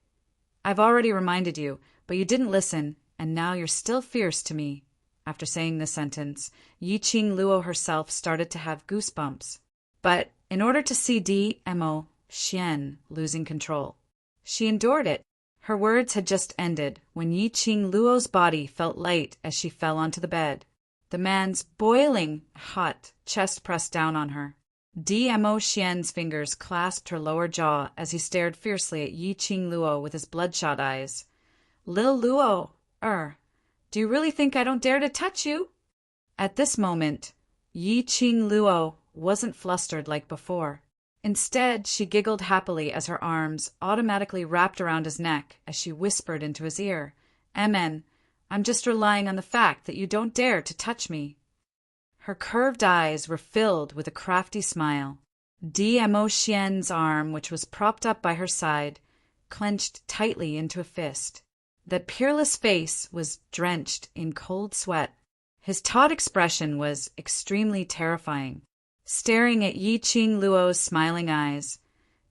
I've already reminded you, but you didn't listen, and now you're still fierce to me. After saying this sentence, Yi Qing Luo herself started to have goosebumps. But in order to see DMO Xian losing control, she endured it. Her words had just ended when Yi Qing Luo's body felt light as she fell onto the bed. The man's boiling hot chest pressed down on her. DMO Xian's fingers clasped her lower jaw as he stared fiercely at Yi Qing Luo with his bloodshot eyes. Lil Luo, do you really think I don't dare to touch you? At this moment, Yi Qing Luo wasn't flustered like before. Instead, she giggled happily as her arms automatically wrapped around his neck as she whispered into his ear, "Amen, I'm just relying on the fact that you don't dare to touch me." Her curved eyes were filled with a crafty smile. DMO Xian's arm, which was propped up by her side, clenched tightly into a fist. That peerless face was drenched in cold sweat. His taut expression was extremely terrifying. Staring at Yi Qing Luo's smiling eyes,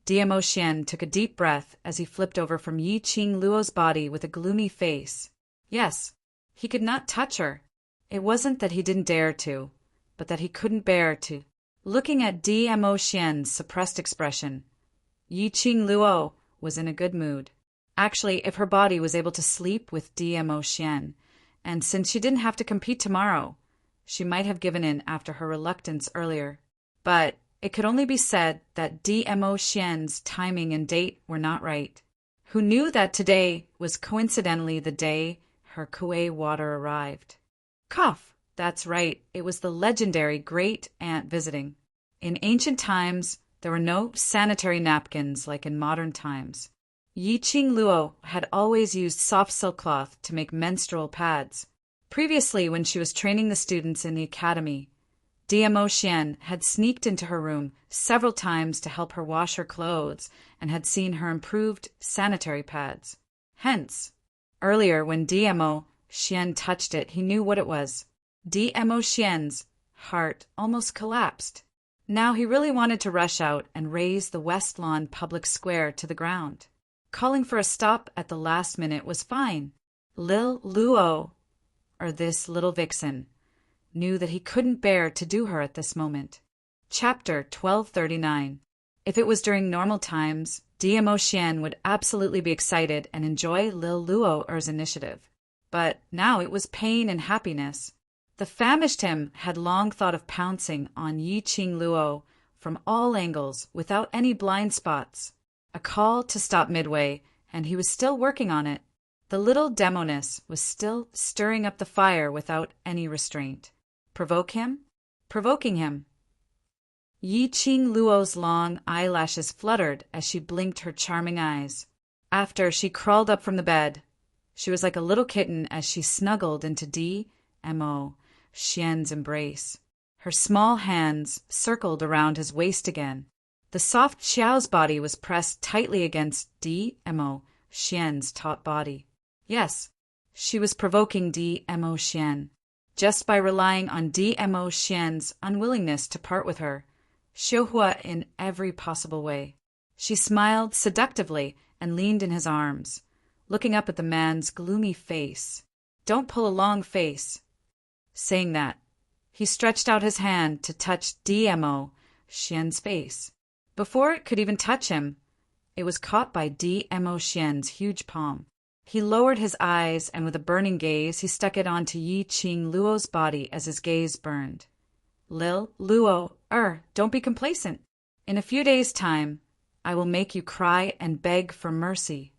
DMO Xian took a deep breath as he flipped over from Yi Qing Luo's body with a gloomy face. Yes, he could not touch her. It wasn't that he didn't dare to, but that he couldn't bear to. Looking at DMO Xian's suppressed expression, Yi Qing Luo was in a good mood. Actually, if her body was able to sleep with DMO Xian, and since she didn't have to compete tomorrow, she might have given in after her reluctance earlier. But it could only be said that DMO Xian's timing and date were not right. Who knew that today was coincidentally the day her Kuei water arrived? Cough! That's right, it was the legendary great-aunt visiting. In ancient times, there were no sanitary napkins like in modern times. Yi Qing Luo had always used soft silk cloth to make menstrual pads. Previously, when she was training the students in the academy, DMO Xian had sneaked into her room several times to help her wash her clothes and had seen her improved sanitary pads. Hence, earlier when DMO Xian touched it, he knew what it was. DMO Xian's heart almost collapsed. Now he really wanted to rush out and raze the West Lawn public square to the ground. Calling for a stop at the last minute was fine. Lil Luo, or this little vixen, knew that he couldn't bear to do her at this moment. Chapter 1239. If it was during normal times, DMO Xian would absolutely be excited and enjoy Lil Luo's initiative. But now it was pain and happiness. The famished him had long thought of pouncing on Yi Qing Luo from all angles without any blind spots. A call to stop midway, and he was still working on it. The little demoness was still stirring up the fire without any restraint. Provoke him? Provoking him. Yi Qing Luo's long eyelashes fluttered as she blinked her charming eyes. After she crawled up from the bed, she was like a little kitten as she snuggled into DMO Xian's embrace. Her small hands circled around his waist again. The soft Xiao's body was pressed tightly against DMO Xian's taut body. Yes, she was provoking DMO Xian. Just by relying on DMO Xian's unwillingness to part with her, Xiuhua in every possible way. She smiled seductively and leaned in his arms, looking up at the man's gloomy face. "Don't pull a long face." Saying that, he stretched out his hand to touch DMO Xian's face. Before it could even touch him, it was caught by DMO Xian's huge palm. He lowered his eyes, and with a burning gaze, he stuck it onto Yi Qing Luo's body as his gaze burned. Lil, Luo, don't be complacent. In a few days' time, I will make you cry and beg for mercy.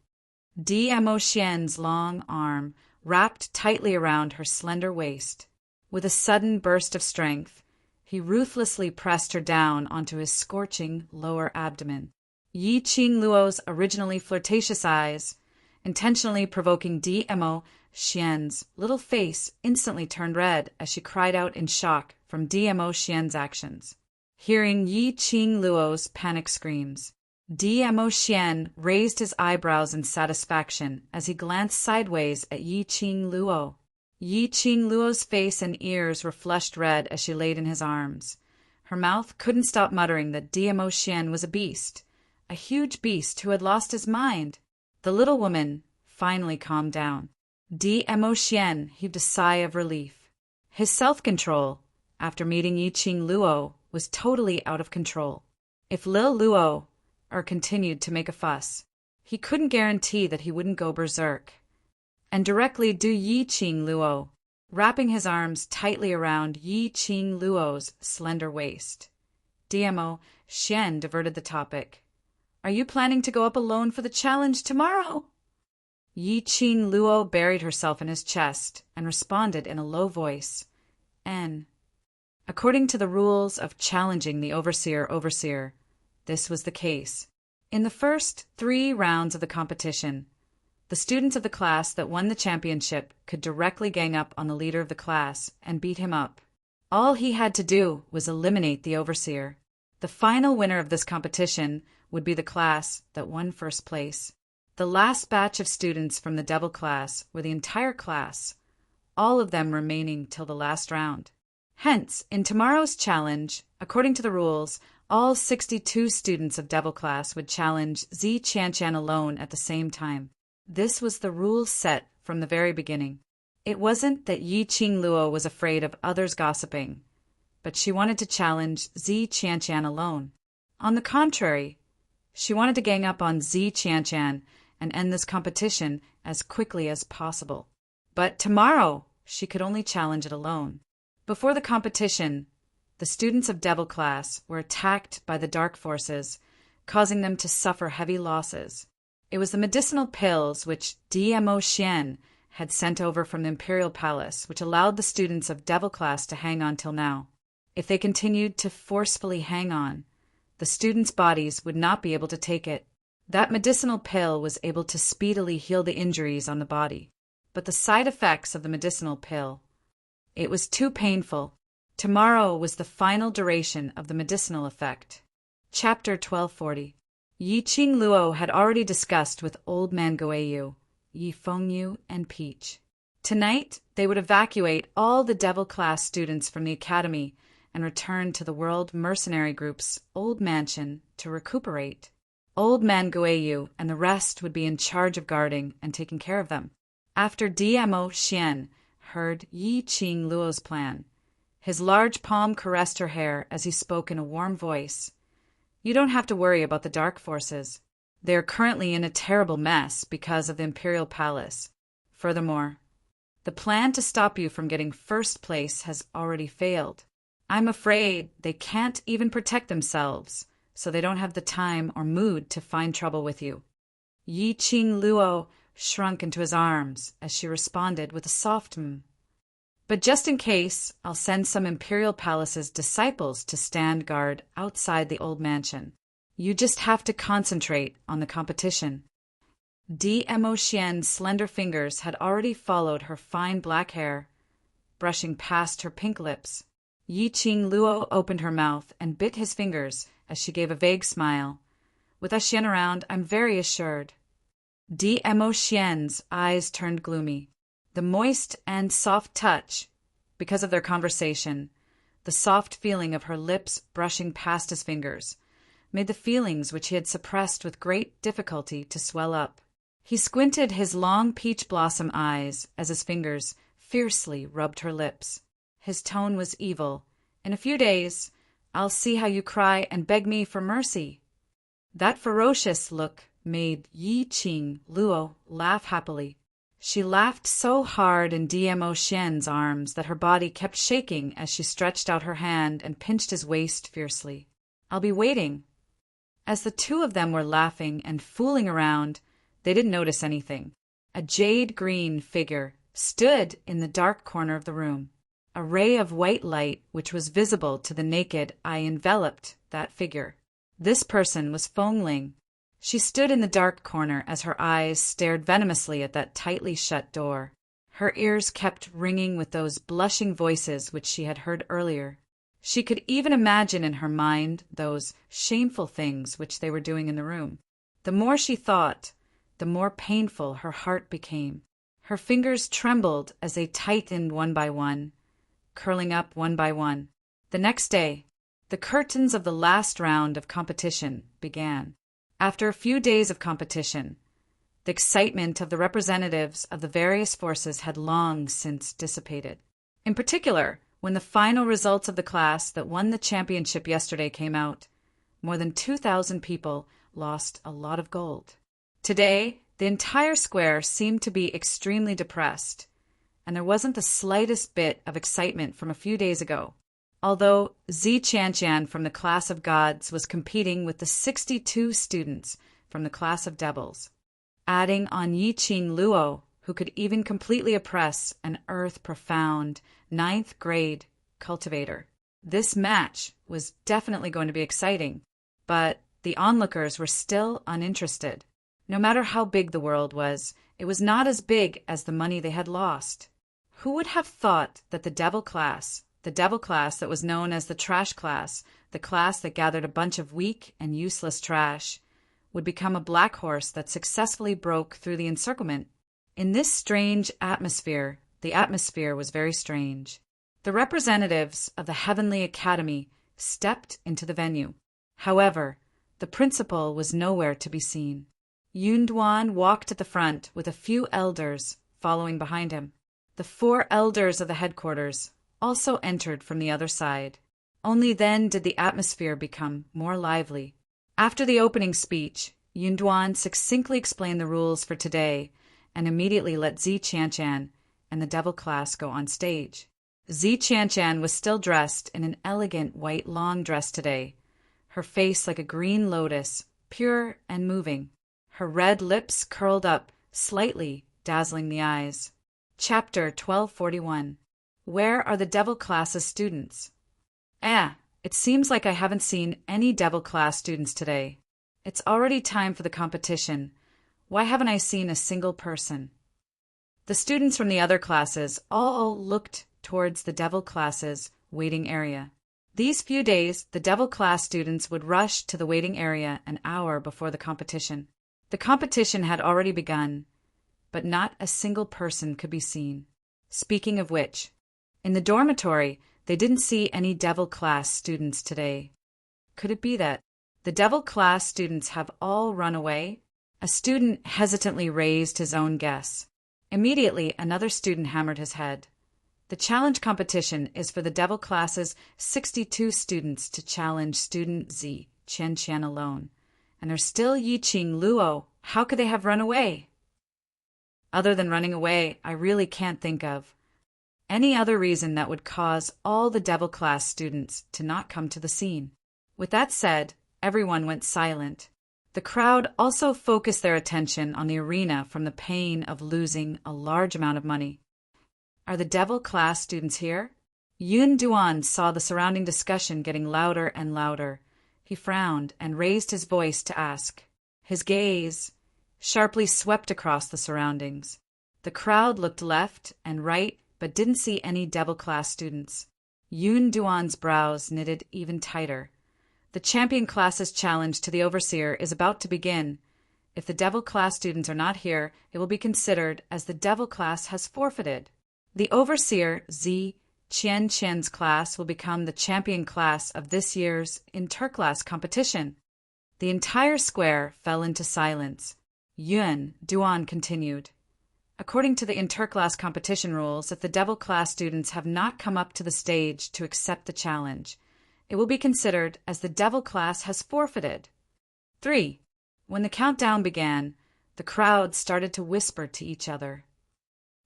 Dmo Xian's long arm wrapped tightly around her slender waist. With a sudden burst of strength, he ruthlessly pressed her down onto his scorching lower abdomen. Yi Qing Luo's originally flirtatious eyes, intentionally provoking Dmo Xian's little face, instantly turned red as she cried out in shock from Dmo Xian's actions. Hearing Yi Qing Luo's panic screams, Dmo Xian raised his eyebrows in satisfaction as he glanced sideways at Yi Qing Luo. Yi Qing Luo's face and ears were flushed red as she laid in his arms. Her mouth couldn't stop muttering that Dmo Xian was a beast, a huge beast who had lost his mind. The little woman finally calmed down. Dmo Xian heaved a sigh of relief. His self-control, after meeting Yi Qing Luo, was totally out of control. If Lil Luo continued to make a fuss, he couldn't guarantee that he wouldn't go berserk and directly do Yi Qing Luo, wrapping his arms tightly around Yi Qing Luo's slender waist. Dmo Xian diverted the topic. Are you planning to go up alone for the challenge tomorrow? Yi Qing Luo buried herself in his chest and responded in a low voice. N. According to the rules of challenging the overseer, this was the case. In the first 3 rounds of the competition, the students of the class that won the championship could directly gang up on the leader of the class and beat him up. All he had to do was eliminate the overseer. The final winner of this competition would be the class that won first place. The last batch of students from the devil class were the entire class, all of them remaining till the last round. Hence, in tomorrow's challenge, according to the rules, all 62 students of devil class would challenge Zi Qianqian alone at the same time. This was the rule set from the very beginning. It wasn't that Yi Qing Luo was afraid of others gossiping, but she wanted to challenge Zi Qianqian alone. On the contrary, she wanted to gang up on Zi Qianqian and end this competition as quickly as possible. But tomorrow, she could only challenge it alone. Before the competition, the students of devil class were attacked by the dark forces, causing them to suffer heavy losses. It was the medicinal pills which Dmo Xian had sent over from the Imperial Palace which allowed the students of devil class to hang on till now. If they continued to forcefully hang on, the students' bodies would not be able to take it. That medicinal pill was able to speedily heal the injuries on the body. But the side effects of the medicinal pill, it was too painful. Tomorrow was the final duration of the medicinal effect. Chapter 1240. Yi Qing Luo had already discussed with Old Man Goeyu, Yi Fengyu, and Peach. Tonight, they would evacuate all the devil class students from the academy and return to the World Mercenary Group's old mansion to recuperate. Old Man Goeyu and the rest would be in charge of guarding and taking care of them. After Dmo Xian heard Yi Qing Luo's plan, his large palm caressed her hair as he spoke in a warm voice. You don't have to worry about the dark forces. They are currently in a terrible mess because of the Imperial Palace. Furthermore, the plan to stop you from getting first place has already failed. I'm afraid they can't even protect themselves, so they don't have the time or mood to find trouble with you. Yi Qing Luo shrunk into his arms as she responded with a soft But just in case, I'll send some Imperial Palace's disciples to stand guard outside the old mansion. You just have to concentrate on the competition. Dmo Xian's slender fingers had already followed her fine black hair, brushing past her pink lips. Yi Qing Luo opened her mouth and bit his fingers as she gave a vague smile. With us Xian around, I'm very assured. Dmo Xian's eyes turned gloomy. The moist and soft touch, because of their conversation, the soft feeling of her lips brushing past his fingers, made the feelings which he had suppressed with great difficulty to swell up. He squinted his long peach blossom eyes as his fingers fiercely rubbed her lips. His tone was evil. In a few days, I'll see how you cry and beg me for mercy. That ferocious look made Yi Qing Luo laugh happily. She laughed so hard in Dmo Xian's arms that her body kept shaking as she stretched out her hand and pinched his waist fiercely. "I'll be waiting." As the two of them were laughing and fooling around, they didn't notice anything. A jade-green figure stood in the dark corner of the room. A ray of white light, which was visible to the naked eye, enveloped that figure. This person was Feng Ling. She stood in the dark corner as her eyes stared venomously at that tightly shut door. Her ears kept ringing with those blushing voices which she had heard earlier. She could even imagine in her mind those shameful things which they were doing in the room. The more she thought, the more painful her heart became. Her fingers trembled as they tightened one by one, curling up one by one. The next day, the curtains of the last round of competition began. After a few days of competition, the excitement of the representatives of the various forces had long since dissipated. In particular, when the final results of the class that won the championship yesterday came out, more than 2,000 people lost a lot of gold. Today, the entire square seemed to be extremely depressed, and there wasn't the slightest bit of excitement from a few days ago. Although Zi Qianqian from the class of gods was competing with the 62 students from the class of devils, adding on Yiqing Luo, who could even completely oppress an earth-profound 9th grade cultivator. This match was definitely going to be exciting, but the onlookers were still uninterested. No matter how big the world was, it was not as big as the money they had lost. Who would have thought that the devil class that was known as the trash class, the class that gathered a bunch of weak and useless trash, would become a black horse that successfully broke through the encirclement? In this strange atmosphere, the atmosphere was very strange. The representatives of the Heavenly Academy stepped into the venue. However, the principal was nowhere to be seen. Yun Duan walked at the front with a few elders following behind him. The 4 elders of the headquarters also entered from the other side. Only then did the atmosphere become more lively. After the opening speech, Yun Duan succinctly explained the rules for today and immediately let Zi Qianqian and the devil class go on stage. Zi Qianqian was still dressed in an elegant white long dress today, her face like a green lotus, pure and moving, her red lips curled up slightly, dazzling the eyes. Chapter 1241. Where are the devil class's students? It seems like I haven't seen any devil class students today. It's already time for the competition. Why haven't I seen a single person? The students from the other classes all looked towards the devil class's waiting area. These few days, the devil class students would rush to the waiting area an hour before the competition. The competition had already begun, but not a single person could be seen. Speaking of which, in the dormitory, they didn't see any devil class students today. Could it be that the devil class students have all run away? A student hesitantly raised his own guess. Immediately, another student hammered his head. The challenge competition is for the devil class's 62 students to challenge student Zi Qianqian alone. And there's still Yiqing Luo. How could they have run away? Other than running away, I really can't think of any other reason that would cause all the devil class students to not come to the scene. With that said, everyone went silent. The crowd also focused their attention on the arena from the pain of losing a large amount of money. Are the devil class students here? Yun Duan saw the surrounding discussion getting louder and louder. He frowned and raised his voice to ask. His gaze sharply swept across the surroundings. The crowd looked left and right, but didn't see any devil class students. Yun Duan's brows knitted even tighter. The champion class's challenge to the overseer is about to begin. If the devil class students are not here, it will be considered as the devil class has forfeited. The overseer, Zi Qianqian's class, will become the champion class of this year's interclass competition. The entire square fell into silence. Yun Duan continued. According to the interclass competition rules, if the devil class students have not come up to the stage to accept the challenge, it will be considered as the devil class has forfeited. 3. When the countdown began, the crowd started to whisper to each other.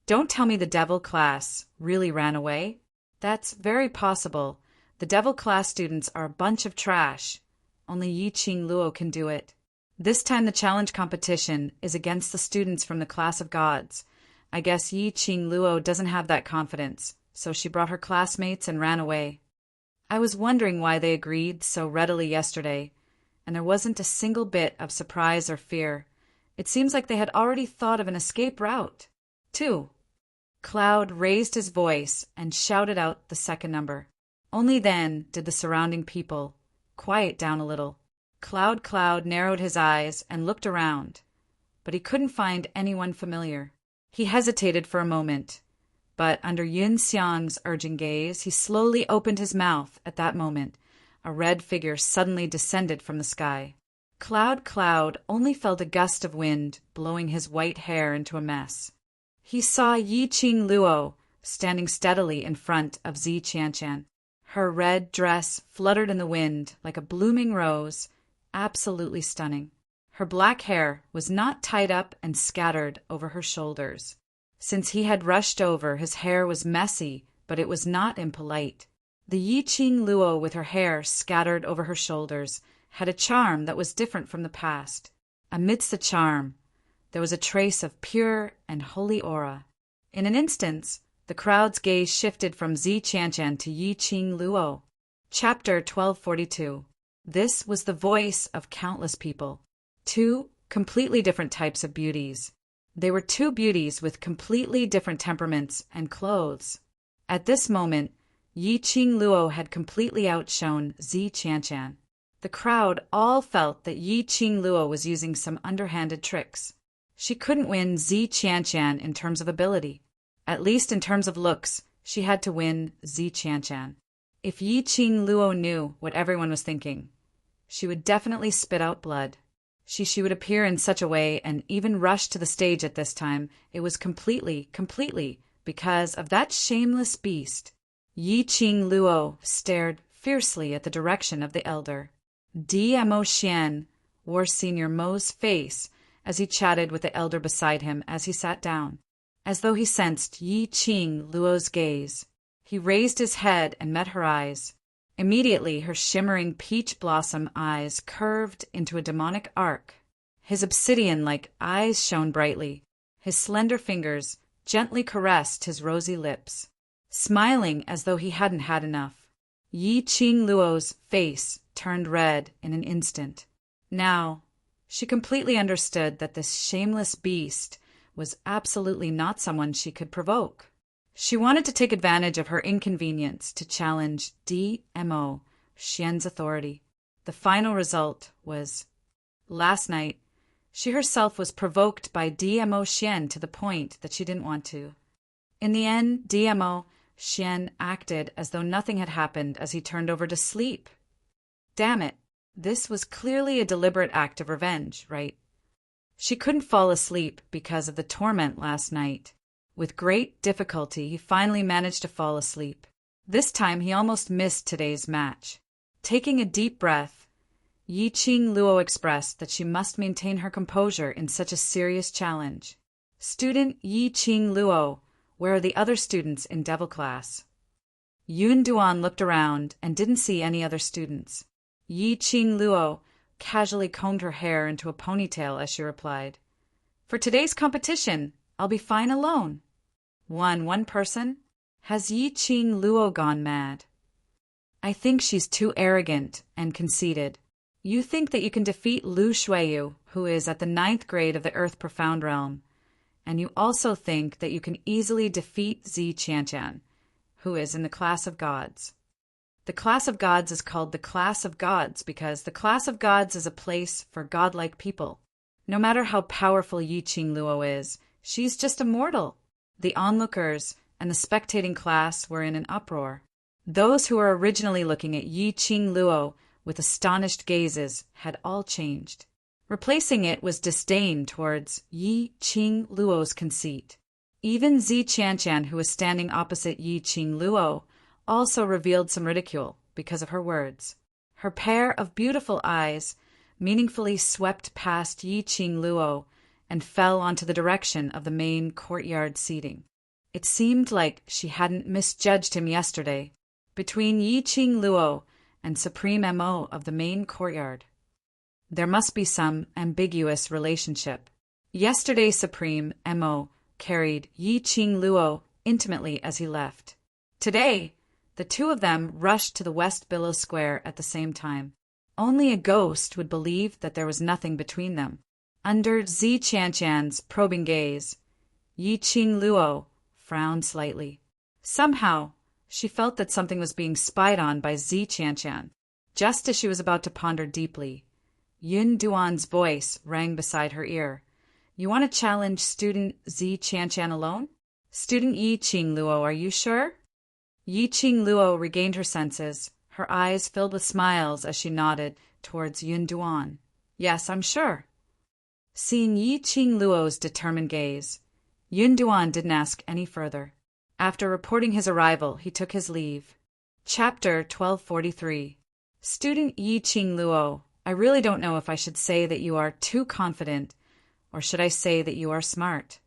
Don't tell me the devil class really ran away. That's very possible. The devil class students are a bunch of trash. Only Yi Ching Luo can do it. This time the challenge competition is against the students from the class of gods. I guess Yi Ching Luo doesn't have that confidence, so she brought her classmates and ran away. I was wondering why they agreed so readily yesterday, and there wasn't a single bit of surprise or fear. It seems like they had already thought of an escape route. 2. Cloud raised his voice and shouted out the second number. Only then did the surrounding people quiet down a little. Cloud narrowed his eyes and looked around, but he couldn't find anyone familiar. He hesitated for a moment, but under Yun Xiang's urging gaze, he slowly opened his mouth. At that moment, a red figure suddenly descended from the sky. Cloud only felt a gust of wind blowing his white hair into a mess. He saw Yi Ching Luo standing steadily in front of Zi Qianshan. Her red dress fluttered in the wind like a blooming rose, absolutely stunning. Her black hair was not tied up and scattered over her shoulders. Since he had rushed over, his hair was messy, but it was not impolite. The Yi Ching Luo with her hair scattered over her shoulders had a charm that was different from the past. Amidst the charm, there was a trace of pure and holy aura. In an instant, the crowd's gaze shifted from Zi Qianshan to Yi Ching Luo. Chapter 1242. This was the voice of countless people. 2 completely different types of beauties. They were 2 beauties with completely different temperaments and clothes. At this moment, Yi Ching Luo had completely outshone Zi Qianshan. The crowd all felt that Yi Ching Luo was using some underhanded tricks. She couldn't win Zi Qianshan in terms of ability. At least in terms of looks, she had to win Zi Qianshan. If Yi Ching Luo knew what everyone was thinking, she would definitely spit out blood. She would appear in such a way and even rush to the stage at this time. It was completely because of that shameless beast. Yi Ching Luo stared fiercely at the direction of the elder. DMO Xian wore Senior Mo's face as he chatted with the elder beside him as he sat down. As though he sensed Yi Ching Luo's gaze, he raised his head and met her eyes. Immediately, her shimmering peach blossom eyes curved into a demonic arc. His obsidian-like eyes shone brightly. His slender fingers gently caressed his rosy lips, smiling as though he hadn't had enough. Yi Ching Luo's face turned red in an instant. Now, she completely understood that this shameless beast was absolutely not someone she could provoke. She wanted to take advantage of her inconvenience to challenge DMO Xian's authority. The final result was, last night, she herself was provoked by DMO Xian to the point that she didn't want to. In the end, DMO Xian acted as though nothing had happened as he turned over to sleep. Damn it, this was clearly a deliberate act of revenge, right? She couldn't fall asleep because of the torment last night. With great difficulty, he finally managed to fall asleep. This time, he almost missed today's match. Taking a deep breath, Yi Ching Luo expressed that she must maintain her composure in such a serious challenge. Student Yi Ching Luo, where are the other students in Devil class? Yun Duan looked around and didn't see any other students. Yi Ching Luo casually combed her hair into a ponytail as she replied, "For today's competition, I'll be fine alone." One person? Has Yi Ching Luo gone mad? I think she's too arrogant and conceited. You think that you can defeat Lu Shuiyu, who is at the 9th grade of the Earth Profound Realm, and you also think that you can easily defeat Zi Qianshan, who is in the class of gods. The class of gods is called the class of gods because the class of gods is a place for godlike people. No matter how powerful Yi Ching Luo is, she's just a mortal. The onlookers and the spectating class were in an uproar. Those who were originally looking at Yi Ching Luo with astonished gazes had all changed. Replacing it was disdain towards Yi Ching Luo's conceit. Even Zi Qianshan, who was standing opposite Yi Ching Luo, also revealed some ridicule because of her words. Her pair of beautiful eyes meaningfully swept past Yi Ching Luo and fell onto the direction of the main courtyard seating. It seemed like she hadn't misjudged him yesterday. Between Yi Qing Luo and Supreme Mo of the main courtyard, there must be some ambiguous relationship. Yesterday Supreme Mo carried Yi Qing Luo intimately as he left. Today, the two of them rushed to the West Billow Square at the same time. Only a ghost would believe that there was nothing between them. Under Zi Qianshan's probing gaze, Yi Qing Luo frowned slightly. Somehow, she felt that something was being spied on by Zi Qianshan. Just as she was about to ponder deeply, Yun Duan's voice rang beside her ear. You want to challenge student Zi Qianshan alone? Student Yi Qing Luo, are you sure? Yi Qing Luo regained her senses. Her eyes filled with smiles as she nodded towards Yun Duan. Yes, I'm sure. Seeing Yi Qing Luo's determined gaze, Yun Duan didn't ask any further. After reporting his arrival, he took his leave. Chapter 1243. Student Yi Qing Luo, I really don't know if I should say that you are too confident, or should I say that you are smart?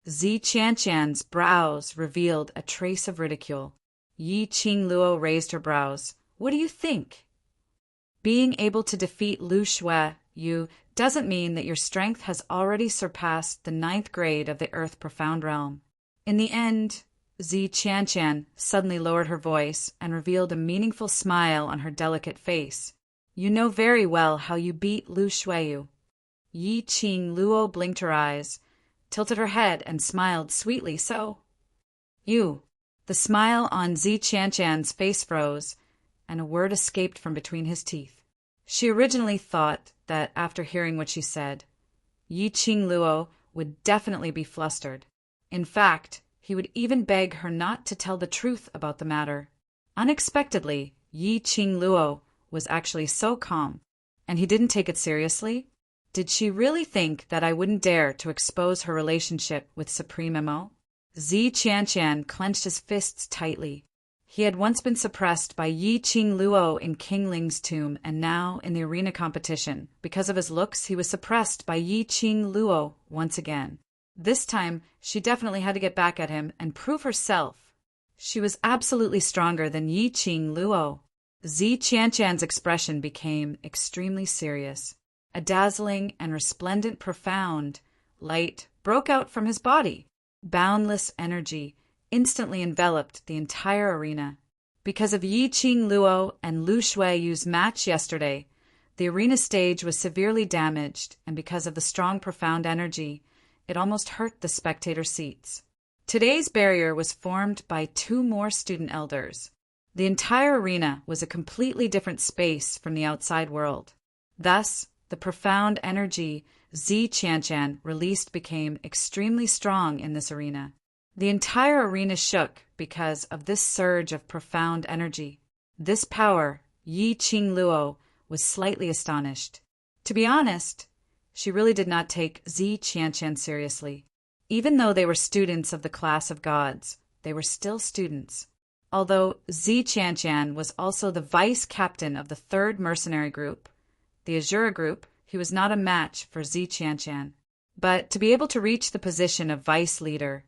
Zi Qianshan's brows revealed a trace of ridicule. Yi Qing Luo raised her brows. What do you think? Being able to defeat Lu Shui Yu doesn't mean that your strength has already surpassed the 9th grade of the Earth Profound Realm. In the end, Zi Qianshan suddenly lowered her voice and revealed a meaningful smile on her delicate face. You know very well how you beat Lu Shuiyu. Yi Qing Luo blinked her eyes, tilted her head, and smiled sweetly. So, you. The smile on Zi Qianshan's face froze, and a word escaped from between his teeth. She originally thought that after hearing what she said, Yi Qing Luo would definitely be flustered. In fact, he would even beg her not to tell the truth about the matter. Unexpectedly, Yi Qing Luo was actually so calm, and he didn't take it seriously. Did she really think that I wouldn't dare to expose her relationship with Supreme Mo? Zi Qianshan clenched his fists tightly. He had once been suppressed by Yi Qing Luo in King Ling's tomb, and now, in the arena competition, because of his looks, he was suppressed by Yi Qing Luo once again. This time, she definitely had to get back at him and prove herself. She was absolutely stronger than Yi Qing Luo. Zi Qianshan's expression became extremely serious. A dazzling and resplendent profound light broke out from his body. Boundless energy instantly enveloped the entire arena. Because of Yi Qing Luo and Lu Shuiyu's match yesterday, the arena stage was severely damaged, and because of the strong profound energy, it almost hurt the spectator seats. Today's barrier was formed by 2 more student elders. The entire arena was a completely different space from the outside world. Thus, the profound energy Zi Qianshan released became extremely strong in this arena. The entire arena shook because of this surge of profound energy. This power, Yi Qing Luo was slightly astonished. To be honest, she really did not take Zi Qianshan seriously. Even though they were students of the class of gods, they were still students. Although Zi Qianshan was also the vice captain of the 3rd mercenary group, the Azura group, he was not a match for Zi Qianshan. But to be able to reach the position of vice leader,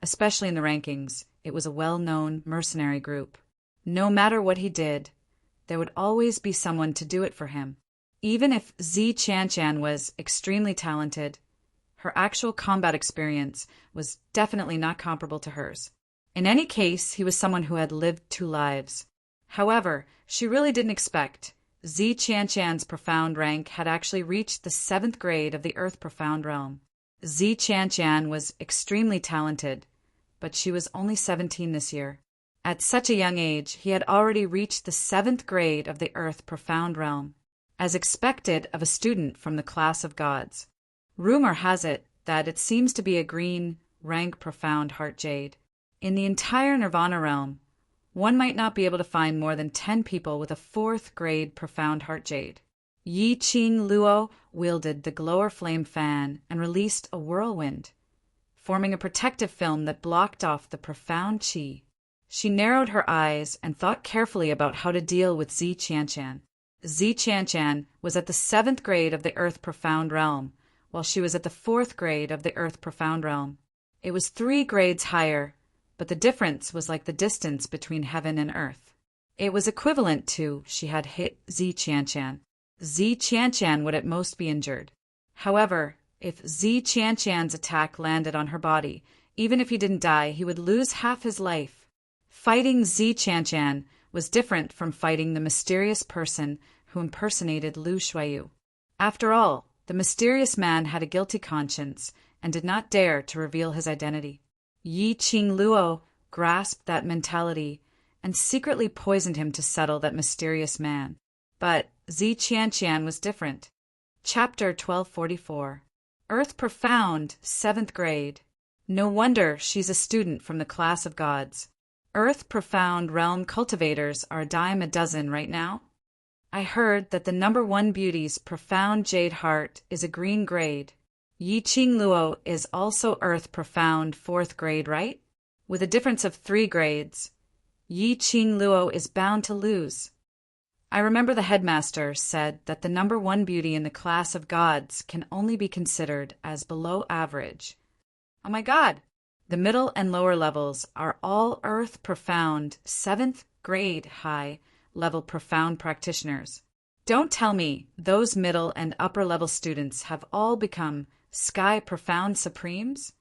especially in the rankings, it was a well-known mercenary group. No matter what he did, there would always be someone to do it for him. Even if Zi Qianshan was extremely talented, her actual combat experience was definitely not comparable to hers. In any case, he was someone who had lived 2 lives. However, she really didn't expect Zi Qianshan's profound rank had actually reached the 7th grade of the Earth Profound Realm. Zi Qianshan was extremely talented, but she was only 17 this year. At such a young age, he had already reached the 7th grade of the Earth Profound Realm, as expected of a student from the class of gods. Rumor has it that it seems to be a green, rank profound heart jade. In the entire Nirvana realm, one might not be able to find more than 10 people with a 4th grade profound heart jade. Yi Qing Luo wielded the glower flame fan and released a whirlwind, forming a protective film that blocked off the profound qi. She narrowed her eyes and thought carefully about how to deal with Zi Qianshan. Zi Qianshan was at the 7th grade of the Earth Profound Realm, while she was at the 4th grade of the Earth Profound Realm. It was 3 grades higher, but the difference was like the distance between heaven and earth. It was equivalent to she had hit Zi Qianshan. Zi Qianshan would at most be injured. However, if Zi Qianshan's attack landed on her body, even if he didn't die, he would lose half his life. Fighting Zi Qianshan was different from fighting the mysterious person who impersonated Lu Shuiyu. After all, the mysterious man had a guilty conscience and did not dare to reveal his identity. Yi Qingluo grasped that mentality and secretly poisoned him to settle that mysterious man. But Zi Qianshan was different. Chapter 1244. Earth Profound, 7th grade. No wonder she's a student from the class of gods. Earth Profound realm cultivators are a dime a dozen right now. I heard that the number 1 beauty's profound jade heart is a green grade. Yi Qingluo is also Earth Profound 4th grade, right? With a difference of 3 grades. Yi Qingluo is bound to lose. I remember the headmaster said that the number 1 beauty in the class of gods can only be considered as below average. Oh my God! The middle and lower levels are all Earth Profound 7th grade high level profound practitioners. Don't tell me those middle and upper level students have all become Sky Profound Supremes?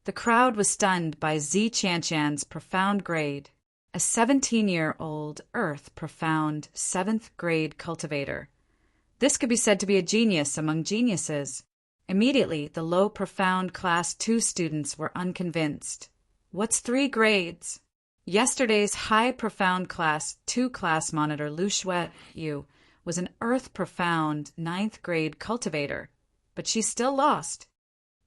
The crowd was stunned by Zi Qianshan's profound grade, a 17-year-old Earth Profound 7th grade cultivator. This could be said to be a genius among geniuses. Immediately, the low Profound Class 2 students were unconvinced. What's 3 grades? Yesterday's High Profound Class 2 class monitor Lu Shuiyu was an Earth Profound 9th grade cultivator, but she still lost.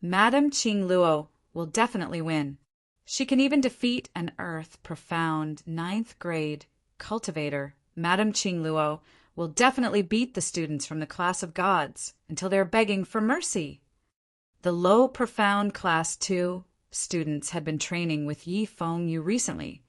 Madame Qingluo will definitely win. She can even defeat an Earth Profound 9th grade cultivator. Madame Qingluo will definitely beat the students from the class of gods until they're begging for mercy. The low Profound Class 2 students had been training with Yi Fengyu recently,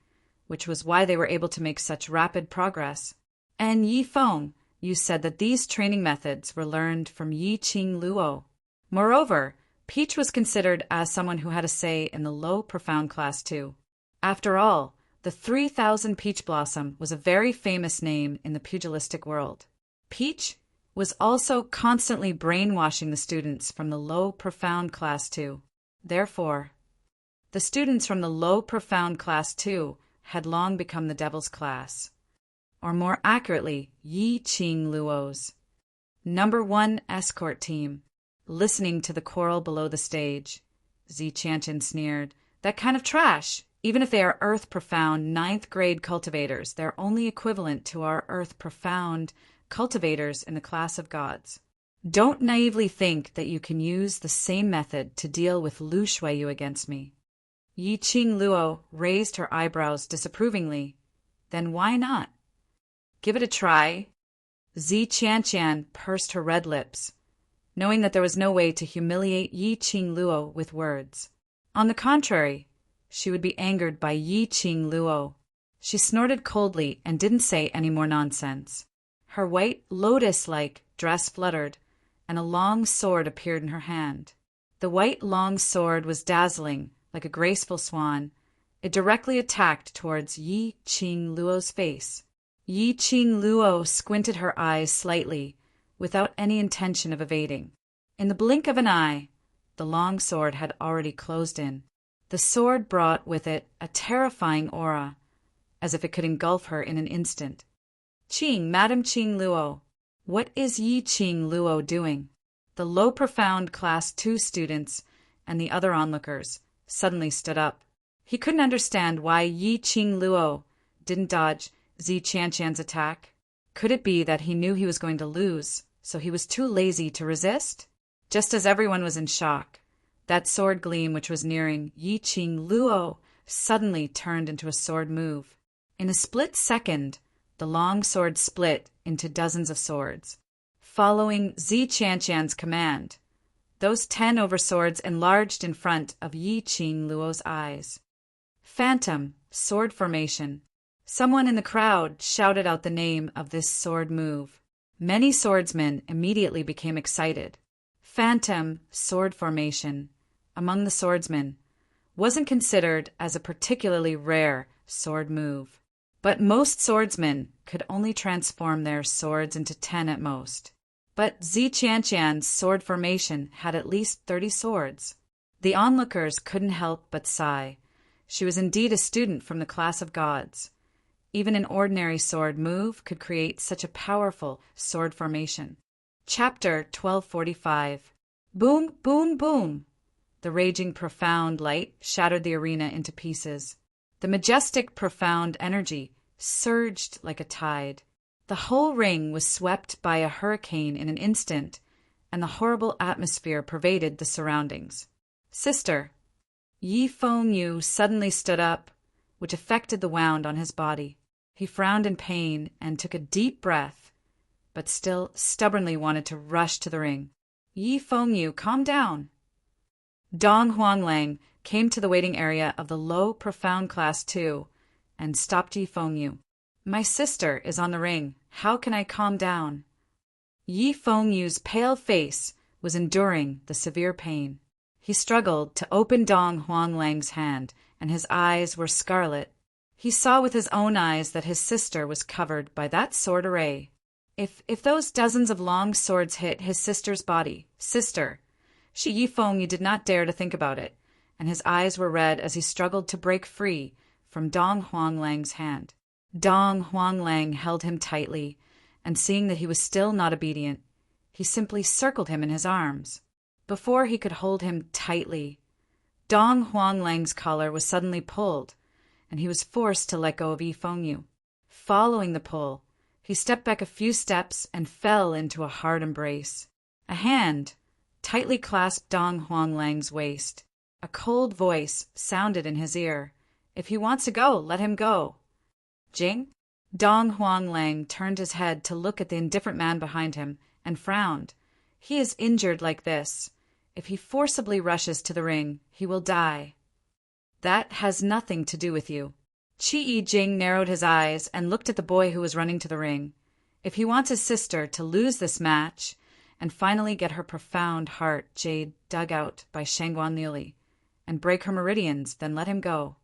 which was why they were able to make such rapid progress. And Yi Fengyu said that these training methods were learned from Yi Qingluo. Moreover, Peach was considered as someone who had a say in the low Profound Class 2. After all, the 3000 Peach Blossom was a very famous name in the pugilistic world. Peach was also constantly brainwashing the students from the low Profound Class 2. Therefore, the students from the low Profound Class 2 had long become the Devil's Class, or more accurately, Yi Qingluo's number 1 escort team. Listening to the choral below the stage, Zi Qianshan sneered, "That kind of trash! Even if they are Earth Profound 9th grade cultivators, they're only equivalent to our Earth Profound cultivators in the class of gods. Don't naively think that you can use the same method to deal with Lu Shuiyu against me." Yi Qingluo raised her eyebrows disapprovingly. "Then why not? Give it a try." Zi Qianshan pursed her red lips, knowing that there was no way to humiliate Yi Qingluo with words. On the contrary, she would be angered by Yi Qingluo. She snorted coldly and didn't say any more nonsense. Her white lotus-like dress fluttered, and a long sword appeared in her hand. The white long sword was dazzling, like a graceful swan. It directly attacked towards Yi Qingluo's face. Yi Qingluo squinted her eyes slightly, without any intention of evading. In the blink of an eye, the long sword had already closed in. The sword brought with it a terrifying aura, as if it could engulf her in an instant. Madame Qingluo, what is Yi Qingluo doing?" The low Profound Class 2 students and the other onlookers suddenly stood up. He couldn't understand why Yi Qingluo didn't dodge Zi Qianshan's attack. Could it be that he knew he was going to lose, so he was too lazy to resist? Just as everyone was in shock, that sword gleam which was nearing Yi Qingluo suddenly turned into a sword move. In a split second, the long sword split into dozens of swords. Following Zi Qianshan's command, those 10 overswords enlarged in front of Yi Qingluo's eyes. Phantom sword formation. Someone in the crowd shouted out the name of this sword move. Many swordsmen immediately became excited. Phantom sword formation. Among the swordsmen, wasn't considered as a particularly rare sword move. But most swordsmen could only transform their swords into 10 at most. But Zi Qianqian's sword formation had at least 30 swords. The onlookers couldn't help but sigh. She was indeed a student from the class of gods. Even an ordinary sword move could create such a powerful sword formation. Chapter 1245. Boom, boom, boom! The raging profound light shattered the arena into pieces. The majestic profound energy surged like a tide. The whole ring was swept by a hurricane in an instant, and the horrible atmosphere pervaded the surroundings. Sister! Yi Fengyu suddenly stood up, which affected the wound on his body. He frowned in pain and took a deep breath, but still stubbornly wanted to rush to the ring. Yi Fengyu, calm down. Dong Huanglang came to the waiting area of the low, profound class 2 and stopped Yi Fengyu. My sister is on the ring. How can I calm down? Yi Fengyu's pale face was enduring the severe pain. He struggled to open Dong Huanglang's hand, and his eyes were scarlet. He saw with his own eyes that his sister was covered by that sword array. If those dozens of long swords hit his sister's body, sister, Yi Fengyu did not dare to think about it, and his eyes were red as he struggled to break free from Dong Huanglang's hand. Dong Huanglang held him tightly, and seeing that he was still not obedient, he simply circled him in his arms. Before he could hold him tightly, Dong Huanglang's collar was suddenly pulled, and he was forced to let go of Yi Fengyu. Following the pull, he stepped back a few steps and fell into a hard embrace. A hand tightly clasped Dong Huanglang's waist. A cold voice sounded in his ear. If he wants to go, let him go. Jing? Dong Huanglang turned his head to look at the indifferent man behind him and frowned. He is injured like this. If he forcibly rushes to the ring, he will die. That has nothing to do with you. Qi Jing narrowed his eyes and looked at the boy who was running to the ring. If he wants his sister to lose this match and finally get her profound heart jade dug out by Shangguan Liuli and break her meridians, then let him go.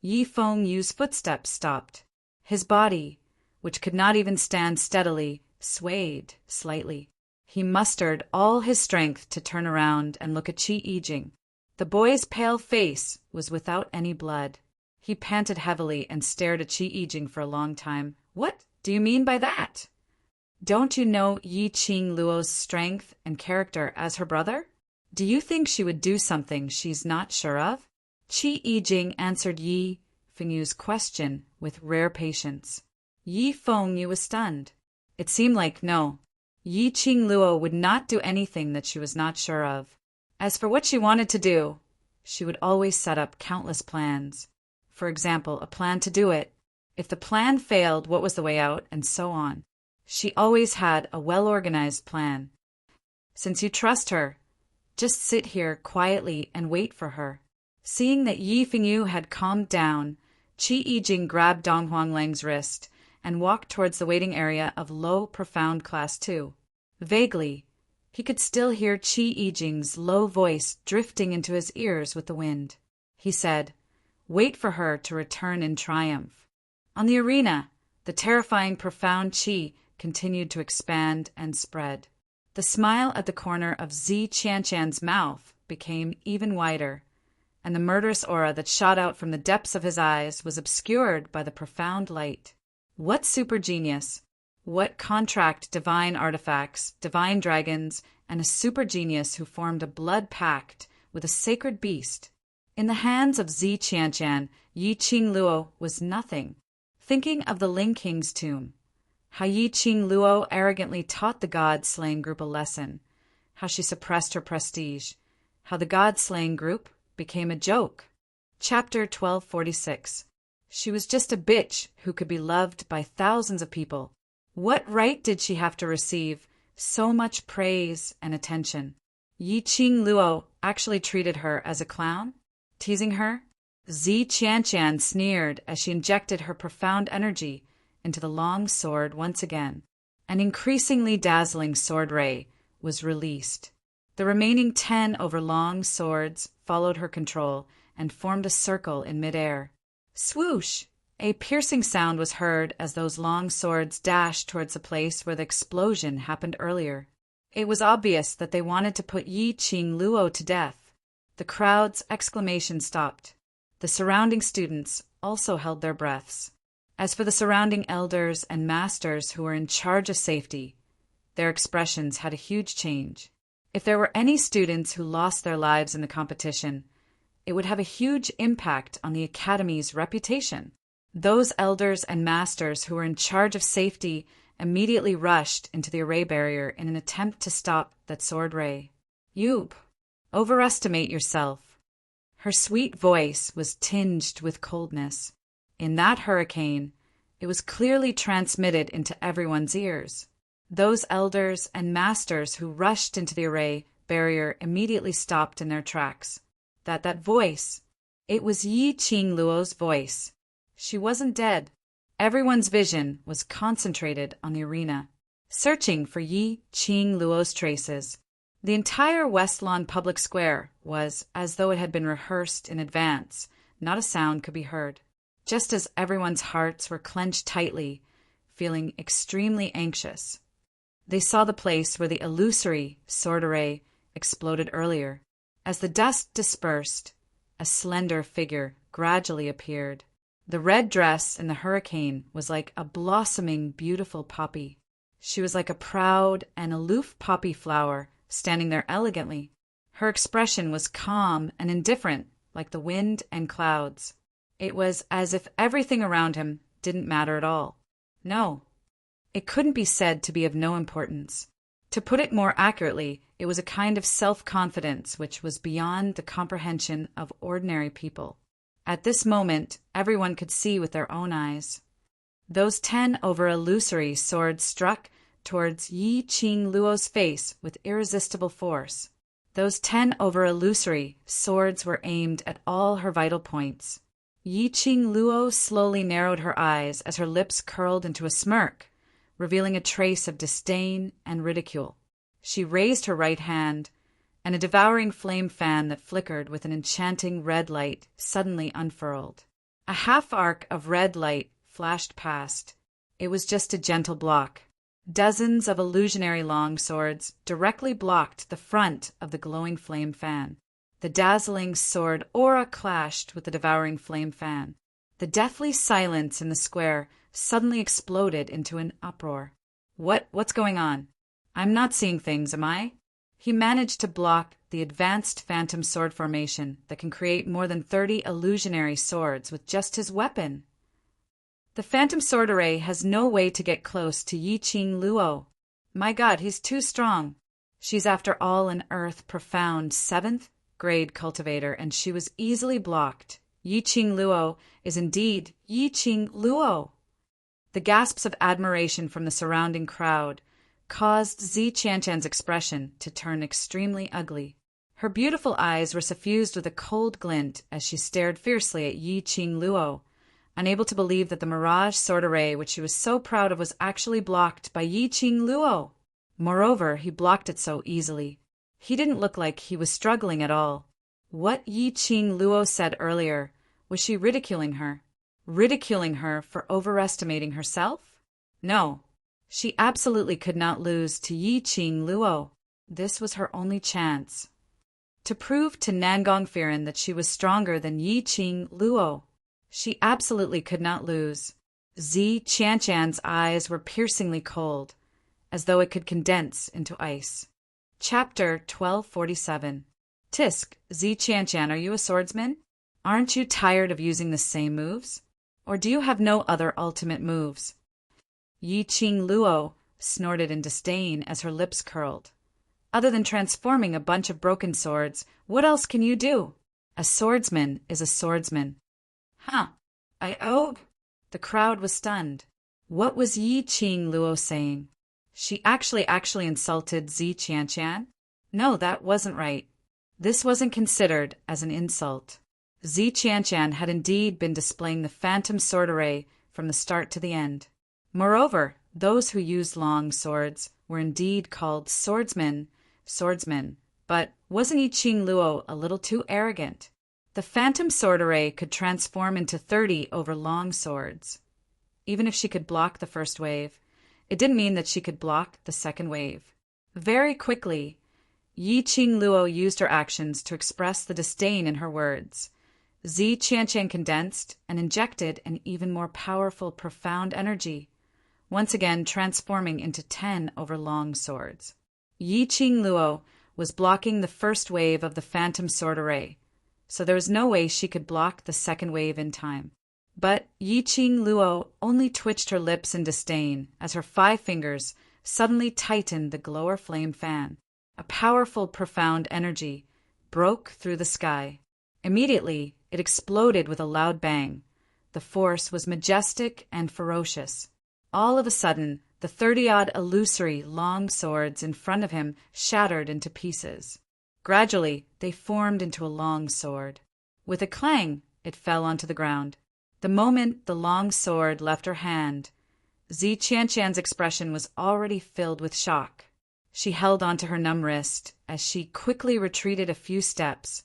Yi Fengyu's footsteps stopped. His body, which could not even stand steadily, swayed slightly. He mustered all his strength to turn around and look at Qi Jing. The boy's pale face was without any blood. He panted heavily and stared at Qi Jing for a long time. What do you mean by that? Don't you know Yi Qing Luo's strength and character as her brother? Do you think she would do something she's not sure of? Qi Jing answered Yi Fengyu's question with rare patience. Yi Fengyu was stunned. It seemed like no. Yi Qing Luo would not do anything that she was not sure of. As for what she wanted to do, she would always set up countless plans. For example, a plan to do it. If the plan failed, what was the way out, and so on. She always had a well-organized plan. Since you trust her, just sit here quietly and wait for her. Seeing that Yi Fengyu had calmed down, Qi Jing grabbed Dong Huanglang's wrist and walked towards the waiting area of low, profound class 2. Vaguely, he could still hear Qi Jing's low voice drifting into his ears with the wind. He said, "Wait for her to return in triumph." On the arena, the terrifying profound qi continued to expand and spread. The smile at the corner of Zi Qianqian's mouth became even wider, and the murderous aura that shot out from the depths of his eyes was obscured by the profound light. What super genius! What contract divine artifacts, divine dragons, and a super genius who formed a blood pact with a sacred beast. In the hands of Zi Qianqian, Yi Qing Luo was nothing. Thinking of the Ling King's tomb, how Yi Qing Luo arrogantly taught the god-slaying group a lesson, how she suppressed her prestige, how the god-slaying group became a joke. Chapter 1246. She was just a bitch who could be loved by thousands of people. What right did she have to receive so much praise and attention? Yi Qing Luo actually treated her as a clown, teasing her. Zi Qianqian sneered as she injected her profound energy into the long sword once again. An increasingly dazzling sword ray was released. The remaining 10 overlong swords followed her control and formed a circle in midair. Swoosh! A piercing sound was heard as those long swords dashed towards the place where the explosion happened earlier. It was obvious that they wanted to put Yi Qing Luo to death. The crowd's exclamation stopped. The surrounding students also held their breaths. As for the surrounding elders and masters who were in charge of safety, their expressions had a huge change. If there were any students who lost their lives in the competition, it would have a huge impact on the academy's reputation. Those elders and masters who were in charge of safety immediately rushed into the array barrier in an attempt to stop that sword ray. You overestimate yourself. Her sweet voice was tinged with coldness. In that hurricane, it was clearly transmitted into everyone's ears. Those elders and masters who rushed into the array barrier immediately stopped in their tracks. That voice, it was Yi Qing Luo's voice. She wasn't dead. Everyone's vision was concentrated on the arena, searching for Yi Qing Luo's traces. The entire West Lawn public square was as though it had been rehearsed in advance. Not a sound could be heard. Just as everyone's hearts were clenched tightly, feeling extremely anxious. They saw the place where the illusory sword array exploded earlier. As the dust dispersed, a slender figure gradually appeared. The red dress in the hurricane was like a blossoming, beautiful poppy. She was like a proud and aloof poppy flower, standing there elegantly. Her expression was calm and indifferent, like the wind and clouds. It was as if everything around him didn't matter at all. No, it couldn't be said to be of no importance. To put it more accurately, it was a kind of self-confidence which was beyond the comprehension of ordinary people. At this moment, everyone could see with their own eyes. Those 10 over illusory swords struck towards Yi Qing Luo's face with irresistible force. Those 10 over illusory swords were aimed at all her vital points. Yi Qing Luo slowly narrowed her eyes as her lips curled into a smirk, revealing a trace of disdain and ridicule. She raised her right hand, and a devouring flame fan that flickered with an enchanting red light suddenly unfurled. A half-arc of red light flashed past. It was just a gentle block. Dozens of illusionary long swords directly blocked the front of the glowing flame fan. The dazzling sword aura clashed with the devouring flame fan. The deathly silence in the square suddenly exploded into an uproar. What's going on? I'm not seeing things, am I? He managed to block the advanced phantom sword formation that can create more than 30 illusionary swords with just his weapon. The phantom sword array has no way to get close to Yi Qing Luo. My God, he's too strong. She's after all an earth profound 7th grade cultivator, and she was easily blocked. Yi Qing Luo is indeed Yi Qing Luo. The gasps of admiration from the surrounding crowd caused Zi Qianshan's expression to turn extremely ugly. Her beautiful eyes were suffused with a cold glint as she stared fiercely at Yi Qing Luo, unable to believe that the mirage sword array which she was so proud of was actually blocked by Yi Qing Luo. Moreover, he blocked it so easily. He didn't look like he was struggling at all. What Yi Qing Luo said earlier, was she ridiculing her? Ridiculing her for overestimating herself? No. She absolutely could not lose to Yi Qing Luo. This was her only chance. To prove to Nangong Firen that she was stronger than Yi Qing Luo. She absolutely could not lose. Zi Qianshan's eyes were piercingly cold, as though it could condense into ice. Chapter 1247. Tisk, Zi Qianshan, are you a swordsman? Aren't you tired of using the same moves? Or do you have no other ultimate moves? Yi Qing Luo snorted in disdain as her lips curled. Other than transforming a bunch of broken swords, what else can you do? A swordsman is a swordsman. Huh. The crowd was stunned. What was Yi Qing Luo saying? She actually insulted Zi Qianshan? No, that wasn't right. This wasn't considered as an insult. Zi Qianshan had indeed been displaying the phantom sword array from the start to the end. Moreover, those who used long swords were indeed called swordsmen, but wasn't Yi Qing Luo a little too arrogant? The phantom sword array could transform into 30 overlong swords. Even if she could block the first wave, it didn't mean that she could block the second wave. Very quickly, Yi Qing Luo used her actions to express the disdain in her words. Zi Qianqian condensed and injected an even more powerful, profound energy, once again transforming into 10 overlong swords. Yi Qing Luo was blocking the first wave of the phantom sword array, so there was no way she could block the second wave in time. But Yi Qing Luo only twitched her lips in disdain as her 5 fingers suddenly tightened the glower flame fan. A powerful, profound energy broke through the sky. Immediately, it exploded with a loud bang. The force was majestic and ferocious. All of a sudden, the 30-odd illusory long swords in front of him shattered into pieces. Gradually, they formed into a long sword. With a clang, it fell onto the ground. The moment the long sword left her hand, Zi Qianqian's expression was already filled with shock. She held onto her numb wrist as she quickly retreated a few steps,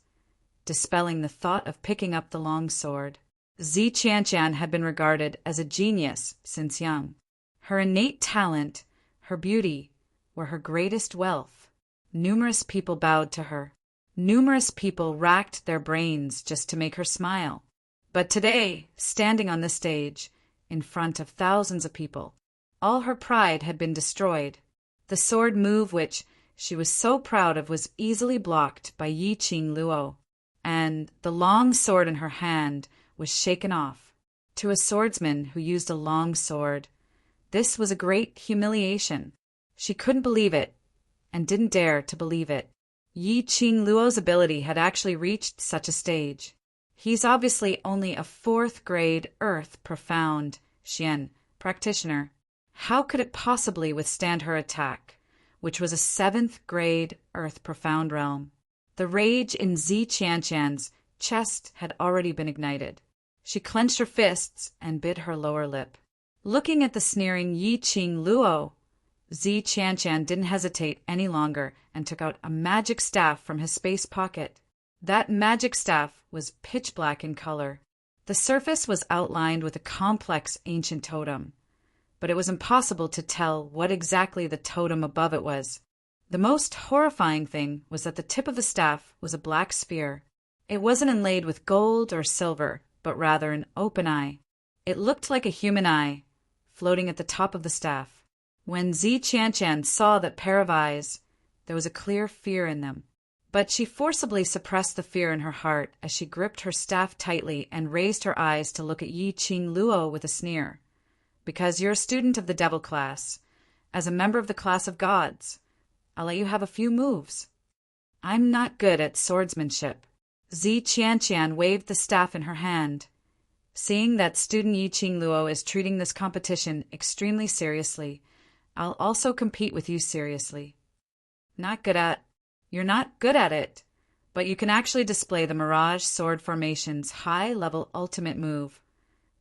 dispelling the thought of picking up the long sword. Zi Qianqian had been regarded as a genius since young. Her innate talent, her beauty, were her greatest wealth. Numerous people bowed to her. Numerous people racked their brains just to make her smile. But today, standing on the stage, in front of thousands of people, all her pride had been destroyed. The sword move which she was so proud of was easily blocked by Yi Qing Luo, and the long sword in her hand was shaken off. To a swordsman who used a long sword, this was a great humiliation. She couldn't believe it, and didn't dare to believe it. Yi Qing Luo's ability had actually reached such a stage. He's obviously only a 4th grade Earth Profound Xian practitioner. How could it possibly withstand her attack, which was a 7th grade Earth Profound realm? The rage in Zi Qianqian's chest had already been ignited. She clenched her fists and bit her lower lip. Looking at the sneering Yi Qing Luo, Zi Qianqian didn't hesitate any longer and took out a magic staff from his space pocket. That magic staff was pitch black in color. The surface was outlined with a complex ancient totem, but it was impossible to tell what exactly the totem above it was. The most horrifying thing was that the tip of the staff was a black spear. It wasn't inlaid with gold or silver, but rather an open eye. It looked like a human eye, floating at the top of the staff. When Zi Qianqian saw that pair of eyes, there was a clear fear in them. But she forcibly suppressed the fear in her heart as she gripped her staff tightly and raised her eyes to look at Yi Qing Luo with a sneer. Because you're a student of the devil class, as a member of the class of gods, I'll let you have a few moves. I'm not good at swordsmanship. Zi Qianqian waved the staff in her hand. Seeing that student Yi Qing Luo is treating this competition extremely seriously, I'll also compete with you seriously. You're not good at it, but you can actually display the Mirage Sword Formation's high-level ultimate move,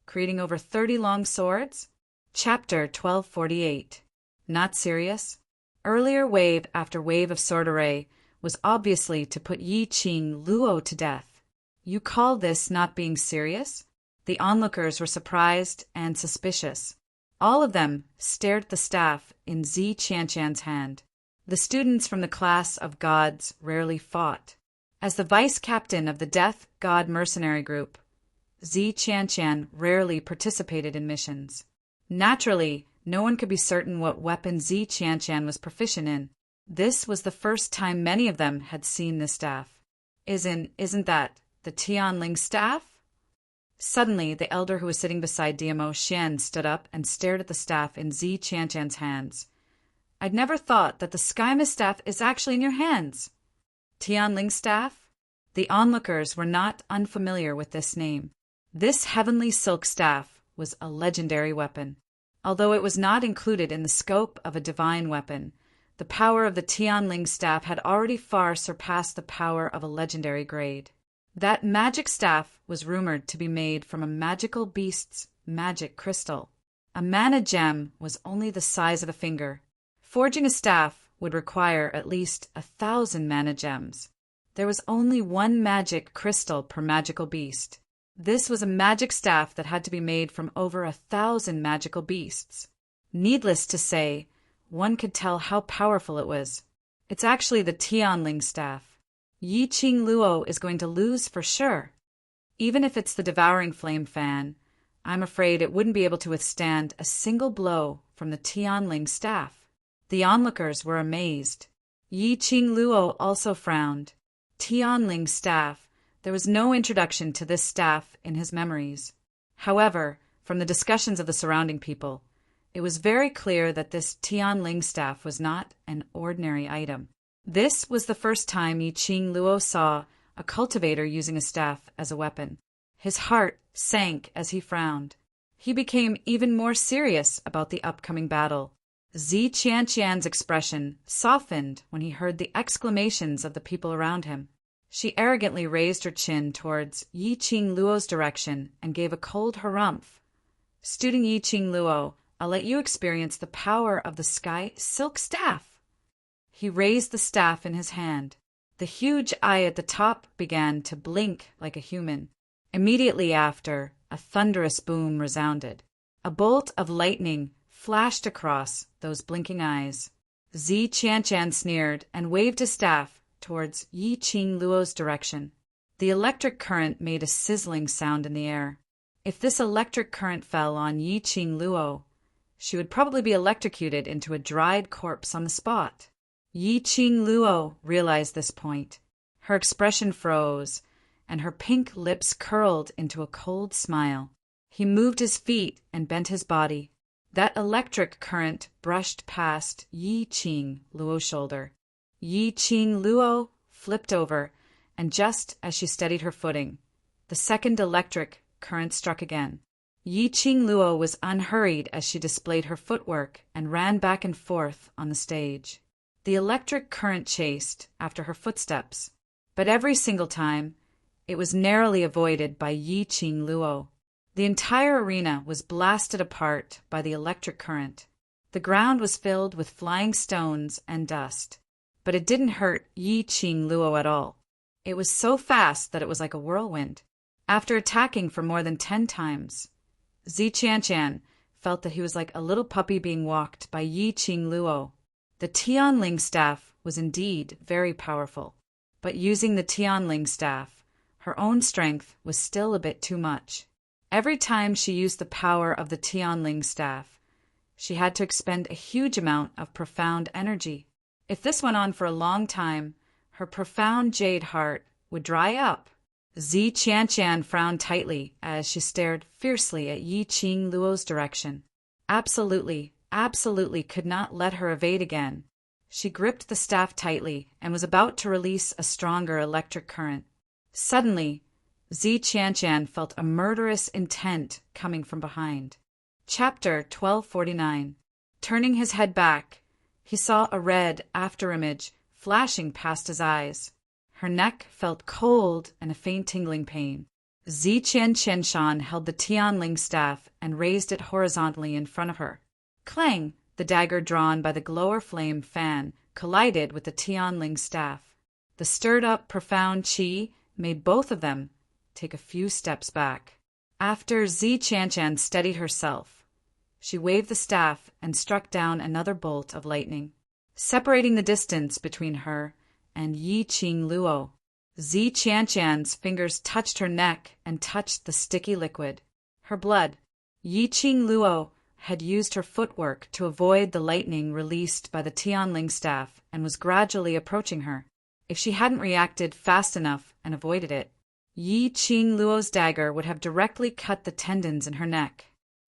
creating over 30 long swords? Chapter 1248. Not serious? Earlier wave after wave of sword array was obviously to put Yi Qing Luo to death. You call this not being serious? The onlookers were surprised and suspicious. All of them stared at the staff in Zi Qianqian's hand. The students from the class of gods rarely fought. As the vice captain of the Death God Mercenary Group, Zi Qianqian rarely participated in missions. Naturally, no one could be certain what weapon Zi Qianqian was proficient in. This was the first time many of them had seen the staff. Isn't that the Tianling staff? Suddenly, the elder who was sitting beside DMO Xian stood up and stared at the staff in Zi Qianqian's hands. I'd never thought that the Skyma staff is actually in your hands. Tianling staff? The onlookers were not unfamiliar with this name. This heavenly silk staff was a legendary weapon. Although it was not included in the scope of a divine weapon, the power of the Tianling staff had already far surpassed the power of a legendary grade. That magic staff was rumored to be made from a magical beast's magic crystal. A mana gem was only the size of a finger. Forging a staff would require at least 1,000 mana gems. There was only one magic crystal per magical beast. This was a magic staff that had to be made from over 1,000 magical beasts. Needless to say, one could tell how powerful it was. It's actually the Tianling staff. Yi Qing Luo is going to lose for sure. Even if it's the Devouring Flame fan, I'm afraid it wouldn't be able to withstand a single blow from the Tianling staff. The onlookers were amazed. Yi Qing Luo also frowned. Tianling staff. There was no introduction to this staff in his memories. However, from the discussions of the surrounding people, it was very clear that this Tianling staff was not an ordinary item. This was the first time Yi Qing Luo saw a cultivator using a staff as a weapon. His heart sank as he frowned. He became even more serious about the upcoming battle. Zi Qianqian's expression softened when he heard the exclamations of the people around him. She arrogantly raised her chin towards Yi Qing Luo's direction and gave a cold harumph. Student Yi Qing Luo, I'll let you experience the power of the sky silk staff. He raised the staff in his hand. The huge eye at the top began to blink like a human. Immediately after, a thunderous boom resounded. A bolt of lightning flashed across those blinking eyes. Zi Qianqian sneered and waved his staff towards Yi Qing Luo's direction. The electric current made a sizzling sound in the air. If this electric current fell on Yi Qing Luo, she would probably be electrocuted into a dried corpse on the spot. Yi Qing Luo realized this point. Her expression froze, and her pink lips curled into a cold smile. He moved his feet and bent his body. That electric current brushed past Yi Qing Luo's shoulder. Yi Qing Luo flipped over, and just as she steadied her footing, the second electric current struck again. Yi Qing Luo was unhurried as she displayed her footwork and ran back and forth on the stage. The electric current chased after her footsteps, but every single time, it was narrowly avoided by Yi Qing Luo. The entire arena was blasted apart by the electric current. The ground was filled with flying stones and dust, but it didn't hurt Yi Qing Luo at all. It was so fast that it was like a whirlwind. After attacking for more than 10 times, Zi Qianqian felt that he was like a little puppy being walked by Yi Qing Luo. The Tianling staff was indeed very powerful, but using the Tianling staff, her own strength was still a bit too much. Every time she used the power of the Tianling staff, she had to expend a huge amount of profound energy. If this went on for a long time, her profound jade heart would dry up. Zi Qianqian frowned tightly as she stared fiercely at Yi Qing Luo's direction. Absolutely could not let her evade again. She gripped the staff tightly and was about to release a stronger electric current. Suddenly, Zi Qianqian felt a murderous intent coming from behind. Chapter 1249. Turning his head back, he saw a red afterimage flashing past his eyes. Her neck felt cold and a faint tingling pain. Zi Qianqian held the Tianling staff and raised it horizontally in front of her. Clang! The dagger drawn by the glower flame fan collided with the Tianling staff. The stirred-up profound qi made both of them take a few steps back. After Zi Qianqian steadied herself, she waved the staff and struck down another bolt of lightning, separating the distance between her and Yi Qing Luo. Zi Qianqian's fingers touched her neck and touched the sticky liquid. Her blood. Yi Qing Luo had used her footwork to avoid the lightning released by the Tianling staff and was gradually approaching her. If she hadn't reacted fast enough and avoided it, Yi Qing Luo's dagger would have directly cut the tendons in her neck.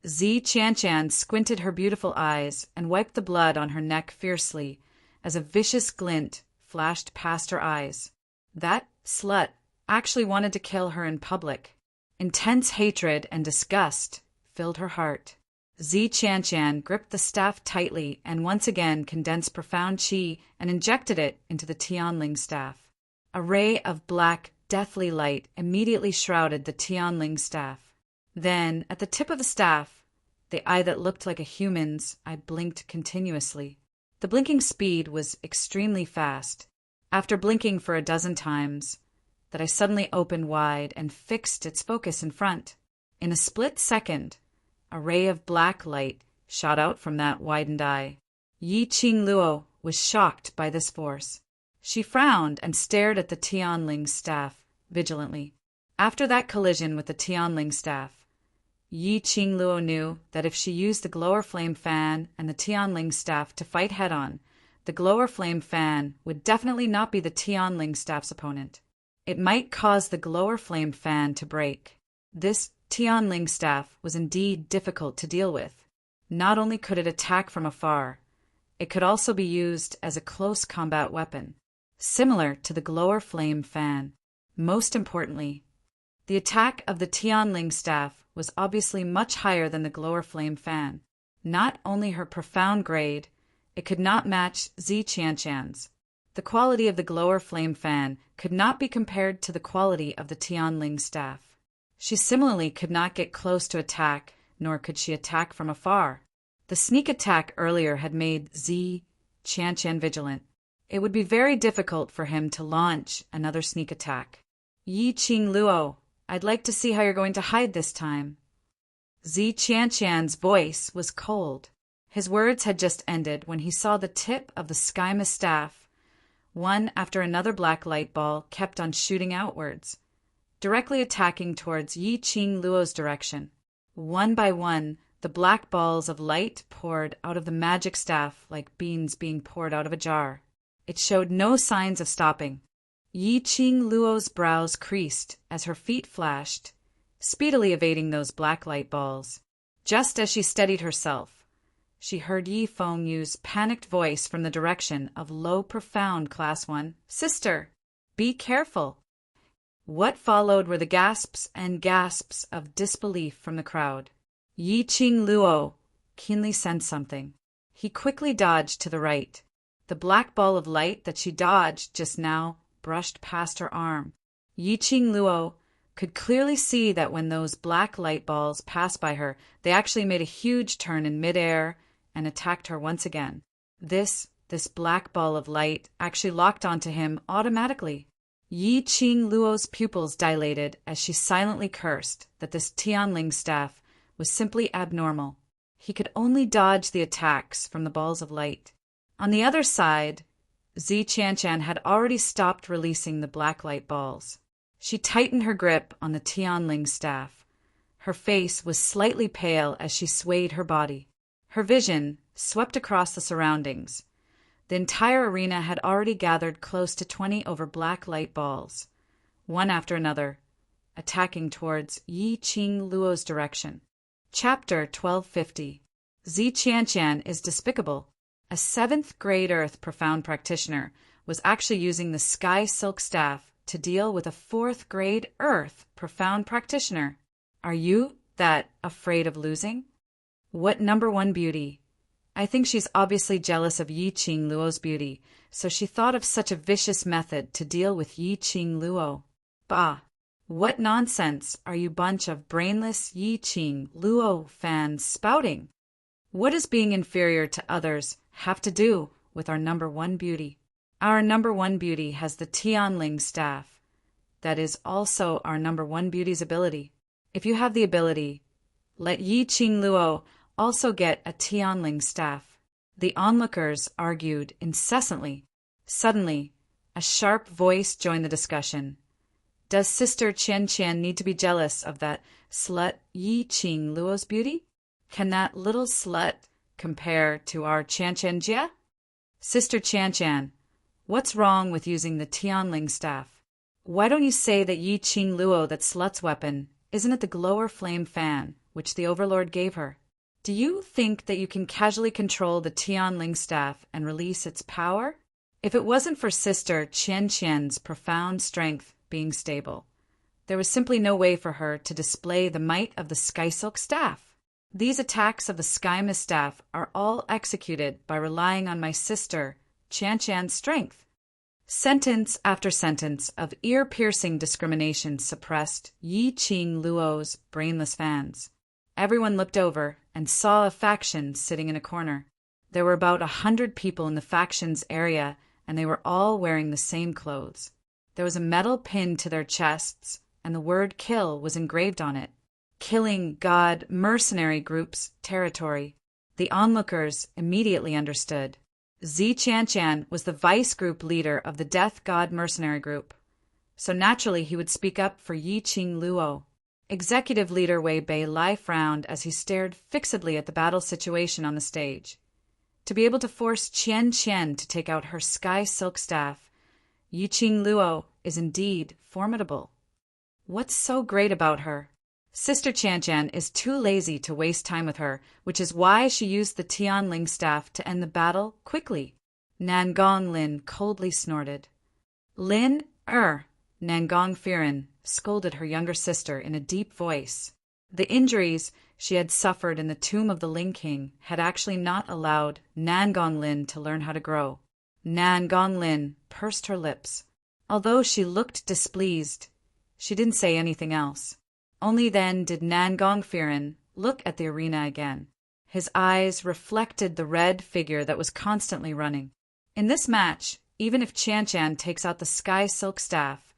Zi Qianqian squinted her beautiful eyes and wiped the blood on her neck fiercely as a vicious glint flashed past her eyes. That slut actually wanted to kill her in public. Intense hatred and disgust filled her heart. Zi Qianqian gripped the staff tightly and once again condensed profound qi and injected it into the Tianling staff. A ray of black, deathly light immediately shrouded the Tianling staff. Then, at the tip of the staff, the eye that looked like a human's eye blinked continuously. The blinking speed was extremely fast. After blinking for a dozen times, that I suddenly opened wide and fixed its focus in front. In a split second, a ray of black light shot out from that widened eye. Yi Qing Luo was shocked by this force. She frowned and stared at the Tianling's staff vigilantly. After that collision with the Tianling staff, Yi Qing Luo knew that if she used the glower flame fan and the Tianling staff to fight head-on, the glower flame fan would definitely not be the Tianling staff's opponent. It might cause the glower flame fan to break. This Tianling staff was indeed difficult to deal with. Not only could it attack from afar, it could also be used as a close combat weapon, similar to the glower flame fan. Most importantly, the attack of the Tianling staff was obviously much higher than the glower flame fan. Not only her profound grade, it could not match Zi Qianshan's. The quality of the glower flame fan could not be compared to the quality of the Tianling staff. She similarly could not get close to attack, nor could she attack from afar. The sneak attack earlier had made Zi Qianshan vigilant. It would be very difficult for him to launch another sneak attack. Yi Qing Luo, I'd like to see how you're going to hide this time. Zi Qianshan's voice was cold. His words had just ended when he saw the tip of the sky mist staff. One after another black light ball kept on shooting outwards, directly attacking towards Yi Qing Luo's direction. One by one, the black balls of light poured out of the magic staff like beans being poured out of a jar. It showed no signs of stopping. Yi Qing Luo's brows creased as her feet flashed, speedily evading those black light balls. Just as she steadied herself, she heard Yi Fengyu's panicked voice from the direction of low profound Class 1. Sister, be careful. What followed were the gasps and gasps of disbelief from the crowd. Yi Qing Luo keenly sensed something. He quickly dodged to the right. The black ball of light that she dodged just now brushed past her arm. Yi Qing Luo could clearly see that when those black light balls passed by her, they actually made a huge turn in midair and attacked her once again. This black ball of light actually locked onto him automatically. Yi Qing Luo's pupils dilated as she silently cursed that this Tianling staff was simply abnormal. He could only dodge the attacks from the balls of light. On the other side, Zi Qianshan had already stopped releasing the black light balls. She tightened her grip on the Tianling staff. Her face was slightly pale as she swayed her body. Her vision swept across the surroundings. The entire arena had already gathered close to 20 over black light balls, one after another, attacking towards Yi Qing Luo's direction. Chapter 1250. Zi Qianshan is despicable. A 7th grade Earth profound practitioner was actually using the Sky Silk Staff to deal with a 4th grade Earth profound practitioner. Are you that afraid of losing? What number 1 beauty? I think she's obviously jealous of Yi Qing Luo's beauty, so she thought of such a vicious method to deal with Yi Qing Luo. Bah! What nonsense are you bunch of brainless Yi Qing Luo fans spouting? What does being inferior to others have to do with our number 1 beauty? Our number 1 beauty has the Tianling staff. That is also our number 1 beauty's ability. If you have the ability, let Yi Qing Luo also get a Tianling staff. The onlookers argued incessantly. Suddenly, a sharp voice joined the discussion. Does Sister Qianshan need to be jealous of that slut Yi Qing Luo's beauty? Can that little slut compare to our Qianshan Jia? Sister Qianshan, what's wrong with using the Tianling staff? Why don't you say that Yi Qing Luo, that slut's weapon, isn't it the glower flame fan, which the Overlord gave her? Do you think that you can casually control the Tianling staff and release its power? If it wasn't for Sister Qianshan's profound strength being stable, there was simply no way for her to display the might of the Sky Silk Staff. These attacks of the Sky Mist Staff are all executed by relying on my sister Qianshan's strength. Sentence after sentence of ear-piercing discrimination suppressed Yi Qing Luo's brainless fans. Everyone looked over and saw a faction sitting in a corner. There were about 100 people in the faction's area and they were all wearing the same clothes. There was a metal pin to their chests, and the word kill was engraved on it. Killing God mercenary group's territory. The onlookers immediately understood. Zi Qianshan was the vice group leader of the Death God mercenary group, so naturally he would speak up for Yi Qing Luo. Executive leader Wei Bei Lai frowned as he stared fixedly at the battle situation on the stage. To be able to force Qian Qian to take out her sky silk staff, Yi Qing Luo is indeed formidable. What's so great about her? Sister Qianqian is too lazy to waste time with her, which is why she used the Tianling staff to end the battle quickly. Nangong Lin coldly snorted. Lin, Nangong Firen scolded her younger sister in a deep voice. The injuries she had suffered in the tomb of the Ling King had actually not allowed Nangong Lin to learn how to grow. Nangong Lin pursed her lips. Although she looked displeased, she didn't say anything else. Only then did Nangong Firen look at the arena again. His eyes reflected the red figure that was constantly running. In this match, even if Qianshan takes out the sky silk staff,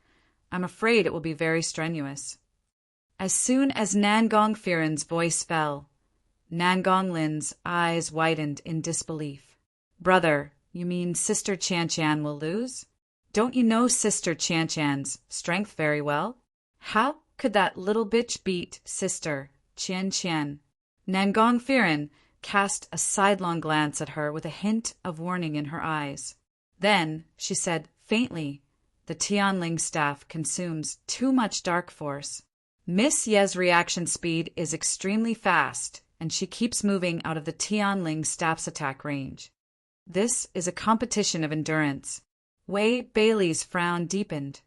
I'm afraid it will be very strenuous. As soon as Nangong Firen's voice fell, Nangong Lin's eyes widened in disbelief. Brother, you mean Sister Qianshan will lose? Don't you know Sister Qianshan's strength very well? How could that little bitch beat Sister Qianshan? Nangong Firen cast a sidelong glance at her with a hint of warning in her eyes. Then she said faintly, the Tianling staff consumes too much dark force. Miss Ye's reaction speed is extremely fast, and she keeps moving out of the Tianling staff's attack range. This is a competition of endurance. Wei Bailey's frown deepened.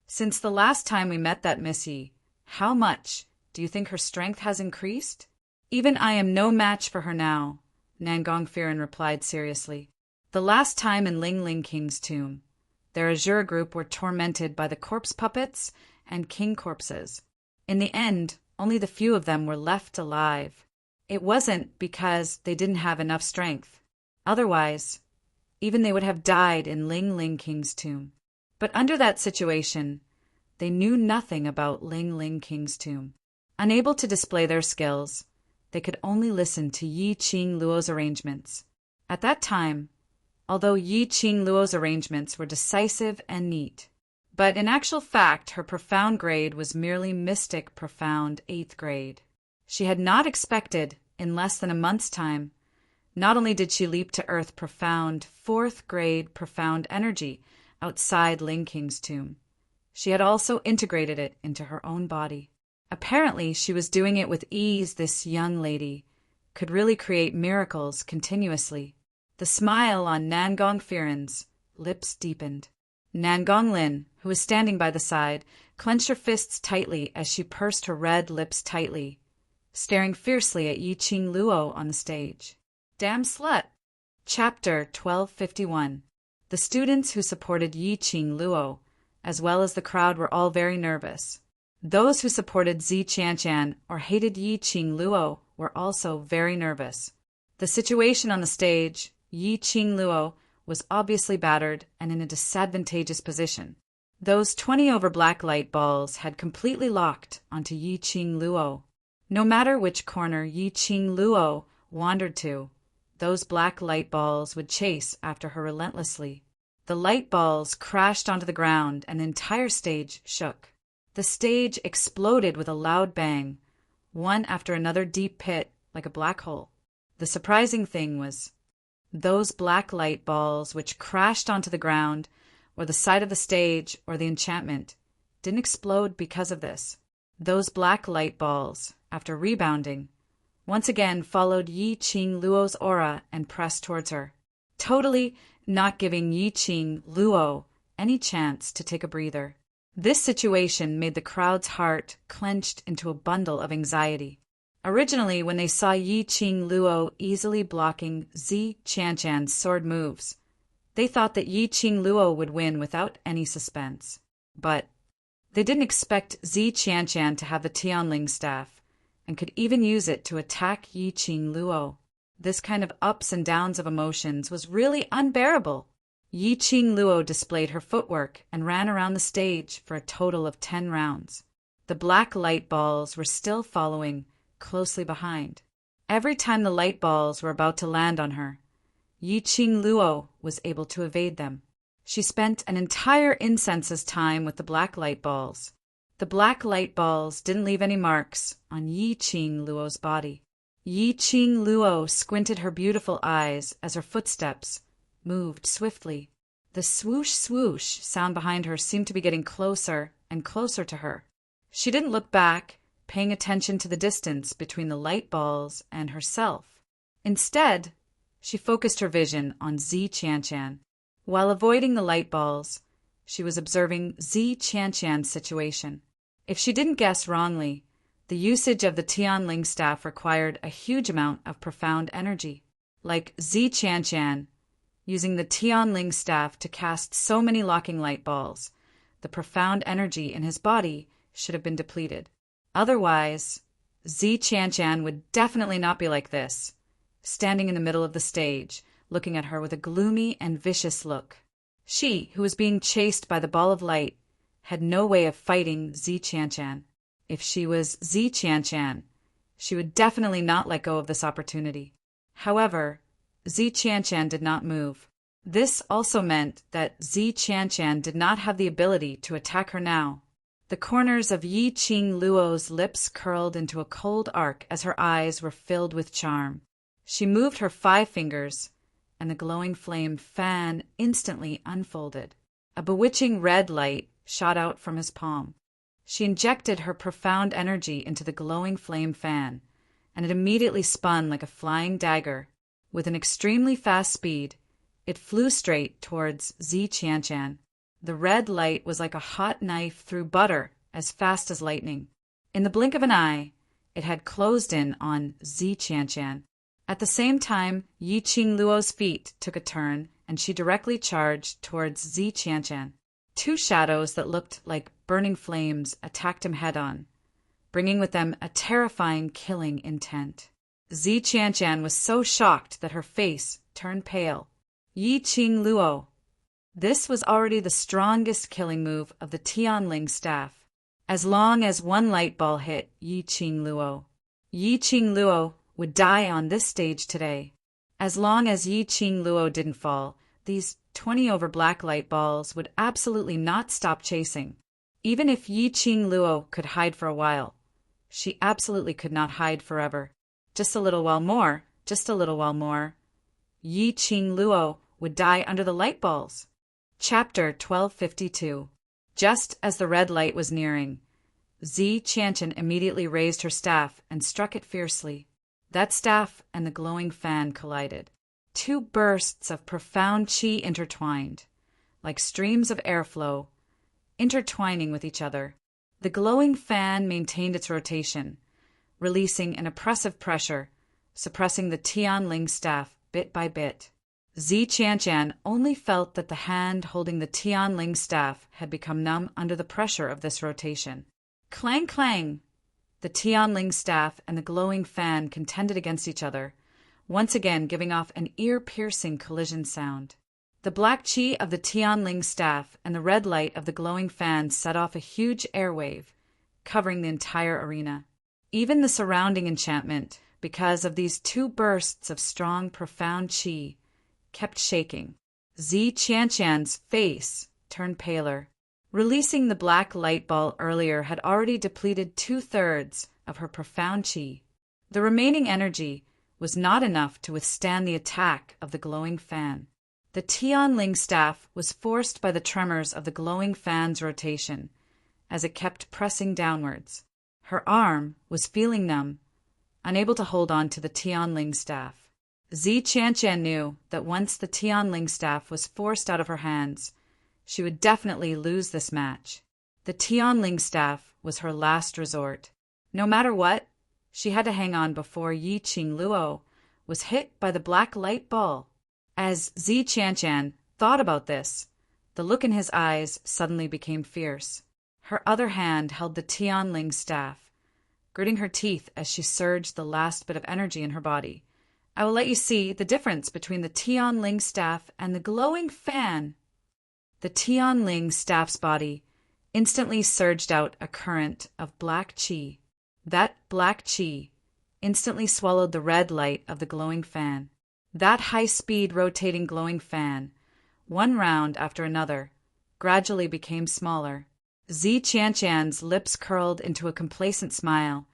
Since the last time we met that Miss Yi, how much do you think her strength has increased? Even I am no match for her now, Nangong Firen replied seriously. The last time in Ling King's tomb, their Azure group were tormented by the corpse puppets and king corpses. In the end, only the few of them were left alive. It wasn't because they didn't have enough strength. Otherwise, even they would have died in Ling King's tomb. But under that situation, they knew nothing about Ling King's tomb. Unable to display their skills, they could only listen to Yi Qing Luo's arrangements. At that time, although Yi Qing Luo's arrangements were decisive and neat, but in actual fact her profound grade was merely mystic profound 8th grade. She had not expected, in less than a month's time, not only did she leap to earth profound 4th grade profound energy outside Ling King's tomb, she had also integrated it into her own body. Apparently she was doing it with ease. This young lady could really create miracles continuously. The smile on Nangong Firen's lips deepened. Nangong Lin, who was standing by the side, clenched her fists tightly as she pursed her red lips tightly, staring fiercely at Yi Qing Luo on the stage. Damn slut! Chapter 1251. The students who supported Yi Qing Luo, as well as the crowd, were all very nervous. Those who supported Zi Qianshan or hated Yi Qing Luo were also very nervous. The situation on the stage, Yi Qing Luo was obviously battered and in a disadvantageous position. Those 20 over black light balls had completely locked onto Yi Qing Luo. No matter which corner Yi Qing Luo wandered to, those black light balls would chase after her relentlessly. The light balls crashed onto the ground and the entire stage shook. The stage exploded with a loud bang, one after another deep pit like a black hole. The surprising thing was, those black light balls which crashed onto the ground, or the side of the stage, or the enchantment, didn't explode because of this. Those black light balls, after rebounding, once again followed Yi Qing Luo's aura and pressed towards her, totally not giving Yi Qing Luo any chance to take a breather. This situation made the crowd's heart clenched into a bundle of anxiety. Originally, when they saw Yi Qing Luo easily blocking Zi Qianshan's sword moves, they thought that Yi Qing Luo would win without any suspense. But they didn't expect Zi Qianshan to have the Tianling staff, and could even use it to attack Yi Qing Luo. This kind of ups and downs of emotions was really unbearable. Yi Qing Luo displayed her footwork and ran around the stage for a total of 10 rounds. The black light balls were still following closely behind. Every time the light balls were about to land on her, Yi Qing Luo was able to evade them. She spent an entire incense's time with the black light balls. The black light balls didn't leave any marks on Yi Qing Luo's body. Yi Qing Luo squinted her beautiful eyes as her footsteps moved swiftly. The swoosh swoosh sound behind her seemed to be getting closer and closer to her. She didn't look back, paying attention to the distance between the light balls and herself. Instead, she focused her vision on Zi Qianshan. While avoiding the light balls, she was observing Zi Qianshan's situation. If she didn't guess wrongly, the usage of the Tianling staff required a huge amount of profound energy. Like Zi Qianshan, using the Tianling staff to cast so many locking light balls, the profound energy in his body should have been depleted. Otherwise, Zi Qianshan would definitely not be like this, standing in the middle of the stage, looking at her with a gloomy and vicious look. She, who was being chased by the ball of light, had no way of fighting Zi Qianshan. If she was Zi Qianshan, she would definitely not let go of this opportunity. However, Zi Qianshan did not move. This also meant that Zi Qianshan did not have the ability to attack her now. The corners of Yi Qing Luo's lips curled into a cold arc as her eyes were filled with charm. She moved her 5 fingers, and the glowing flame fan instantly unfolded. A bewitching red light shot out from his palm. She injected her profound energy into the glowing flame fan, and it immediately spun like a flying dagger. With an extremely fast speed, it flew straight towards Zi Qianshan. The red light was like a hot knife through butter, as fast as lightning. In the blink of an eye, it had closed in on Zi Qianshan. At the same time, Yi Qing Luo's feet took a turn, and she directly charged towards Zi Qianshan. 2 shadows that looked like burning flames attacked him head-on, bringing with them a terrifying killing intent. Zi Qianshan was so shocked that her face turned pale. Yi Qing Luo. This was already the strongest killing move of the Tianling staff. As long as one light ball hit Yi Qing Luo, Yi Qing Luo would die on this stage today. As long as Yi Qing Luo didn't fall, these 20 over black light balls would absolutely not stop chasing. Even if Yi Qing Luo could hide for a while, she absolutely could not hide forever. Just a little while more, just a little while more. Yi Qing Luo would die under the light balls. Chapter 1252. Just as the red light was nearing, Zi Qianshan immediately raised her staff and struck it fiercely. That staff and the glowing fan collided. 2 bursts of profound qi intertwined, like streams of airflow, intertwining with each other. The glowing fan maintained its rotation, releasing an oppressive pressure, suppressing the Tianling staff bit by bit. Zi Qianshan only felt that the hand holding the Tianling staff had become numb under the pressure of this rotation. Clang clang! The Tianling staff and the glowing fan contended against each other, once again giving off an ear-piercing collision sound. The black qi of the Tianling staff and the red light of the glowing fan set off a huge airwave, covering the entire arena. Even the surrounding enchantment, because of these 2 bursts of strong, profound qi, kept shaking. Zi Qianshan's face turned paler. Releasing the black light ball earlier had already depleted 2/3 of her profound qi. The remaining energy was not enough to withstand the attack of the glowing fan. The Tianling staff was forced by the tremors of the glowing fan's rotation, as it kept pressing downwards. Her arm was feeling numb, unable to hold on to the Tianling staff. Zi Qianshan knew that once the Tianling staff was forced out of her hands, she would definitely lose this match. The Tianling staff was her last resort. No matter what, she had to hang on before Yi Qing Luo was hit by the black light ball. As Zi Qianshan thought about this, the look in his eyes suddenly became fierce. Her other hand held the Tianling staff, gritting her teeth as she surged the last bit of energy in her body, I will let you see the difference between the Tianling staff and the glowing fan. The Tianling staff's body instantly surged out a current of black qi. That black qi instantly swallowed the red light of the glowing fan. That high-speed rotating glowing fan, one round after another, gradually became smaller. Zi Qianshan's lips curled into a complacent smile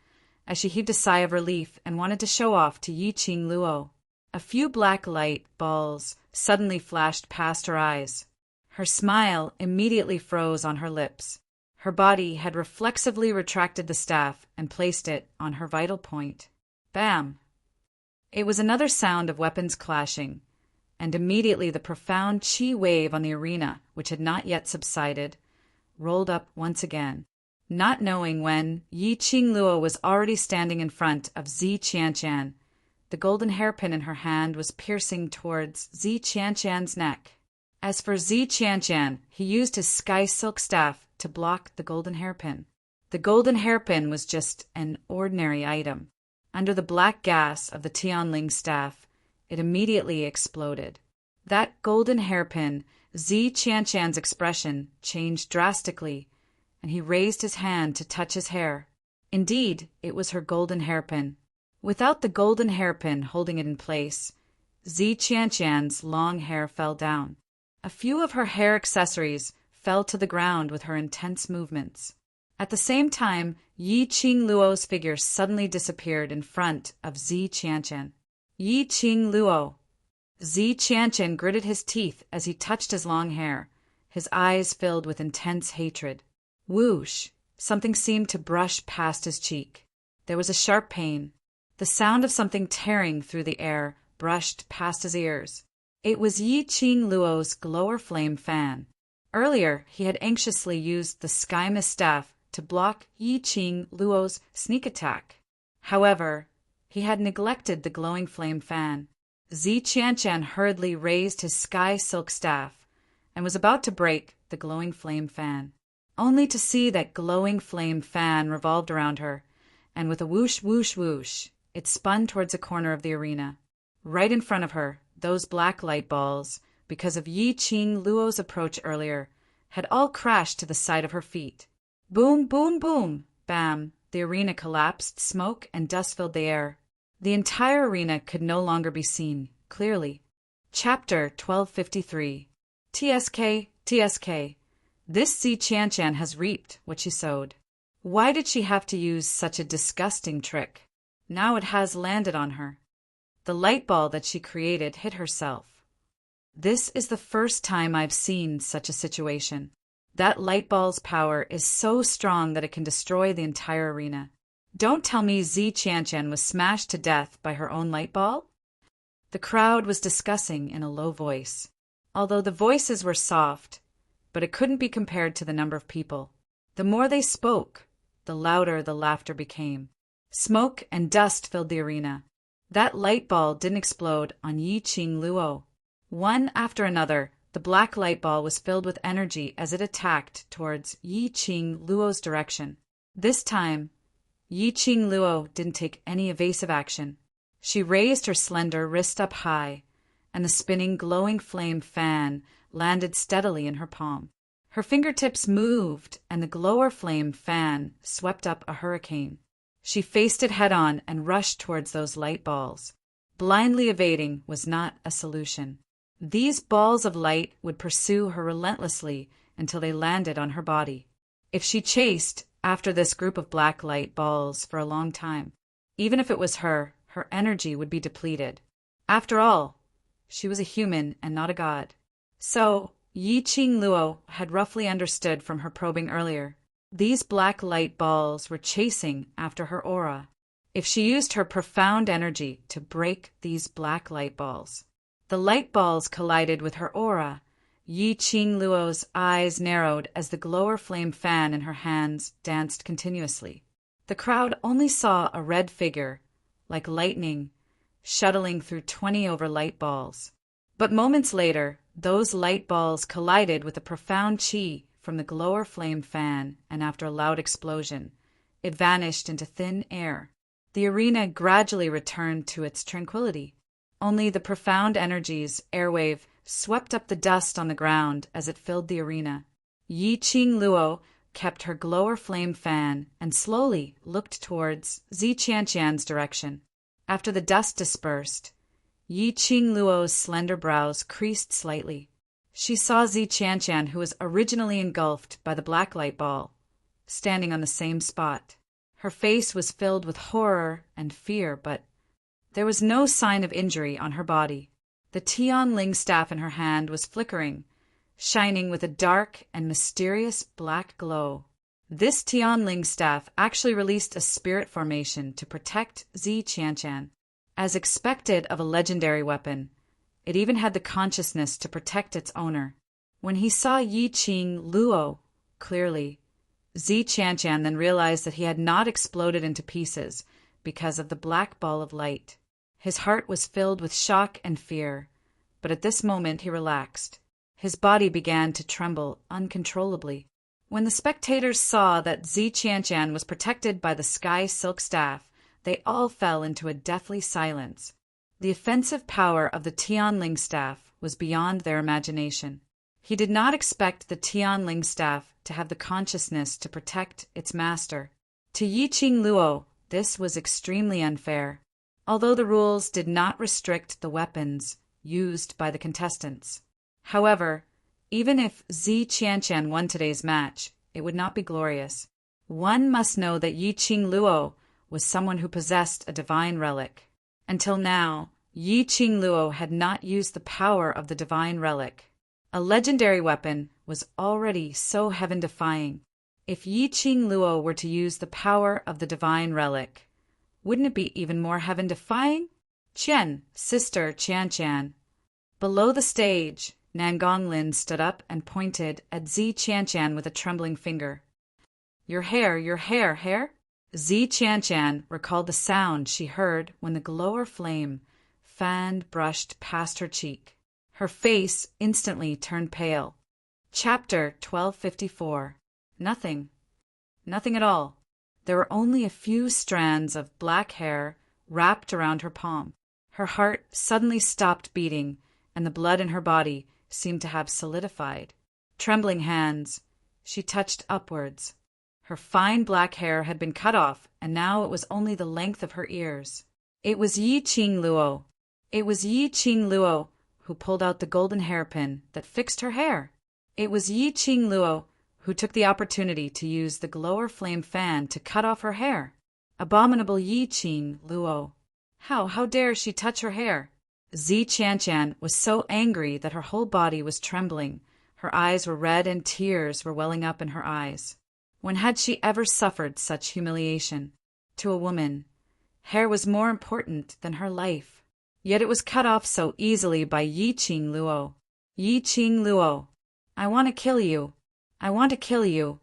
as she heaved a sigh of relief and wanted to show off to Yi Qing Luo. A few black light balls suddenly flashed past her eyes. Her smile immediately froze on her lips. Her body had reflexively retracted the staff and placed it on her vital point. Bam! It was another sound of weapons clashing, and immediately the profound qi wave on the arena, which had not yet subsided, rolled up once again. Not knowing when, Yi Qing Luo was already standing in front of Zi Qianshan. The golden hairpin in her hand was piercing towards Zi Qianshan's neck. As for Zi Qianshan, he used his sky silk staff to block the golden hairpin. The golden hairpin was just an ordinary item. Under the black gas of the Tianling staff, it immediately exploded. That golden hairpin, Zi Qianshan's expression changed drastically, and he raised his hand to touch his hair. Indeed, it was her golden hairpin. Without the golden hairpin holding it in place, Zi Qianshan's long hair fell down. A few of her hair accessories fell to the ground with her intense movements. At the same time, Yi Qing Luo's figure suddenly disappeared in front of Zi Qianshan. Yi Qing Luo. Zi Qianshan gritted his teeth as he touched his long hair, his eyes filled with intense hatred. Whoosh! Something seemed to brush past his cheek. There was a sharp pain. The sound of something tearing through the air brushed past his ears. It was Yi Qing Luo's glower flame fan. Earlier, he had anxiously used the sky mist staff to block Yi Qing Luo's sneak attack. However, he had neglected the glowing flame fan. Zi Qianshan hurriedly raised his sky silk staff and was about to break the glowing flame fan, only to see that glowing flame fan revolved around her, and with a whoosh, whoosh, whoosh, it spun towards a corner of the arena. Right in front of her, those black light balls, because of Yi Qing Luo's approach earlier, had all crashed to the side of her feet. Boom, boom, boom, bam, the arena collapsed, smoke and dust filled the air. The entire arena could no longer be seen, clearly. Chapter 1253. TSK, TSK. This Zi Qianshan has reaped what she sowed. Why did she have to use such a disgusting trick? Now it has landed on her. The light ball that she created hit herself. This is the first time I've seen such a situation. That light ball's power is so strong that it can destroy the entire arena. Don't tell me Zi Qianshan was smashed to death by her own light ball? The crowd was discussing in a low voice, although the voices were soft, but it couldn't be compared to the number of people. The more they spoke, the louder the laughter became. Smoke and dust filled the arena. That light ball didn't explode on Yi Qing Luo. One after another, the black light ball was filled with energy as it attacked towards Yi Qing Luo's direction. This time, Yi Qing Luo didn't take any evasive action. She raised her slender wrist up high, and the spinning glowing flame fan landed steadily in her palm. Her fingertips moved, and the glower flame fan swept up a hurricane. She faced it head-on and rushed towards those light balls. Blindly evading was not a solution. These balls of light would pursue her relentlessly until they landed on her body. If she chased after this group of black light balls for a long time, even if it was her energy would be depleted. After all, she was a human and not a god. So, Yi Qing Luo had roughly understood from her probing earlier. These black light balls were chasing after her aura. If she used her profound energy to break these black light balls, the light balls collided with her aura. Yi Qing Luo's eyes narrowed as the glower flame fan in her hands danced continuously. The crowd only saw a red figure, like lightning, shuttling through 20 over light balls. But moments later, those light balls collided with a profound qi from the glower flame fan, and after a loud explosion, it vanished into thin air. The arena gradually returned to its tranquility. Only the profound energies, airwave, swept up the dust on the ground as it filled the arena. Yi Qing Luo kept her glower flame fan and slowly looked towards Zi Qianqian's direction. After the dust dispersed, Yi Qing Luo's slender brows creased slightly. She saw Zi Qianqian, who was originally engulfed by the black light ball, standing on the same spot. Her face was filled with horror and fear, but there was no sign of injury on her body. The Tianling staff in her hand was flickering, shining with a dark and mysterious black glow. This Tianling staff actually released a spirit formation to protect Zi Qianqian. As expected of a legendary weapon, it even had the consciousness to protect its owner. When he saw Yi Qing Luo clearly, Zi Qianqian then realized that he had not exploded into pieces because of the black ball of light. His heart was filled with shock and fear, but at this moment he relaxed. His body began to tremble uncontrollably. When the spectators saw that Zi Qianqian was protected by the sky silk staff, they all fell into a deathly silence. The offensive power of the Tianling staff was beyond their imagination. He did not expect the Tianling staff to have the consciousness to protect its master. To Yi Qing Luo, this was extremely unfair, although the rules did not restrict the weapons used by the contestants. However, even if Zi Qianqian won today's match, it would not be glorious. One must know that Yi Qing Luo was someone who possessed a divine relic. Until now, Yi Qing Luo had not used the power of the divine relic. A legendary weapon was already so heaven-defying. If Yi Qing Luo were to use the power of the divine relic, wouldn't it be even more heaven-defying? Qian, sister Qianqian. Below the stage, Nangonglin stood up and pointed at Zi Qianqian with a trembling finger. Your hair, hair? Zi Qianqian recalled the sound she heard when the glower flame brushed past her cheek. Her face instantly turned pale. Chapter 1254. Nothing. Nothing at all. There were only a few strands of black hair wrapped around her palm. Her heart suddenly stopped beating, and the blood in her body seemed to have solidified. Trembling hands, she touched upwards. Her fine black hair had been cut off, and now it was only the length of her ears. It was Yi Qing Luo. It was Yi Qing Luo who pulled out the golden hairpin that fixed her hair. It was Yi Qing Luo who took the opportunity to use the glower flame fan to cut off her hair. Abominable Yi Qing Luo. How dare she touch her hair? Zi Qianqian was so angry that her whole body was trembling. Her eyes were red and tears were welling up in her eyes. When had she ever suffered such humiliation? To a woman, hair was more important than her life. Yet it was cut off so easily by Yi Qing Luo. Yi Qing Luo, I want to kill you. I want to kill you.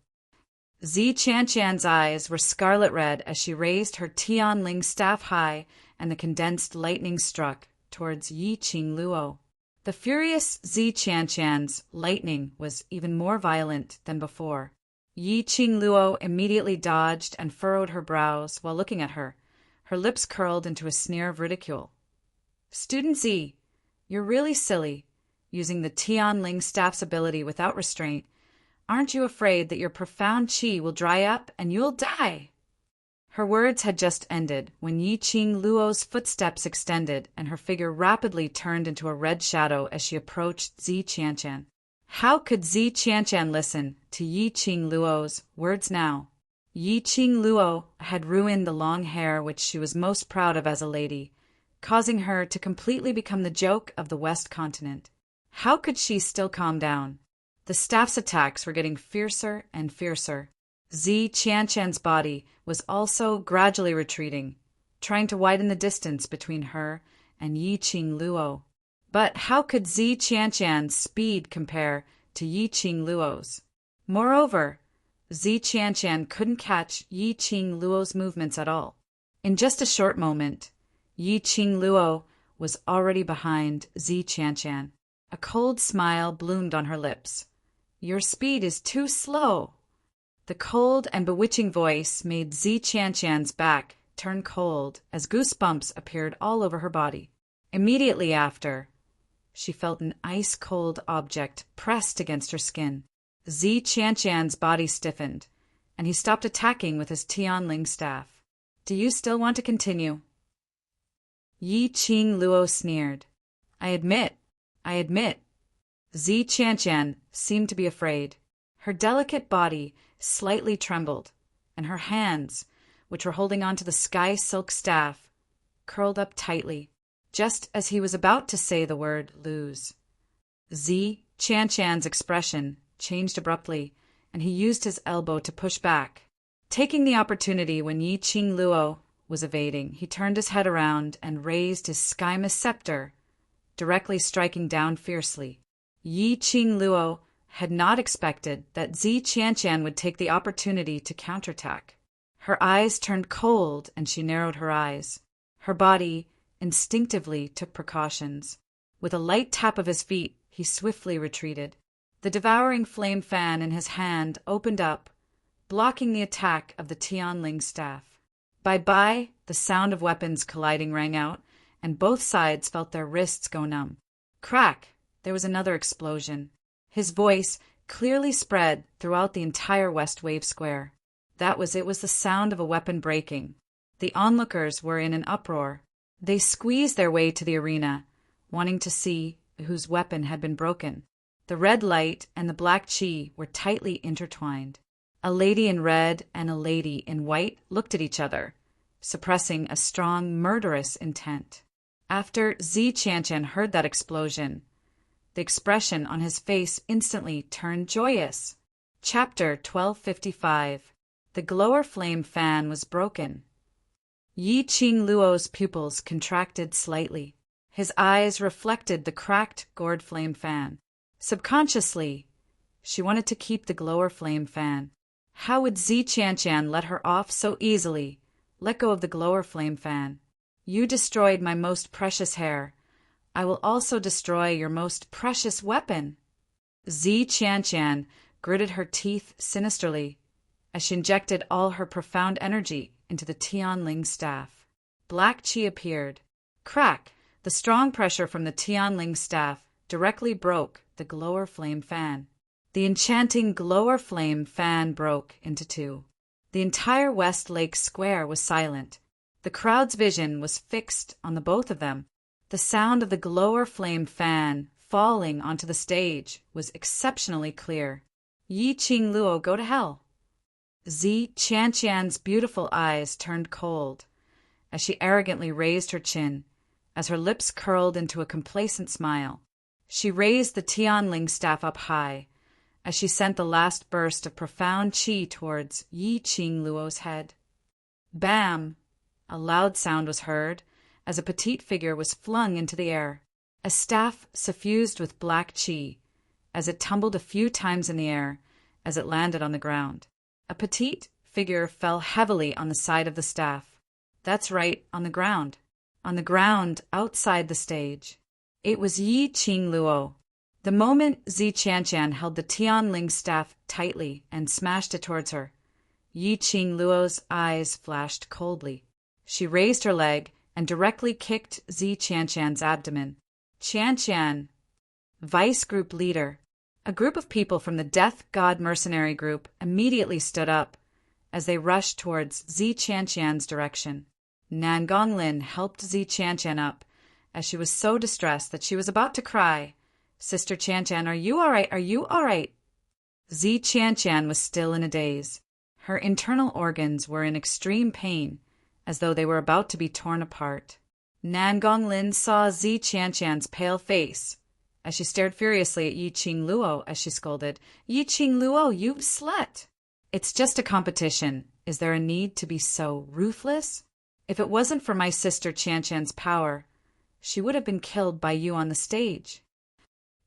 Zi Qianqian's eyes were scarlet red as she raised her Tianling staff high and the condensed lightning struck towards Yi Qing Luo. The furious Zi Qianqian's lightning was even more violent than before. Yi Qing Luo immediately dodged and furrowed her brows while looking at her. Her lips curled into a sneer of ridicule. Student Zi, you're really silly, using the Tianling staff's ability without restraint. Aren't you afraid that your profound qi will dry up and you'll die? Her words had just ended when Yi Qing Luo's footsteps extended and her figure rapidly turned into a red shadow as she approached Zi Qianqian. How could Zi Qianqian listen to Yi Qing Luo's words now? Yi Qing Luo had ruined the long hair which she was most proud of as a lady, causing her to completely become the joke of the West Continent. How could she still calm down? The staff's attacks were getting fiercer and fiercer. Zi Qianqian's body was also gradually retreating, trying to widen the distance between her and Yi Qing Luo. But how could Zi Qianqian's speed compare to Yi Qing Luo's? Moreover, Zi Qianqian couldn't catch Yi Qing Luo's movements at all. In just a short moment, Yi Qing Luo was already behind Zi Qianqian. A cold smile bloomed on her lips. Your speed is too slow. The cold and bewitching voice made Zi Qianqian's back turn cold as goosebumps appeared all over her body. Immediately after, she felt an ice-cold object pressed against her skin. Zi Qianqian's body stiffened, and he stopped attacking with his Tianling staff. Do you still want to continue? Yi Qing Luo sneered. I admit. Zi Qianqian seemed to be afraid. Her delicate body slightly trembled, and her hands, which were holding onto the sky silk staff, curled up tightly, just as he was about to say the word lose. Zi Qianqian's expression changed abruptly, and he used his elbow to push back. Taking the opportunity when Yi Qing Luo was evading, he turned his head around and raised his sky scepter, directly striking down fiercely. Yi Qing Luo had not expected that Zi Qianqian would take the opportunity to counterattack. Her eyes turned cold, and she narrowed her eyes. Her body instinctively took precautions. With a light tap of his feet, he swiftly retreated. The devouring flame fan in his hand opened up, blocking the attack of the Tianling staff. Bye-bye, the sound of weapons colliding rang out, and both sides felt their wrists go numb. Crack! There was another explosion. His voice clearly spread throughout the entire West Wave Square. It was the sound of a weapon breaking. The onlookers were in an uproar. They squeezed their way to the arena, wanting to see whose weapon had been broken. The red light and the black chi were tightly intertwined. A lady in red and a lady in white looked at each other, suppressing a strong, murderous intent. After Zi Qianqian heard that explosion, the expression on his face instantly turned joyous. Chapter 1255. The glower flame fan was broken. Yi Qing Luo's pupils contracted slightly. His eyes reflected the cracked gourd flame fan. Subconsciously, she wanted to keep the glower flame fan. How would Zi Qianqian let her off so easily? Let go of the glower flame fan. You destroyed my most precious hair. I will also destroy your most precious weapon. Zi Qianqian gritted her teeth sinisterly as she injected all her profound energy into the Tianling staff. Black chi appeared. Crack! The strong pressure from the Tianling staff directly broke the glower flame fan. The enchanting glower flame fan broke into two. The entire West Lake Square was silent. The crowd's vision was fixed on the both of them. The sound of the glower flame fan falling onto the stage was exceptionally clear. Yi Qing Luo, go to hell. Zi Qianqian's beautiful eyes turned cold as she arrogantly raised her chin, as her lips curled into a complacent smile. She raised the Tianling staff up high as she sent the last burst of profound qi towards Yi Qing Luo's head. Bam! A loud sound was heard as a petite figure was flung into the air. A staff suffused with black qi as it tumbled a few times in the air as it landed on the ground. A petite figure fell heavily on the side of the staff. That's right, on the ground. On the ground outside the stage. It was Yi Qing Luo. The moment Zi Qianqian held the Tianling staff tightly and smashed it towards her, Yi Qing Luo's eyes flashed coldly. She raised her leg and directly kicked Zi Qianqian's abdomen. Qianqian, Vice Group Leader. A group of people from the Death God Mercenary Group immediately stood up as they rushed towards Zi Qianqian's direction. Nan Gonglin helped Zi Qianqian up as she was so distressed that she was about to cry. Sister Qianqian, are you all right? Are you all right? Zi Qianqian was still in a daze. Her internal organs were in extreme pain, as though they were about to be torn apart. Nan Gonglin saw Zi Qianqian's pale face as she stared furiously at Yi Qing Luo as she scolded, Yi Qing Luo, you slut! It's just a competition. Is there a need to be so ruthless? If it wasn't for my sister Qianqian's power, she would have been killed by you on the stage.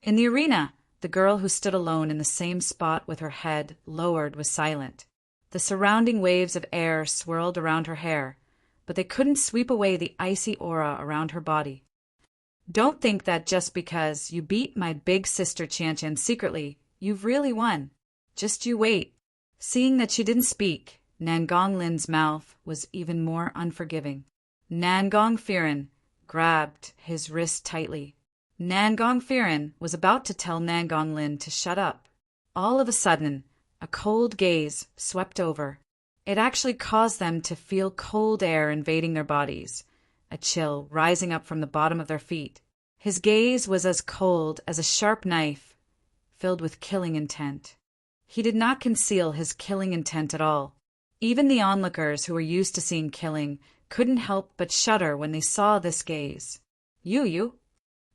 In the arena, the girl who stood alone in the same spot with her head lowered was silent. The surrounding waves of air swirled around her hair, but they couldn't sweep away the icy aura around her body. Don't think that just because you beat my big sister Qianqian secretly, you've really won. Just you wait. Seeing that she didn't speak, Nan Gonglin's mouth was even more unforgiving. Nan Gong Firen grabbed his wrist tightly. Nangong Firen was about to tell Nangong Lin to shut up. All of a sudden, a cold gaze swept over. It actually caused them to feel cold air invading their bodies, a chill rising up from the bottom of their feet. His gaze was as cold as a sharp knife, filled with killing intent. He did not conceal his killing intent at all. Even the onlookers who were used to seeing killing couldn't help but shudder when they saw this gaze. You.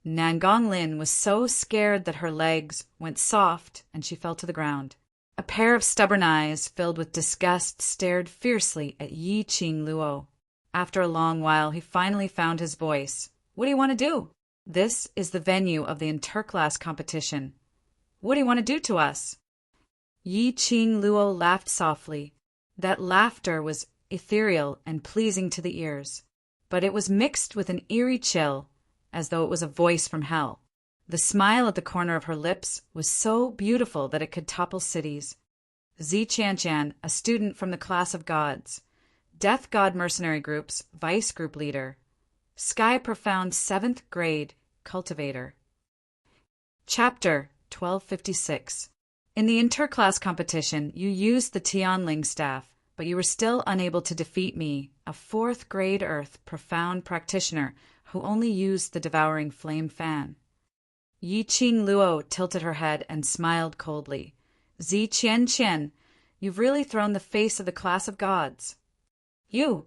Nangong Lin was so scared that her legs went soft and she fell to the ground. A pair of stubborn eyes filled with disgust stared fiercely at Yi Qing Luo. After a long while, he finally found his voice. What do you want to do? This is the venue of the interclass competition. What do you want to do to us? Yi Qing Luo laughed softly. That laughter was ethereal and pleasing to the ears, but it was mixed with an eerie chill, as though it was a voice from hell. The smile at the corner of her lips was so beautiful that it could topple cities. Zi Qianshan, a student from the class of gods, Death God Mercenary Group's vice group leader, Sky Profound 7th grade cultivator. Chapter 1256. In the interclass competition, you used the Tianling staff, but you were still unable to defeat me, a 4th grade Earth profound practitioner who only used the devouring flame fan. Yi Qing Luo tilted her head and smiled coldly. Zi Qianqian, you've really thrown the face of the class of gods. You!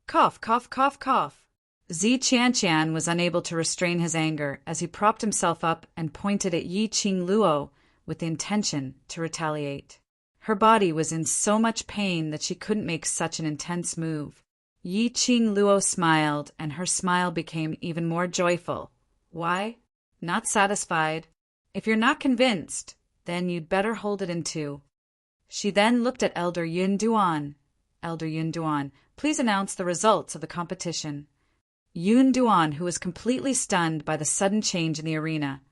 Cough, cough, cough, cough. Zi Qianqian was unable to restrain his anger as he propped himself up and pointed at Yi Qing Luo with the intention to retaliate. Her body was in so much pain that she couldn't make such an intense move. Yi Qing Luo smiled, and her smile became even more joyful. Why? Not satisfied. If you're not convinced, then you'd better hold it in two. She then looked at Elder Yun Duan. Elder Yun Duan, please announce the results of the competition. Yun Duan, who was completely stunned by the sudden change in the arena,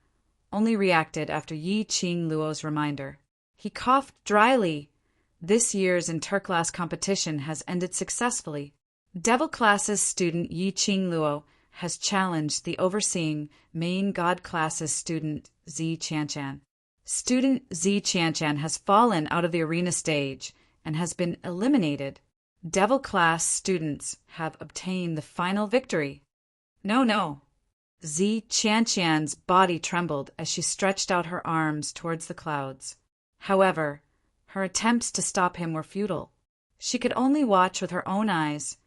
only reacted after Yi Qing Luo's reminder. He coughed dryly. This year's interclass competition has ended successfully. Devil Class's student Yi Qing Luo has challenged the overseeing main God Class's student Zi Qianshan. Student Zi Qianshan has fallen out of the arena stage and has been eliminated. Devil Class students have obtained the final victory. No. Zi Qianshan's body trembled as she stretched out her arms towards the clouds. However, her attempts to stop him were futile. She could only watch with her own eyes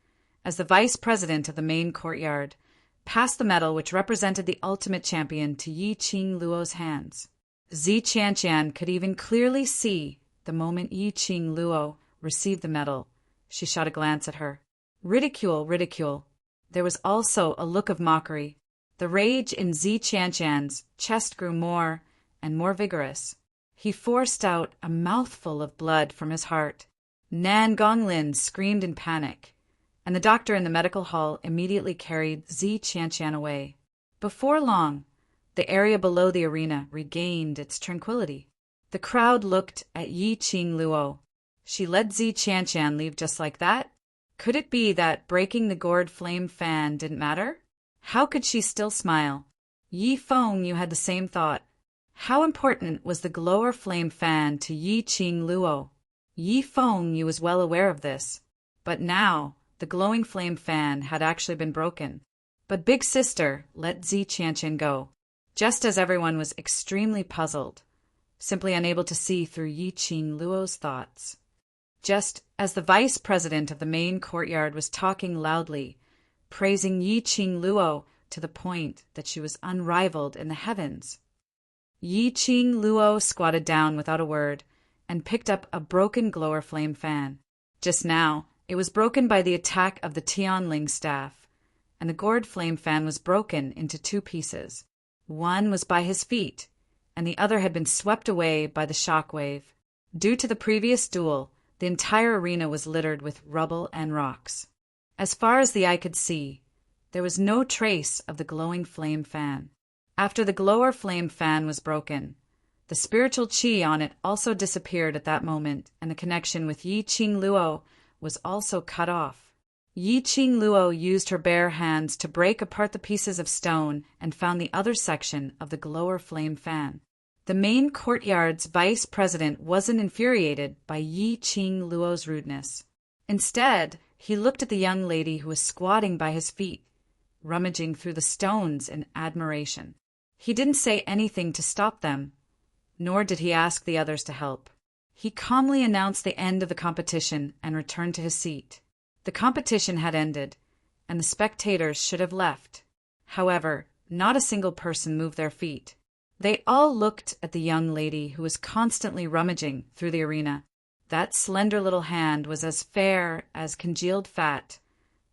as the vice president of the main courtyard passed the medal which represented the ultimate champion to Yi Qing Luo's hands. Zi Qianshan could even clearly see the moment Yi Qing Luo received the medal. She shot a glance at her. Ridicule. There was also a look of mockery. The rage in Zi Qianshan's chest grew more and more vigorous. He forced out a mouthful of blood from his heart. Nan Gonglin screamed in panic, and the doctor in the medical hall immediately carried Zi Qianshan away. Before long, the area below the arena regained its tranquility. The crowd looked at Yi Qing Luo. She let Zi Qianshan leave just like that? Could it be that breaking the gourd flame fan didn't matter? How could she still smile? Yi Feng, you had the same thought. How important was the glower flame fan to Yi Qing Luo? Yi Feng, you was well aware of this. But now, the glowing flame fan had actually been broken. But Big Sister let Zi Qianshan go, just as everyone was extremely puzzled, simply unable to see through Yi Qing Luo's thoughts. Just as the vice president of the main courtyard was talking loudly, praising Yi Qing Luo to the point that she was unrivaled in the heavens, Yi Qing Luo squatted down without a word and picked up a broken glower flame fan. Just now, it was broken by the attack of the Tianling staff, and the gourd flame fan was broken into two pieces. One was by his feet, and the other had been swept away by the shockwave. Due to the previous duel, the entire arena was littered with rubble and rocks. As far as the eye could see, there was no trace of the glowing flame fan. After the glower flame fan was broken, the spiritual qi on it also disappeared at that moment, and the connection with Yi Qing Luo was also cut off. Yi Qing Luo used her bare hands to break apart the pieces of stone and found the other section of the glower flame fan. The main courtyard's vice president wasn't infuriated by Yi Qing Luo's rudeness. Instead, he looked at the young lady who was squatting by his feet, rummaging through the stones in admiration. He didn't say anything to stop them, nor did he ask the others to help. He calmly announced the end of the competition and returned to his seat. The competition had ended, and the spectators should have left. However, not a single person moved their feet. They all looked at the young lady who was constantly rummaging through the arena. That slender little hand was as fair as congealed fat,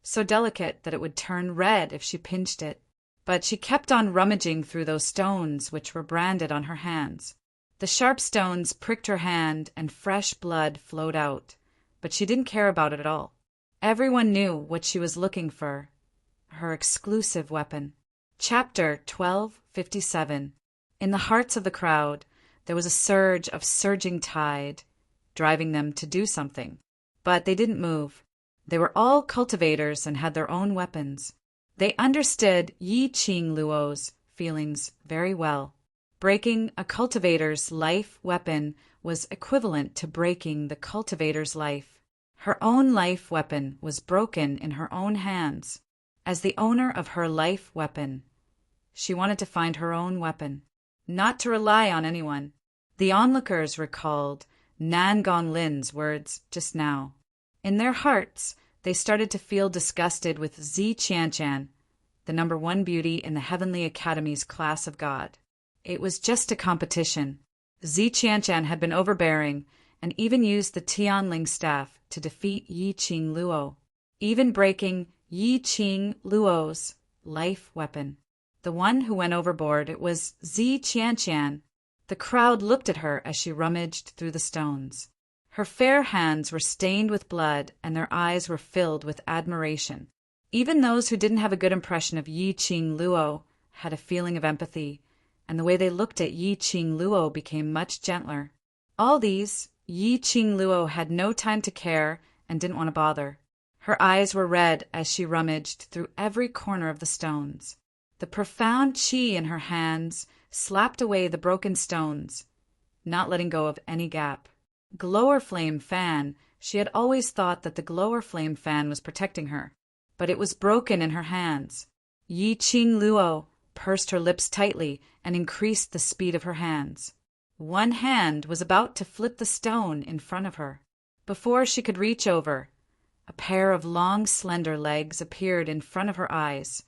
so delicate that it would turn red if she pinched it. But she kept on rummaging through those stones which were branded on her hands. The sharp stones pricked her hand and fresh blood flowed out, but she didn't care about it at all. Everyone knew what she was looking for, her exclusive weapon. Chapter 1257. In the hearts of the crowd, there was a surge of surging tide, driving them to do something. But they didn't move. They were all cultivators and had their own weapons. They understood Yi Qing Luo's feelings very well. Breaking a cultivator's life weapon was equivalent to breaking the cultivator's life. Her own life weapon was broken in her own hands. As the owner of her life weapon, she wanted to find her own weapon, not to rely on anyone. The onlookers recalled Nan Gonlin's words just now. In their hearts, they started to feel disgusted with Zi Qianchan, the number one beauty in the Heavenly Academy's class of God. It was just a competition. Zi Qianchan had been overbearing and even used the Tianling staff to defeat Yi Qing Luo, even breaking Yi Qing Luo's life weapon. The one who went overboard, it was Zi Qianchan. The crowd looked at her as she rummaged through the stones. Her fair hands were stained with blood and their eyes were filled with admiration. Even those who didn't have a good impression of Yi Qing Luo had a feeling of empathy, and the way they looked at Yi Qing Luo became much gentler. All these, Yi Qing Luo had no time to care and didn't want to bother. Her eyes were red as she rummaged through every corner of the stones. The profound qi in her hands slapped away the broken stones, not letting go of any gap. Glower flame fan, she had always thought that the glower flame fan was protecting her, but it was broken in her hands. Yi Qing Luo pursed her lips tightly and increased the speed of her hands. One hand was about to flip the stone in front of her. Before she could reach over, a pair of long, slender legs appeared in front of her eyes,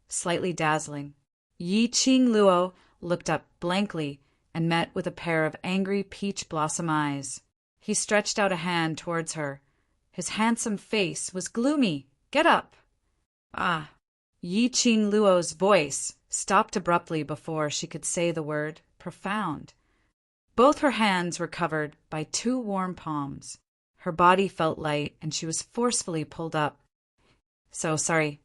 slightly dazzling. Yi Qing Luo looked up blankly and met with a pair of angry peach blossom eyes. He stretched out a hand towards her. His handsome face was gloomy. "Get up!" "Ah!" Yi Qing Luo's voice stopped abruptly before she could say the word profound. Both her hands were covered by two warm palms. Her body felt light and she was forcefully pulled up. "So sorry."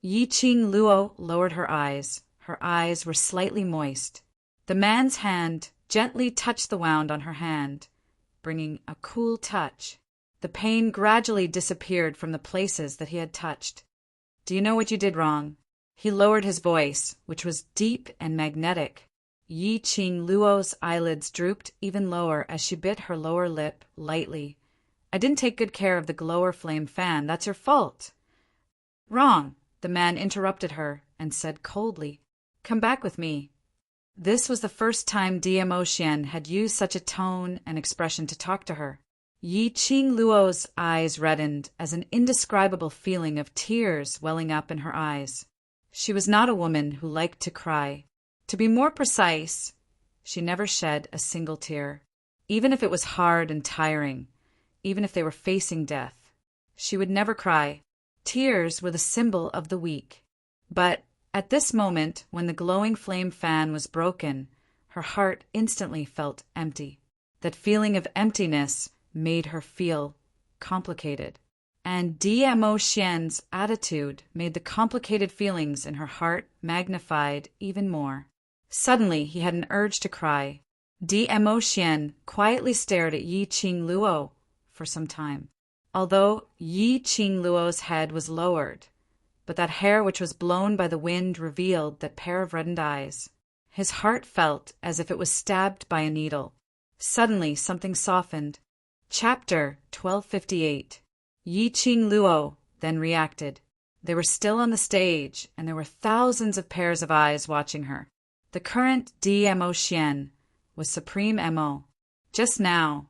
Yi Qing Luo lowered her eyes. Her eyes were slightly moist. The man's hand gently touched the wound on her hand, bringing a cool touch. The pain gradually disappeared from the places that he had touched. "Do you know what you did wrong?" He lowered his voice, which was deep and magnetic. Yi Qing Luo's eyelids drooped even lower as she bit her lower lip lightly. "I didn't take good care of the glower flame fan. That's your fault." "Wrong," the man interrupted her and said coldly. "Come back with me." This was the first time DMO Xian had used such a tone and expression to talk to her. Yi Qing Luo's eyes reddened as an indescribable feeling of tears welling up in her eyes. She was not a woman who liked to cry. To be more precise, she never shed a single tear, even if it was hard and tiring, even if they were facing death. She would never cry. Tears were the symbol of the weak. But at this moment, when the glowing flame fan was broken, her heart instantly felt empty. That feeling of emptiness made her feel complicated. And DMO Xian's attitude made the complicated feelings in her heart magnified even more. Suddenly, he had an urge to cry. DMO Xian quietly stared at Yi Qing Luo for some time. although Yi Qingluo's head was lowered, but that hair which was blown by the wind revealed that pair of reddened eyes. His heart felt as if it was stabbed by a needle. Suddenly something softened. Chapter 1258. Yi Qingluo then reacted. They were still on the stage, and there were thousands of pairs of eyes watching her. The current DMO Xian was Supreme MO. Just now,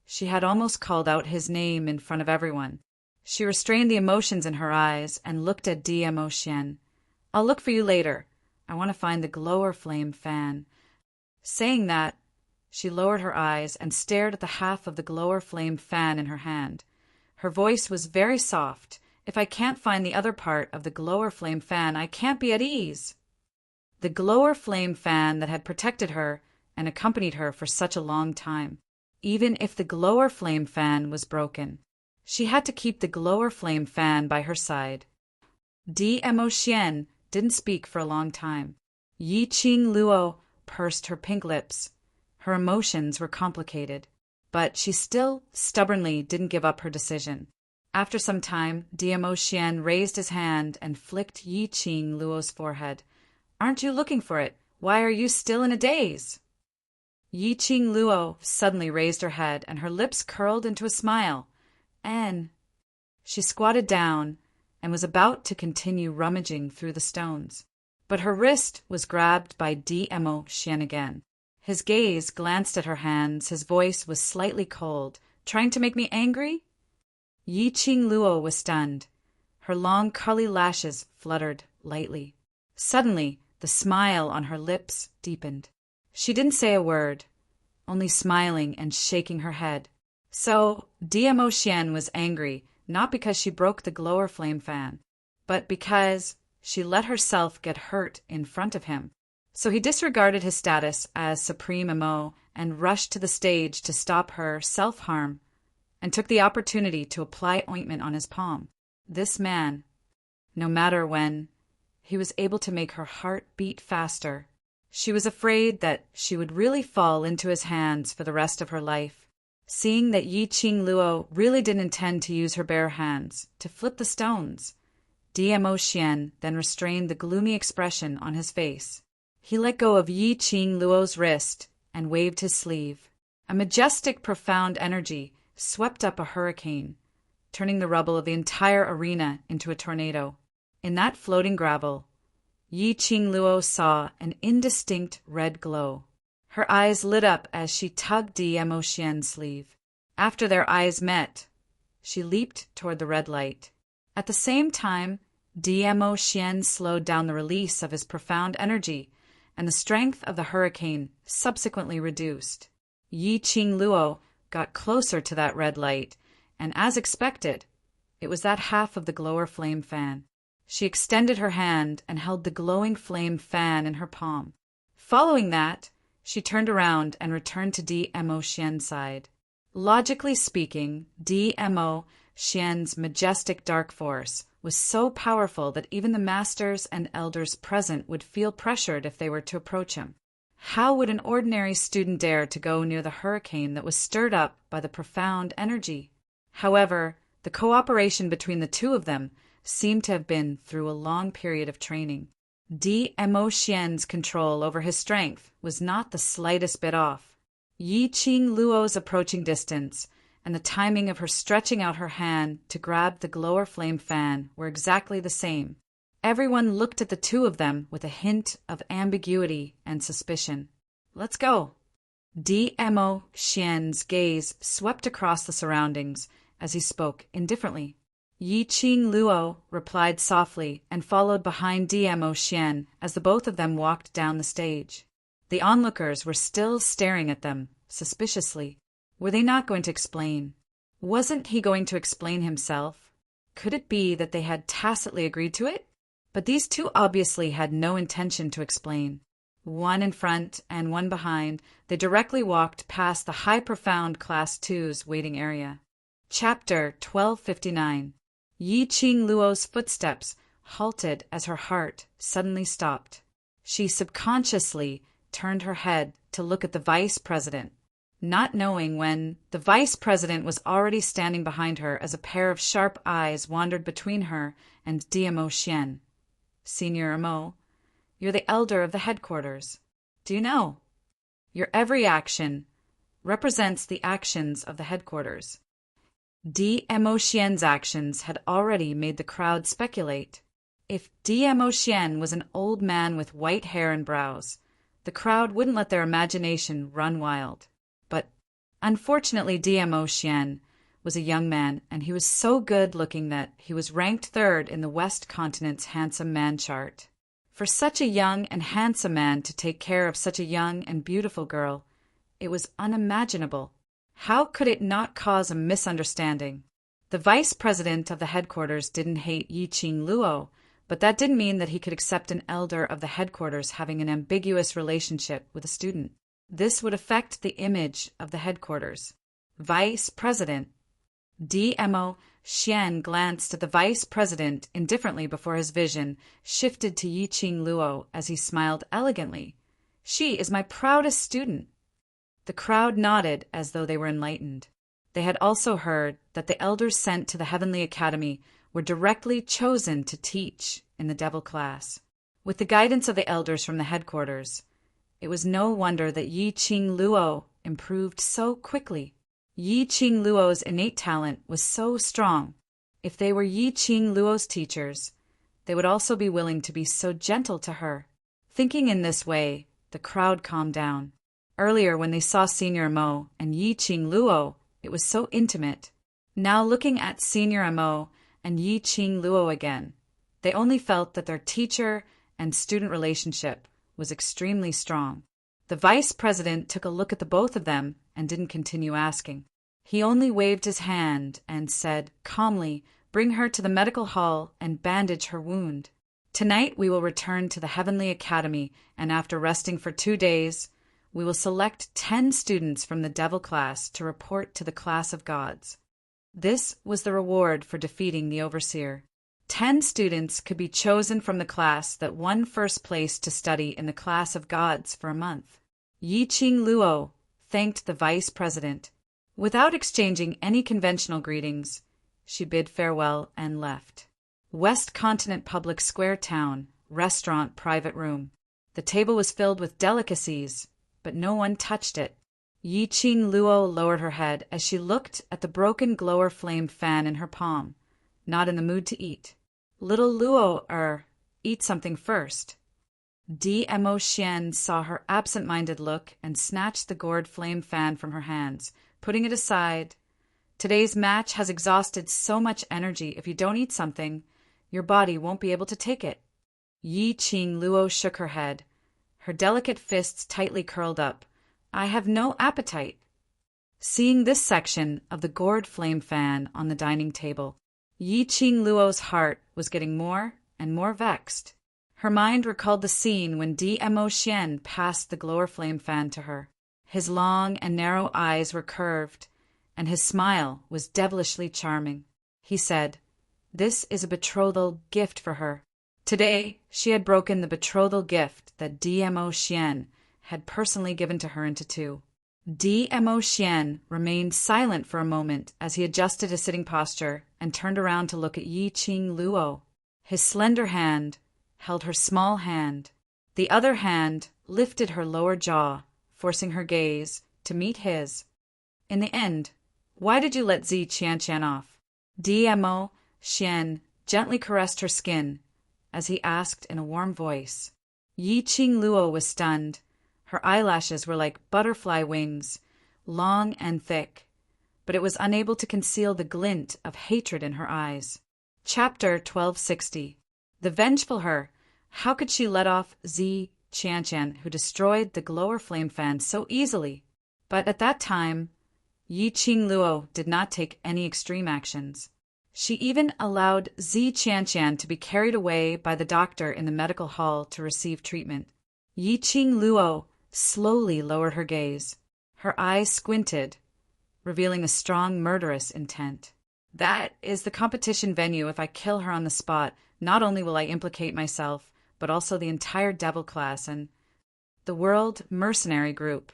she had almost called out his name in front of everyone. She restrained the emotions in her eyes and looked at DMO Xian. "I'll look for you later. I want to find the glower flame fan." Saying that, she lowered her eyes and stared at the half of the glower flame fan in her hand. Her voice was very soft. "If I can't find the other part of the glower flame fan, I can't be at ease." The glower flame fan that had protected her and accompanied her for such a long time. Even if the glower flame fan was broken, she had to keep the glower flame fan by her side. DMO Xian didn't speak for a long time. Yi Qingluo pursed her pink lips. Her emotions were complicated, but she still stubbornly didn't give up her decision. After some time, DMO Xian raised his hand and flicked Yi Qingluo's forehead. "Aren't you looking for it? Why are you still in a daze?" Yi Qingluo suddenly raised her head, and her lips curled into a smile. "And..." She squatted down and was about to continue rummaging through the stones. But her wrist was grabbed by DMO Xian again. His gaze glanced at her hands, his voice was slightly cold. "Trying to make me angry?" Yi Qingluo was stunned. Her long curly lashes fluttered lightly. Suddenly, the smile on her lips deepened. She didn't say a word, only smiling and shaking her head. So, DMO Xian was angry, not because she broke the glower flame fan, but because she let herself get hurt in front of him. So he disregarded his status as Supreme MO and rushed to the stage to stop her self-harm, and took the opportunity to apply ointment on his palm. This man, no matter when, he was able to make her heart beat faster. She was afraid that she would really fall into his hands for the rest of her life. Seeing that Yi Qingluo really didn't intend to use her bare hands to flip the stones, DMO Xian then restrained the gloomy expression on his face. He let go of Yi Qingluo's wrist and waved his sleeve. A majestic, profound energy swept up a hurricane, turning the rubble of the entire arena into a tornado. In that floating gravel, Yi Qingluo saw an indistinct red glow. Her eyes lit up as she tugged DMO Xian's sleeve. After their eyes met, she leaped toward the red light. At the same time, DMO Xian slowed down the release of his profound energy, and the strength of the hurricane subsequently reduced. Yi Qingluo got closer to that red light, and as expected, it was that half of the glower flame fan. She extended her hand and held the glowing flame fan in her palm. Following that, she turned around and returned to DMO Xian's side. Logically speaking, DMO Xian's majestic dark force was so powerful that even the masters and elders present would feel pressured if they were to approach him. How would an ordinary student dare to go near the hurricane that was stirred up by the profound energy? However, the cooperation between the two of them seemed to have been through a long period of training. DMO Xian's control over his strength was not the slightest bit off. Yi Qingluo's approaching distance and the timing of her stretching out her hand to grab the glower flame fan were exactly the same. Everyone looked at the two of them with a hint of ambiguity and suspicion. "Let's go." DMO Xian's gaze swept across the surroundings as he spoke indifferently. Yi Qingluo replied softly and followed behind DMO Xian as the both of them walked down the stage. The onlookers were still staring at them, suspiciously. Were they not going to explain? Wasn't he going to explain himself? Could it be that they had tacitly agreed to it? But these two obviously had no intention to explain. One in front and one behind, they directly walked past the high profound Class 2's waiting area. Chapter 1259. Yi Qingluo's footsteps halted as her heart suddenly stopped. She subconsciously turned her head to look at the vice president. not knowing when the vice president was already standing behind her as a pair of sharp eyes wandered between her and DMO Xian. Senior Mo, you're the elder of the headquarters. Do you know? Your every action represents the actions of the headquarters. DMO Xian's actions had already made the crowd speculate. If DMO Xian was an old man with white hair and brows, the crowd wouldn't let their imagination run wild. But unfortunately, DMO Xian was a young man, and he was so good-looking that he was ranked third in the West Continent's handsome man chart. For such a young and handsome man to take care of such a young and beautiful girl, it was unimaginable. How could it not cause a misunderstanding? The vice president of the headquarters didn't hate Yiqing Luo, but that didn't mean that he could accept an elder of the headquarters having an ambiguous relationship with a student. This would affect the image of the headquarters. Vice President. DMO Xian glanced at the vice president indifferently before his vision shifted to Yiqing Luo as he smiled elegantly. She is my proudest student. The crowd nodded as though they were enlightened. They had also heard that the elders sent to the Heavenly Academy were directly chosen to teach in the Devil class. With the guidance of the elders from the headquarters, it was no wonder that Yiqing Luo improved so quickly. Yiqing Luo's innate talent was so strong. If they were Yiqing Luo's teachers, they would also be willing to be so gentle to her. Thinking in this way, the crowd calmed down. Earlier, when they saw Senior Mo and Yiqing Luo, it was so intimate. Now looking at Senior Mo and Yiqing Luo again, they only felt that their teacher and student relationship was extremely strong. The vice president took a look at the both of them and didn't continue asking. He only waved his hand and said calmly, "Bring her to the medical hall and bandage her wound. Tonight we will return to the Heavenly Academy, and after resting for 2 days, we will select 10 students from the Devil class to report to the class of gods." This was the reward for defeating the Overseer. 10 students could be chosen from the class that won first place to study in the class of gods for a month. Yiqing Luo thanked the vice president. Without exchanging any conventional greetings, she bid farewell and left. West Continent Public Square Town, restaurant, private room. The table was filled with delicacies, but no one touched it. Yiqing Luo lowered her head as she looked at the broken glower flame fan in her palm, not in the mood to eat. Little Luo, eat something first. DMO Xian saw her absent-minded look and snatched the gourd flame fan from her hands, putting it aside. Today's match has exhausted so much energy. If you don't eat something, your body won't be able to take it. Yiqing Luo shook her head, her delicate fists tightly curled up. I have no appetite. Seeing this section of the gourd flame fan on the dining table, Yiqing Luo's heart was getting more and more vexed. Her mind recalled the scene when DMO Xian passed the glower flame fan to her. His long and narrow eyes were curved, and his smile was devilishly charming. He said, "This is a betrothal gift for her." Today, she had broken the betrothal gift that DMO Xian had personally given to her into two. DMO Xian remained silent for a moment as he adjusted his sitting posture and turned around to look at Yiqing Luo. His slender hand held her small hand. The other hand lifted her lower jaw, forcing her gaze to meet his. In the end, why did you let Zi Qianqian off? DMO Xian gently caressed her skin as he asked in a warm voice. Yiqing Luo was stunned. Her eyelashes were like butterfly wings, long and thick, but it was unable to conceal the glint of hatred in her eyes. Chapter 1260. The vengeful her. How could she let off Zi Qianqian, who destroyed the glower flame fan so easily? But at that time, Yiqing Luo did not take any extreme actions. She even allowed Zi Qianqian to be carried away by the doctor in the medical hall to receive treatment. Yiqing Luo slowly lowered her gaze. Her eyes squinted, revealing a strong murderous intent. That is the competition venue. If I kill her on the spot, not only will I implicate myself, but also the entire Devil class and the World Mercenary Group.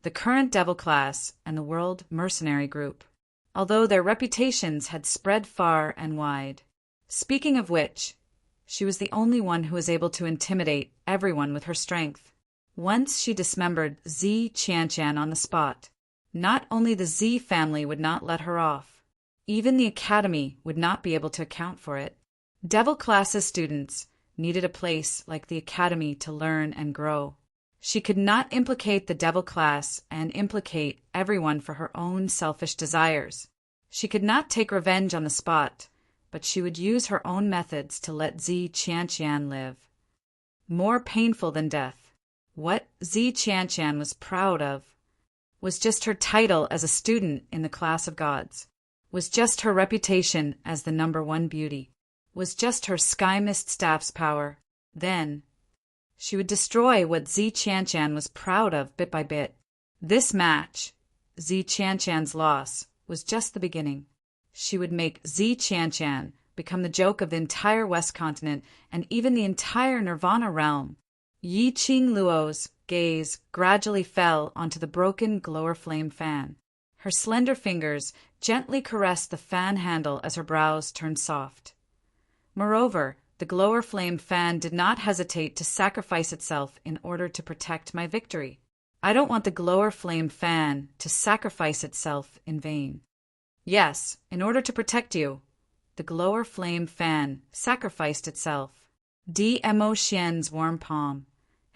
the current devil class, and the world mercenary group, although their reputations had spread far and wide. Speaking of which, she was the only one who was able to intimidate everyone with her strength. Once she dismembered Z Qianshan on the spot. Not only the Z family would not let her off, even the academy would not be able to account for it. Devil classes students needed a place like the academy to learn and grow. She could not implicate the devil class and implicate everyone for her own selfish desires. She could not take revenge on the spot, but she would use her own methods to let Z Qianshan live. More painful than death. What Z Qianshan was proud of was just her title as a student in the class of gods, was just her reputation as the #1 beauty, was just her sky mist staff's power. Then she would destroy what Z Qianshan was proud of bit by bit. This match, Z Qianshan's loss, was just the beginning. She would make Z Qianshan become the joke of the entire West Continent and even the entire Nirvana realm. Yi Qing Luo's gaze gradually fell onto the broken glower flame fan. Her slender fingers gently caressed the fan handle as her brows turned soft. Moreover, the glower flame fan did not hesitate to sacrifice itself in order to protect my victory. I don't want the glower flame fan to sacrifice itself in vain. Yes, in order to protect you, the glower flame fan sacrificed itself. Dmo Xian's warm palm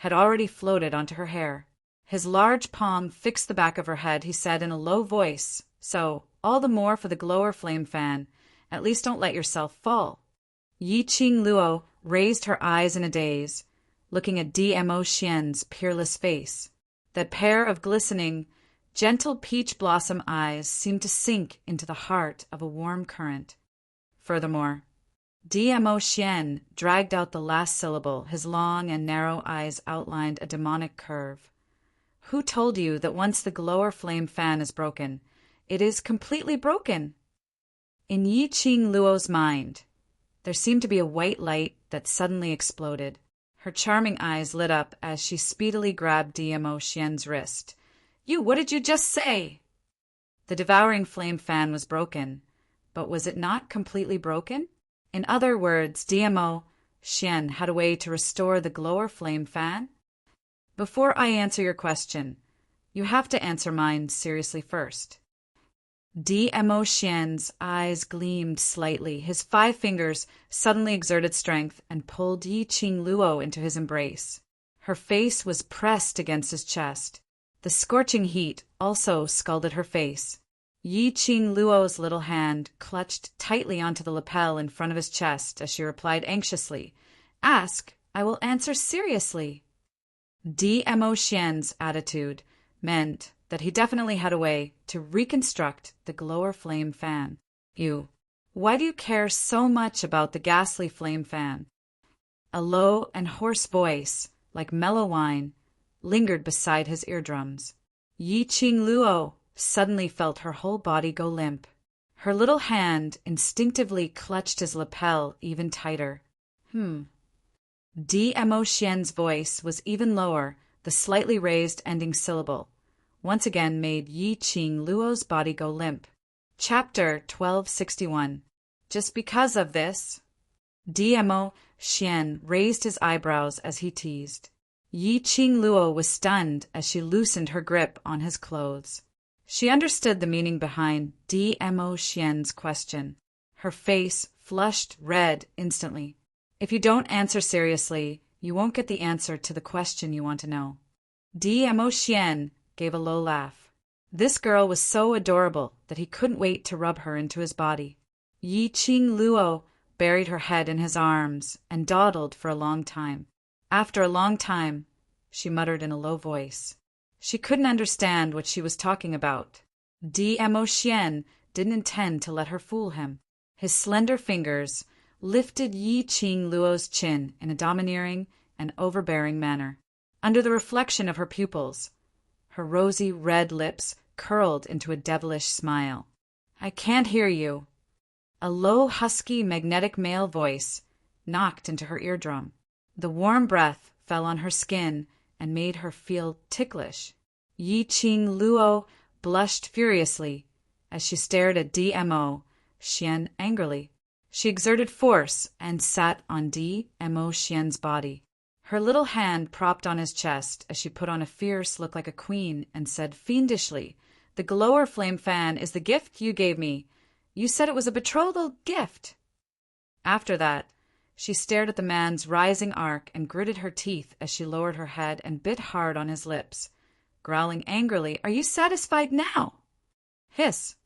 had already floated onto her hair. His large palm fixed the back of her head. He said in a low voice, "So, all the more for the glower flame fan. At least don't let yourself fall." Yi Qing Luo raised her eyes in a daze, looking at Dmo Xian's peerless face. That pair of glistening, gentle peach blossom eyes seemed to sink into the heart of a warm current. Furthermore, Dmo Xian dragged out the last syllable. His long and narrow eyes outlined a demonic curve. Who told you that once the glower flame fan is broken, it is completely broken? In Yi Qing Luo's mind, there seemed to be a white light that suddenly exploded. Her charming eyes lit up as she speedily grabbed Dmo Xian's wrist. What did you just say?" The devouring flame fan was broken, but was it not completely broken? In other words, Dmo Xian had a way to restore the glower flame fan? Before I answer your question, you have to answer mine seriously first. Dmo Xian's eyes gleamed slightly. His 5 fingers suddenly exerted strength and pulled Yi Qing Luo into his embrace. Her face was pressed against his chest. The scorching heat also scalded her face. Yi Qing Luo's little hand clutched tightly onto the lapel in front of his chest as she replied anxiously, "Ask, I will answer seriously." Dmo Xian's attitude meant that he definitely had a way to reconstruct the glower flame fan. Why do you care so much about the ghastly flame fan? A low and hoarse voice, like mellow wine, lingered beside his eardrums. Yi Qing Luo suddenly felt her whole body go limp. Her little hand instinctively clutched his lapel even tighter. Dmo Xian's voice was even lower. The slightly raised ending syllable once again made Yi Qing Luo's body go limp. Chapter 1261. Just because of this, Dmo Xian raised his eyebrows as he teased. Yi Qing Luo was stunned as she loosened her grip on his clothes. She understood the meaning behind Dmo Xian's question. Her face flushed red instantly. If you don't answer seriously, you won't get the answer to the question you want to know. Dmo Xian gave a low laugh. This girl was so adorable that he couldn't wait to rub her into his body. Yi Qing Luo buried her head in his arms and dawdled for a long time. After a long time, she muttered in a low voice. She couldn't understand what she was talking about. Dmo Xian didn't intend to let her fool him. His slender fingers lifted Yi Qing Luo's chin in a domineering and overbearing manner. Under the reflection of her pupils, her rosy red lips curled into a devilish smile. "I can't hear you." A low, husky, magnetic male voice knocked into her eardrum. The warm breath fell on her skin and made her feel ticklish. Yi Qing Luo blushed furiously as she stared at DMO Xian angrily. She exerted force and sat on DMO Xian's body. Her little hand propped on his chest as she put on a fierce look like a queen and said fiendishly, "The glower flame fan is the gift you gave me. You said it was a betrothal gift." After that, she stared at the man's rising arc and gritted her teeth as she lowered her head and bit hard on his lips, growling angrily, "Are you satisfied now?" Hiss.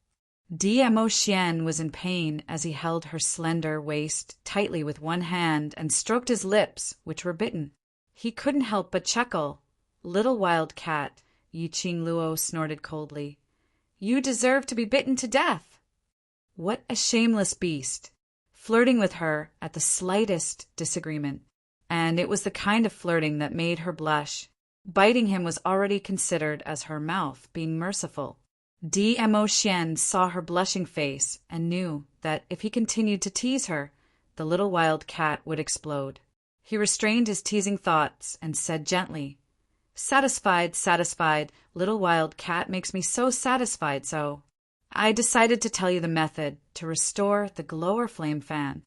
DMO Xian was in pain as he held her slender waist tightly with one hand and stroked his lips, which were bitten. He couldn't help but chuckle. "Little wild cat," Yi Qing Luo snorted coldly. "You deserve to be bitten to death." What a shameless beast, flirting with her at the slightest disagreement. And it was the kind of flirting that made her blush. Biting him was already considered as her mouth being merciful. DMO Xian saw her blushing face and knew that if he continued to tease her, the little wild cat would explode. He restrained his teasing thoughts and said gently, "Satisfied, satisfied, little wild cat makes me so satisfied, so I decided to tell you the method to restore the glower flame fan."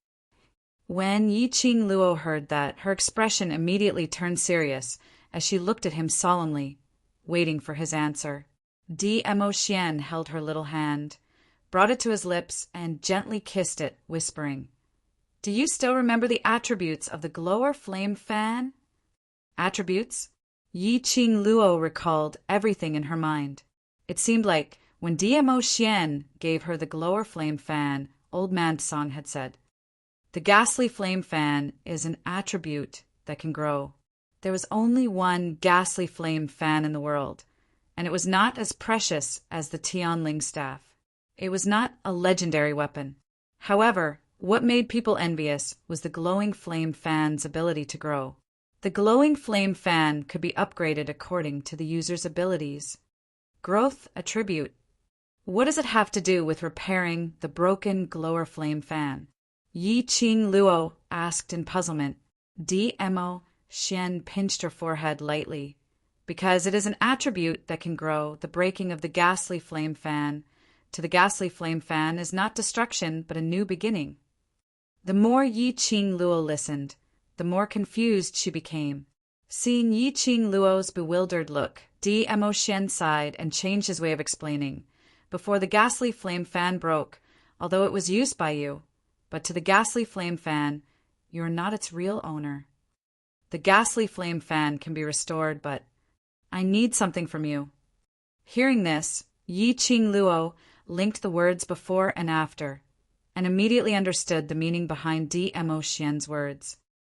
When Yi Qing Luo heard that, her expression immediately turned serious as she looked at him solemnly, waiting for his answer. DMO Xian held her little hand, brought it to his lips, and gently kissed it, whispering, "Do you still remember the attributes of the glower flame fan?" Attributes? Yi Qing Luo recalled everything in her mind. It seemed like when DMO Xian gave her the glower flame fan, Old Man Song had said, "The ghastly flame fan is an attribute that can grow." There was only one ghastly flame fan in the world, and it was not as precious as the Tianling staff. It was not a legendary weapon. However, what made people envious was the glowing flame fan's ability to grow. The glowing flame fan could be upgraded according to the user's abilities. Growth attribute. What does it have to do with repairing the broken glower flame fan? Yi Qing Luo asked in puzzlement. DMO Xian pinched her forehead lightly. Because it is an attribute that can grow, the breaking of the ghastly flame fan to the ghastly flame fan is not destruction but a new beginning. The more Yi Qing Luo listened, the more confused she became. Seeing Yi Qing Luo's bewildered look, DMO Xian sighed and changed his way of explaining. "Before the ghastly flame fan broke, although it was used by you, but to the ghastly flame fan, you are not its real owner. The ghastly flame fan can be restored, but I need something from you." Hearing this, Yi Qing Luo linked the words before and after, and immediately understood the meaning behind DMO Xian's words.